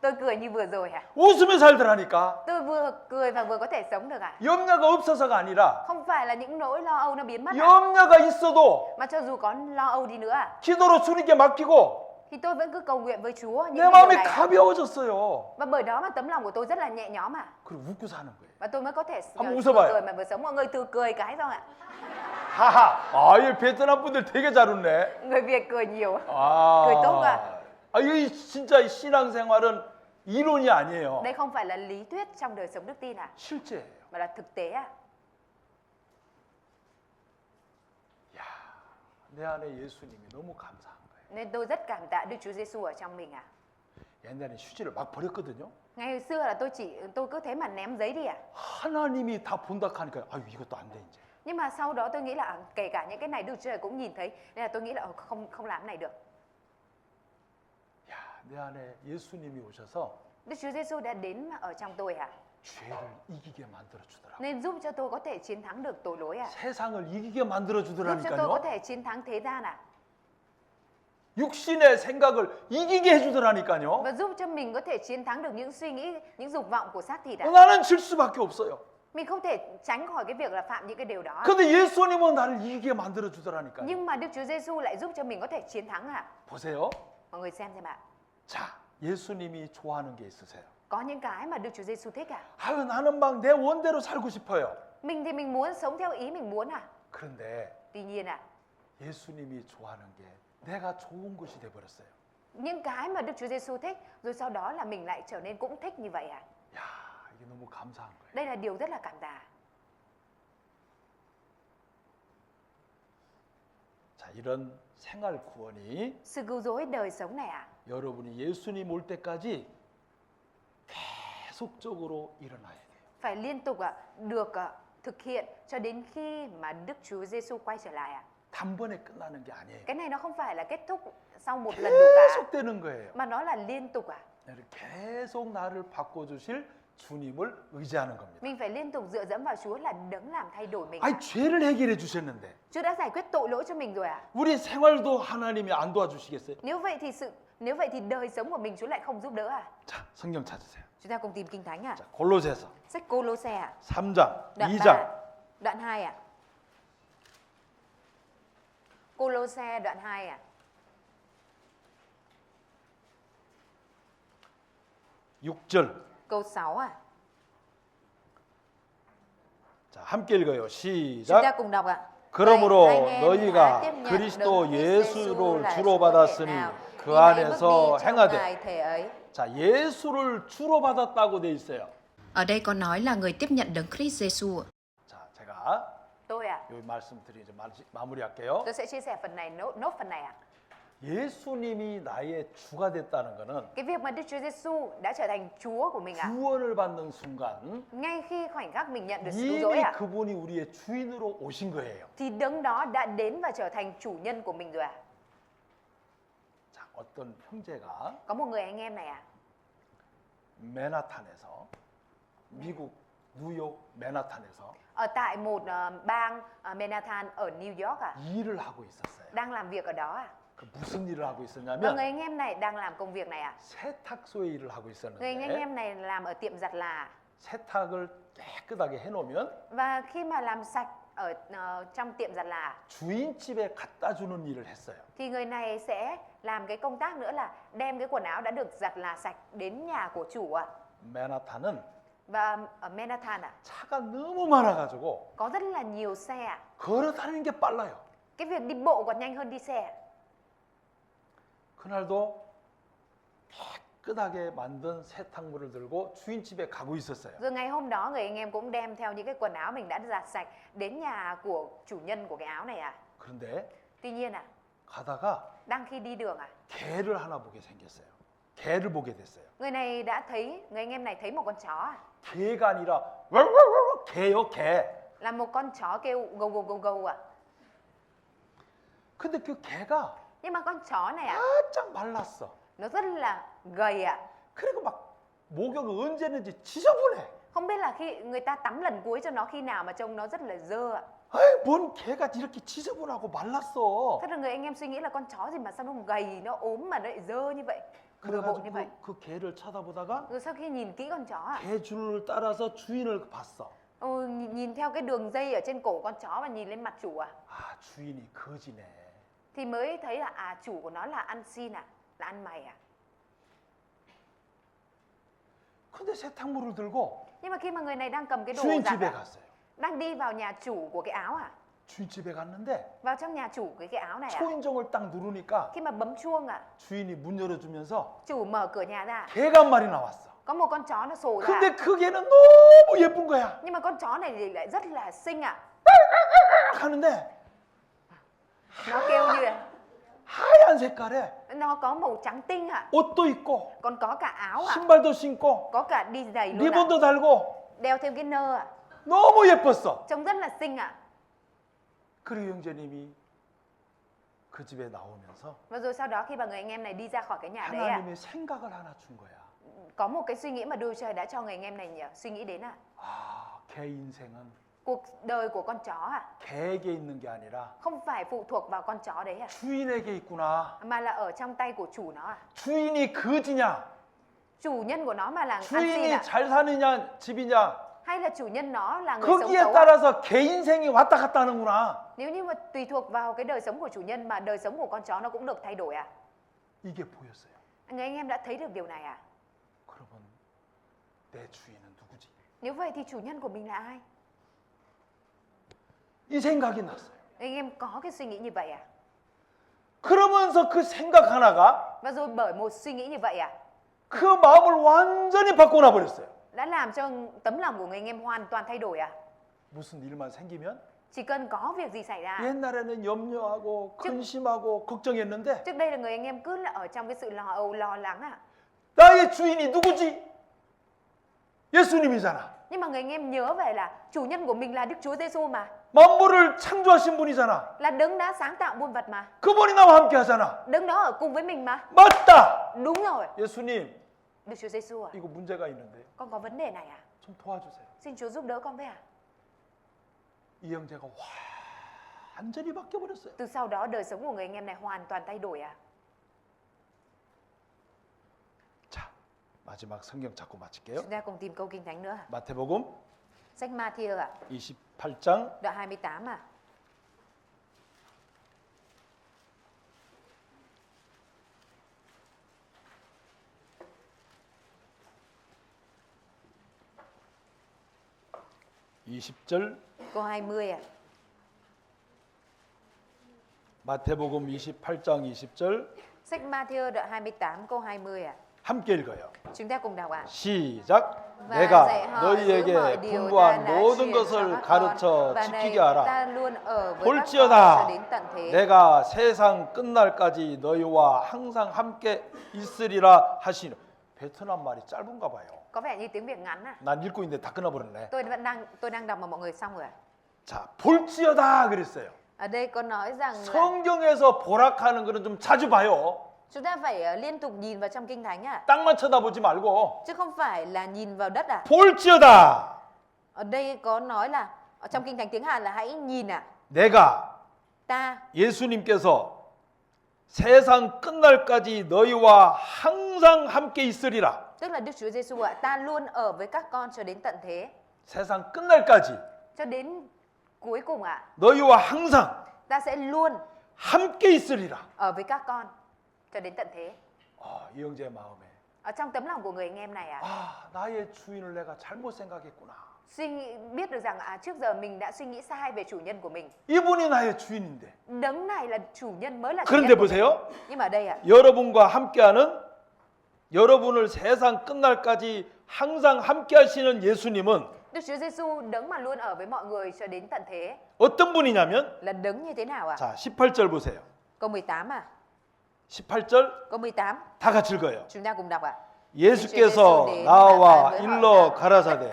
Tôi cười như vừa rồi à. 웃으며 살더라니까. Tôi vừa cười và vừa có thể sống được à. 염려가 없어서가 아니라 Không phải là những nỗi lo âu nó biến mất à. 염려가 있어도 Mà cho dù có lo âu đi nữa à, 기도로 주님께 맡기고 thì tôi vẫn cứ cầu nguyện với Chúa những 내 điều 마음이 này. 가벼워졌어요. Và bởi đó mà tấm lòng của tôi rất là nhẹ nhõm à. 그리고 웃고 사는 거예요. Và tôi mới có thể 한번 vừa 웃어봐요. cười mà vừa sống. Mọi người thử cười cái không ạ. 하하. 이 베트남 분들 되게 잘 웃네. Người Việt cười nhiều. 아. cười tốt à. 이 진짜 이 신앙생활은 이론이 아니에요. Đây không phải là lý thuyết trong đời sống đức tin à, 실제예요. mà là thực tế à. 야, 내 안에 예수님이 너무 감사한 거예요. Nên tôi rất cảm tạ Đức Chúa Giêsu ở trong mình à. 옛날에 휴지를 막 버렸거든요. Ngày xưa là tôi cứ thế mà ném giấy đi à. 하나님이 다 본다 하니까 아유 이것도 안 돼 이제. Nhưng mà sau đó tôi nghĩ là kể cả những cái này Đức Chúa Trời cũng nhìn thấy, nên là tôi nghĩ là không làm cái này được. 야, 내 안에 예수님이 오셔서 Đức Chúa Giêsu đã đến ở trong tôi à, 죄를 이기게 만들어 주더라고. nên giúp cho tôi có thể chiến thắng được tội lỗi à, 세상을 이기게 만들어 giúp cho tôi có 주더라니까요. thể chiến thắng thế gian à, 육신의 생각을 이기게 해주더라니까요. và giúp cho mình có thể chiến thắng được những suy nghĩ, những dục vọng của xác thịt à. 나는 질 수밖에 없어요. Mình không thể tránh khỏi cái việc là phạm những cái điều đó. 근데 예수님은 나를 이기게 만들어 주더라니까요. Nhưng mà Đức Chúa Giêsu lại giúp cho mình có thể chiến thắng ạ. 보세요. Mọi người xem ạ. 자, 예수님이 좋아하는 게 있으세요. Có những cái mà Đức Chúa Giêsu thích ạ. 아유, 나는 막 내 원대로 살고 싶어요. Mình thì mình muốn sống theo ý mình muốn ạ. 그런데 Tuy nhiên ạ, 예수님이 좋아하는 게 내가 좋은 것이 돼 버렸어요. những cái mà Đức Chúa Giêsu thích rồi sau đó là mình lại trở nên cũng thích như vậy ạ. 야, 이게 너무 감사한 거예요. Đây là điều rất là cảm tạ. 자, 이런 생활 구원이 Sự cứu rỗi đời sống này ạ, 여러분이 예수님 올 때까지 계속적으로 일어나야 돼요. phải liên tục ạ, được thực hiện cho đến khi mà Đức Chúa Giêsu quay trở lại ạ. 단번에 끝나는 게 아니에요. Cái này nó không phải là kết thúc sau một lần đủ cả, 계속되는 거예요. mà nó là liên tục ạ. 계속 나를 바꿔주실 주님을 의지하는 겁니다. Mình phải liên tục dựa dẫm vào Chúa là đấng làm thay đổi mình. 아니, 죄를 해결해 주셨는데 Chúa đã giải quyết tội lỗi cho mình rồi ạ. 우리 생활도 하나님이 안 도와주시겠어요? Nếu vậy thì đời sống của mình Chúa lại không giúp đỡ à? 자, 성경 찾으세요. Chúng ta cùng tìm Kinh Thánh ạ. 자, 골로새서 Sách Cô-lô-se ạ. 3장, Đoạn 2장. 3, đoạn 2 ạ. Cô-lô-se đoạn 2 ạ. 6절. Câu 6 ạ. 자, 함께 읽어요. Chúng ta 시작. cùng đọc ạ. 그러므로 Vậy anh em hãy 너희가 tiếp nhận 그리스도 đấng Christ 예수를 Jesus là 주로 Chúa 받았으니 thể nào, 그 thì hãy bước 안에서 đi trong 행하되. Ngài thể ấy. 자, 예수를 주로 받았다고 돼 있어요. Ở đây có nói là người tiếp nhận đấng Christ Jesus. 자, 제가 Tôi ạ, 이 말씀 드리고 이제 마무리할게요. tôi sẽ chia sẻ phần này, nốt phần này ạ. 예수님이 나의 주가 됐다는 것은 Cái việc mà Đức Chúa Giêsu đã trở thành Chúa của mình ạ. 구원을 받는 순간 Ngay khi khoảnh khắc mình nhận được sự cứu 이미 rỗi ạ, 그분이 우리의 주인으로 오신 거예요. thì đấng đó đã đến và trở thành chủ nhân của mình rồi ạ. 자, 어떤 형제가 Có một người anh em này ạ, 맨하탄에서 미국 뉴욕 맨하탄에서 ở tại một bang Manhattan ở New York ạ, 일을 하고 있었어요. đang làm việc ở đó ạ. 그 무슨 일을 하고 Và 있었냐면 người anh em này đang làm công việc này ạ. 세탁소에 일을 하고 Người anh 있었는데 em này làm ở tiệm giặt là, 세탁을 깨끗하게 해놓으면 và khi mà làm sạch ở trong tiệm giặt là 주인 집에 갖다 주는 일을 했어요. thì người này sẽ làm cái công tác nữa là đem cái quần áo đã được giặt là sạch đến nhà của chủ ạ. 맨하탄은 Và ở Manhattan ạ, 차가 너무 많아가지고 có rất là nhiều xe ạ. 걸어 다니는 게 빨라요. Cái việc đi bộ còn nhanh hơn đi xe. 그날도 깨끗하게 만든 세탁물을 들고 주인 집에 가고 있었어요. Rồi ngày hôm đó người anh em cũng đem theo những cái quần áo mình đã giặt sạch đến nhà của chủ nhân của cái áo này ạ. 그런데 Tuy nhiên ạ, 가다가 đang khi đi đường ạ, 개를 하나 보게 생겼어요. 개를 보게 됐어요. người anh em này thấy một con chó ạ. 개가 아니라 왈왈왈 개요, 개. Là một con chó kêu gâu gâu gâu gâu ạ. 근데 그 개가 Nhưng mà con chó này ạ, 바짝 말랐어. nó rất là gầy ạ. 그리고 막 목욕을 언제 했는지 지저분해. Không biết là khi người ta tắm lần cuối cho nó khi nào mà trông nó rất là dơ ạ. 아이, 뭔 개가 이렇게 지저분하고 말랐어. Thế là người anh em suy nghĩ là con chó gì mà sao nó gầy, nó ốm mà nó lại dơ như vậy, bừa bộn như vậy. 그래가지고 그 개를 쳐다보다가 Rồi sau khi nhìn kỹ con chó ạ, 개 줄을 따라서 주인을 봤어. nhìn theo cái đường dây ở trên cổ con chó và nhìn lên mặt chủ ạ, 아, 주인이 거지네. thì mới thấy là chủ của nó là ăn xin ạ, là ăn mày ạ. 근데 세탁물을 들고 Nhưng mà khi mà người này đang cầm cái đồ 주인 giặt 집에 ạ, 갔어요. đang đi vào nhà chủ của cái áo ạ, 주인 집에 갔는데 vào trong nhà chủ cái áo này ạ, 초인종을 딱 누르니까 khi mà bấm chuông ạ, 주인이 문 열어주면서 chủ mở cửa nhà ra, 개가 한 마리 나왔어. có một con chó nó sổ ra. 근데 그 개는 너무 예쁜 거야. Nhưng mà con chó này thì lại rất là xinh ạ. 하는데 Nó kêu như là 하얀 색깔에 nó có màu trắng tinh ạ, 옷도 입고 còn có cả áo ạ, 신발도 신고 có cả đi giày luôn ạ, 리본도 달고 đeo thêm cái nơ ạ, 너무 예뻤어. trông rất là xinh ạ. 그리고 형제님이 그 집에 나오면서 Và rồi sau đó khi mà người anh em này đi ra khỏi cái nhà đấy ạ, 하나님의 생각을 하나 준 거야. có một cái suy nghĩ mà Đức Chúa Trời đã cho người anh em này suy nghĩ đến ạ. 아, 개 인생은 Cuộc đời của con chó ạ, 개에게 있는 게 아니라 không phải phụ thuộc vào con chó đấy ạ, 주인에게 있구나. mà là ở trong tay của chủ nó ạ. 주인이 거지냐? Chủ nhân của nó mà là ăn xin 주인이 ạ, 잘 사느냐 집이냐? hay là chủ nhân nó là người sống 거기에 xấu ạ? 따라서 개 인생이 왔다 갔다 하는구나. Nếu như mà tùy thuộc vào cái đời sống của chủ nhân mà đời sống của con chó nó cũng được thay đổi à? 이게 보였어요. Người anh em đã thấy được điều này à? 그러면 내 주인은 누구지? Nếu vậy thì chủ nhân của mình là ai? 이 생각이 났어요. Anh em có cái suy nghĩ như vậy à? 그러면서 그 생각 하나가 Và rồi bởi một suy nghĩ như vậy à? 그 마음을 완전히 바꿔놔 버렸어요. Đã làm cho tấm lòng của người anh em hoàn toàn thay đổi à? 무슨 일만 생기면 Chỉ cần có việc gì xảy ra. 옛날에는 염려하고 근심하고 걱정했는데 Trước đây là người anh em cứ là ở trong cái sự lo âu lo lắng à? 나의 주인이 누구지? 예수님이잖아. Nhưng mà người anh em nhớ về là chủ nhân của mình là Đức Chúa Giêsu mà, 만물을 창조하신 분이잖아. là đấng đã sáng tạo muôn vật mà, 그분이 나와 함께 하잖아. đấng đó ở cùng với mình mà. 맞다. Đúng rồi, 예수님, Đức Chúa Giêsu à, 이거 문제가 있는데 con có vấn đề này à? 좀 도와주세요. Xin Chúa giúp đỡ con với à? 이 형제가 완전히 바뀌어 버렸어요. Từ sau đó đời sống của người anh em này hoàn toàn thay đổi à? 자, 마지막 성경 잡고 마칠게요. Chúng ta cùng tìm câu kinh thánh nữa. 마태복음 Sách Ma-thi-ơ ạ, 28장 đoạn 28 à. (20절) Câu 20 à. 마태복음 28장 20절 Sách Ma-thi-ơ đoạn 28 câu 20 à. 함께 읽어요. Chúng ta cùng đọc ạ. 시작. Và 내가 dạy họ giữ 너희에게 mọi điều 분부한 ta đã 모든 truyền cho 것을 các con. 가르쳐 Và này 지키게 하라. ta luôn ở với các con 볼지어다 cho đến tận thế. 내가 세상 끝날까지 너희와 항상 함께 있으리라 하시니. 베트남 말이 짧은가 봐요. Có vẻ như tiếng Việt ngắn à? 난 읽고 있는데 다 끝나버렸네. Tôi đang đọc mà mọi người xong rồi ạ. 자, 볼지어다 그랬어요. Ở đây có nói rằng là 성경에서 보락하는 거는 좀 자주 봐요. chúng ta phải liên tục nhìn vào trong kinh thánh ạ, 땅만 쳐다보지 말고 chứ không phải là nhìn vào đất ạ. 볼지어다 Ở đây có nói là ở trong kinh thánh tiếng Hàn là hãy nhìn ạ. 내가 Ta, 예수님께서 세상 끝날까지 너희와 항상 함께 있으리라. tức là Đức Chúa Giêsu ạ, ta luôn ở với các con cho đến tận thế, 세상 끝날까지 cho đến cuối cùng ạ. 너희와 항상 Ta sẽ luôn 함께 있으리라. ở với các con cho đến tận thế. 이 형제의 마음에 Ở trong tấm lòng của người anh em này ạ, 나의 주인을 내가 잘못 생각했구나. biết được rằng trước giờ mình đã suy nghĩ sai về chủ nhân của mình. 이분이 나의 주인인데. Đấng này là chủ nhân, mới là chủ 그런데 nhân của mình. 보세요. Nhưng mà ở đây ạ, 여러분과 함께하는 여러분을 세상 끝날까지 항상 함께 하시는 예수님은 Đức Chúa Giêsu đấng mà luôn ở với mọi người cho đến tận thế 어떤 분이냐면 là đấng như thế nào ạ? 자, 18절 보세요. Câu 18 à? 18절 Câu 18 다 같이 읽어요. chúng ta cùng đọc ạ. 예수께서 나와 일러 가라사대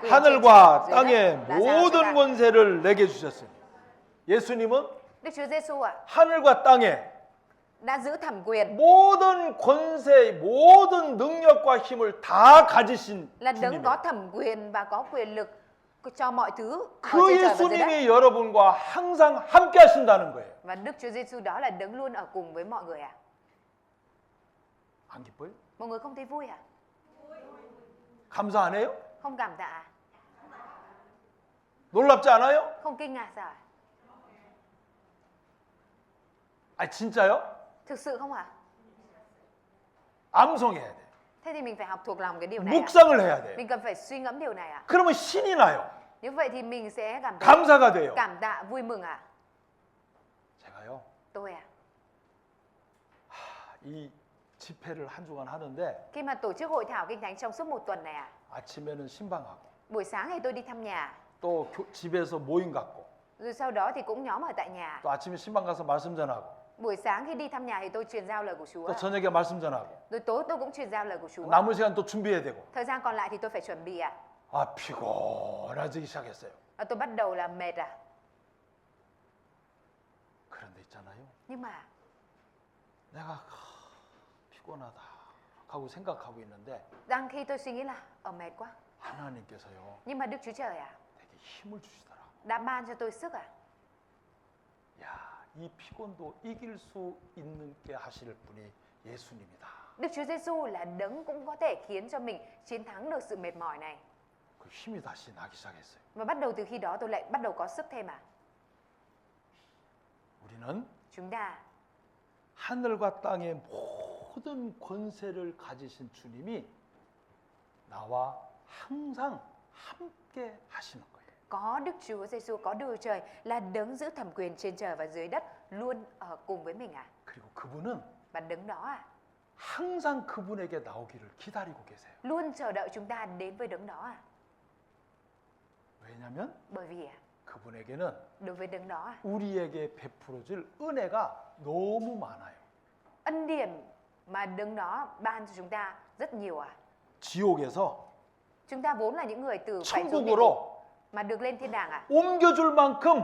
하늘과 땅의 모든 권세를 내게 주셨으니. 예수님은 Đức Chúa Giêsu ạ, 하늘과 땅에 đã giữ thẩm quyền, 모든 권세, 모든 능력과 힘을 다 가지신 là đấng 주님. có thẩm quyền và có quyền lực cho mọi thứ ở 그 trên trời và dưới đất. 예수님이 여러분과 항상 함께 하신다는 거예요. Và Đức Chúa Giêsu đó là đấng luôn ở cùng với mọi người ạ. 안 기뻐요? Mọi người không thấy vui à? 감사 안 해요? Không cảm tạ à? 놀랍지 않아요? Không kinh ngạc sao ạ? 아, 진짜요? Thực sự không ạ? 암송해야 돼. Thế thì mình phải học thuộc lòng cái điều này ạ. 묵상을 해야 돼. Mình cần phải suy ngẫm điều này ạ. 그러면 신이 나요. Như vậy thì mình sẽ cảm 감사가 돼요. cảm tạ, vui mừng ạ. 제가요. Tôi ạ, 이 집회를 한 주간 하는데 khi mà tổ chức hội thảo kinh thánh trong suốt một tuần này ạ, 아침에는 신방하고 buổi sáng thì tôi đi thăm nhà, 또 집에서 모임 갖고 rồi sau đó thì cũng nhóm ở tại nhà. 또 아침에 신방 가서 말씀 전하고 Buổi sáng khi đi thăm nhà thì tôi truyền giao lời của Chúa, 또 저녁에 말씀 전하고 rồi tối tôi cũng truyền giao lời của Chúa. 남은 시간 또 준비해야 되고. Thời gian còn lại thì tôi phải chuẩn bị ạ. 아, 피곤해지기 시작했어요. Và tôi bắt đầu là mệt ạ. 그런데 있잖아요. Nhưng mà 내가 피곤하다 하고 생각하고 있는데 đang khi tôi suy nghĩ là mệt quá, 하나님께서요. nhưng mà Đức Chúa Trời ạ 되게 힘을 주시더라. đã ban cho tôi sức ạ. 야, 이 피곤도 이길 수 있게 하실 분이 예수님이다. Đức Chúa Giêsu là đấng cũng có thể khiến cho mình chiến thắng được sự mệt mỏi này. 그 힘이 다시 나기 시작했어요. Và bắt đầu từ khi đó tôi lại bắt đầu có sức thêm à. 우리는 Chúng ta 하늘과 땅의 모든 권세를 가지신 주님이 나와 항상 함께 하시는 거예요. có Đức Chúa Giêsu, có Đức Chúa Trời là đấng giữ thẩm quyền trên trời và dưới đất, luôn ở cùng với mình à. 그리고 그분은 Và đấng đó à, 항상 그분에게 나오기를 기다리고 계세요. luôn chờ đợi chúng ta đến với đấng đó à. 왜냐하면 Bởi vì à, 그분에게는 đối với đấng đó à, 우리에게 베풀어 줄 은혜가 너무 많아요. ân điển mà đấng đó ban cho chúng ta rất nhiều à. 지옥에서 Chúng ta vốn là những người từ phải xuống địa ngục 천국으로 mà được lên thiên đàng à. 옮겨줄 만큼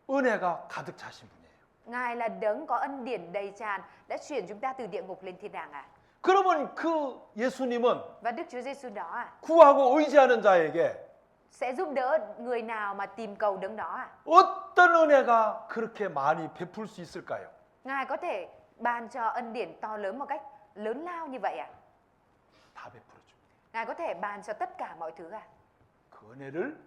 은혜가 가득 차신 분이에요. Ngài là đấng có ân điển đầy tràn đã chuyển chúng ta từ địa ngục lên thiên đàng à. 그러면 그 예수님은 Và Đức Chúa Giêsu đó à, 구하고 의지하는 자에게 sẽ giúp đỡ người nào mà tìm cầu đấng đó à. 어떤 은혜가 그렇게 많이 베풀 수 있을까요? Ngài có thể ban cho ân điển to lớn một cách lớn lao như vậy à. 다 베풀어 줍니다. Ngài có thể ban cho tất cả mọi thứ à. 그 은혜를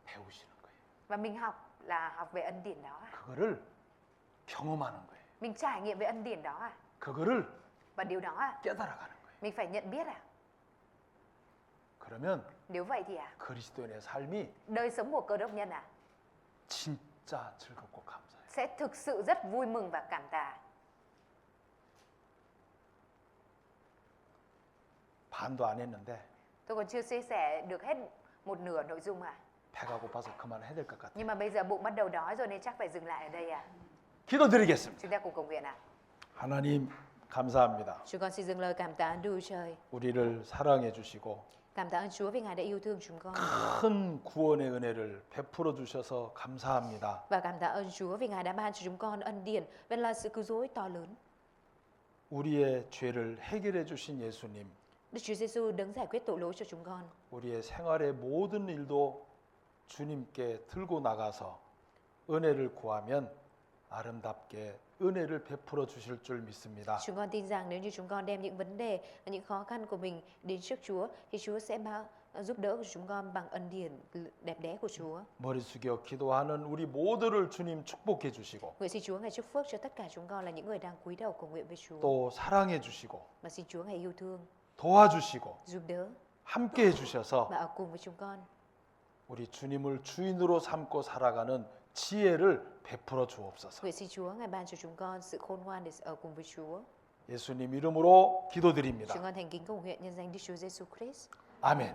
배우시는 거예요. Và mình học là học về ân điển đó à. 그거를 경험하는 거예요. Mình trải nghiệm về ân điển đó à. 그거를 Và điều đó à, 깨달아가는 거예요. mình phải nhận biết à. 그러면 Nếu vậy thì à, 그리스도인의 삶이 đời sống của Cơ Đốc nhân à 진짜 즐겁고 감사해요. sẽ thực sự rất vui mừng và cảm tạ. 반도 안 했는데 Tôi còn chưa chia sẻ được hết một nửa nội dung à. 배가 고파서 그만해야 될 것 같아요. Nhưng mà bây giờ bụng bắt đầu đói rồi nên chắc phải dừng lại ở đây à. 기도드리겠습니다. Chúng ta cùng cầu nguyện à. 하나님 감사합니다. Chúng con xin dâng lời cảm tạ Đức Chúa Trời. 우리를 사랑해 주시고 Cảm tạ ơn Chúa vì Ngài đã yêu thương chúng con. 큰 구원의 은혜를 베풀어 주셔서 감사합니다. Và cảm tạ ơn Chúa vì Ngài đã ban cho chúng con ân điển và là sự cứu rỗi to lớn. 우리의 죄를 해결해 주신 예수님, Đức Chúa Giêsu đấng giải quyết tội lỗi cho chúng con. 우리의 생활의 모든 일도 주님께 들고 나가서 은혜를 구하면 아름답게 은혜를 베풀어 주실 줄 믿습니다. Chúng con tin rằng nếu như chúng con đem những vấn đề và những khó khăn của mình đến trước Chúa thì Chúa sẽ giúp đỡ của chúng con bằng ân điển đẹp đẽ của Chúa. 머리 숙여 기도하는 우리 모두를 주님 축복해 주시고 Nguyện xin Chúa Ngài chúc phước cho tất cả chúng con là những người đang cúi đầu cầu nguyện với Chúa. 또 사랑해 주시고 Và xin Chúa Ngài yêu thương, 도와주시고 giúp đỡ 함께 해 주셔서 và ở cùng với chúng con. 우리 주님을 주인으로 삼고 살아가는 지혜를 베풀어 주옵소서. Nguyện xin Chúa Ngài ban cho chúng con sự khôn ngoan để ở cùng với Chúa. 예수님 이름으로 기도드립니다. Chúng con thành kính cầu nguyện nhân danh Đức Chúa Giêsu Christ. 아멘.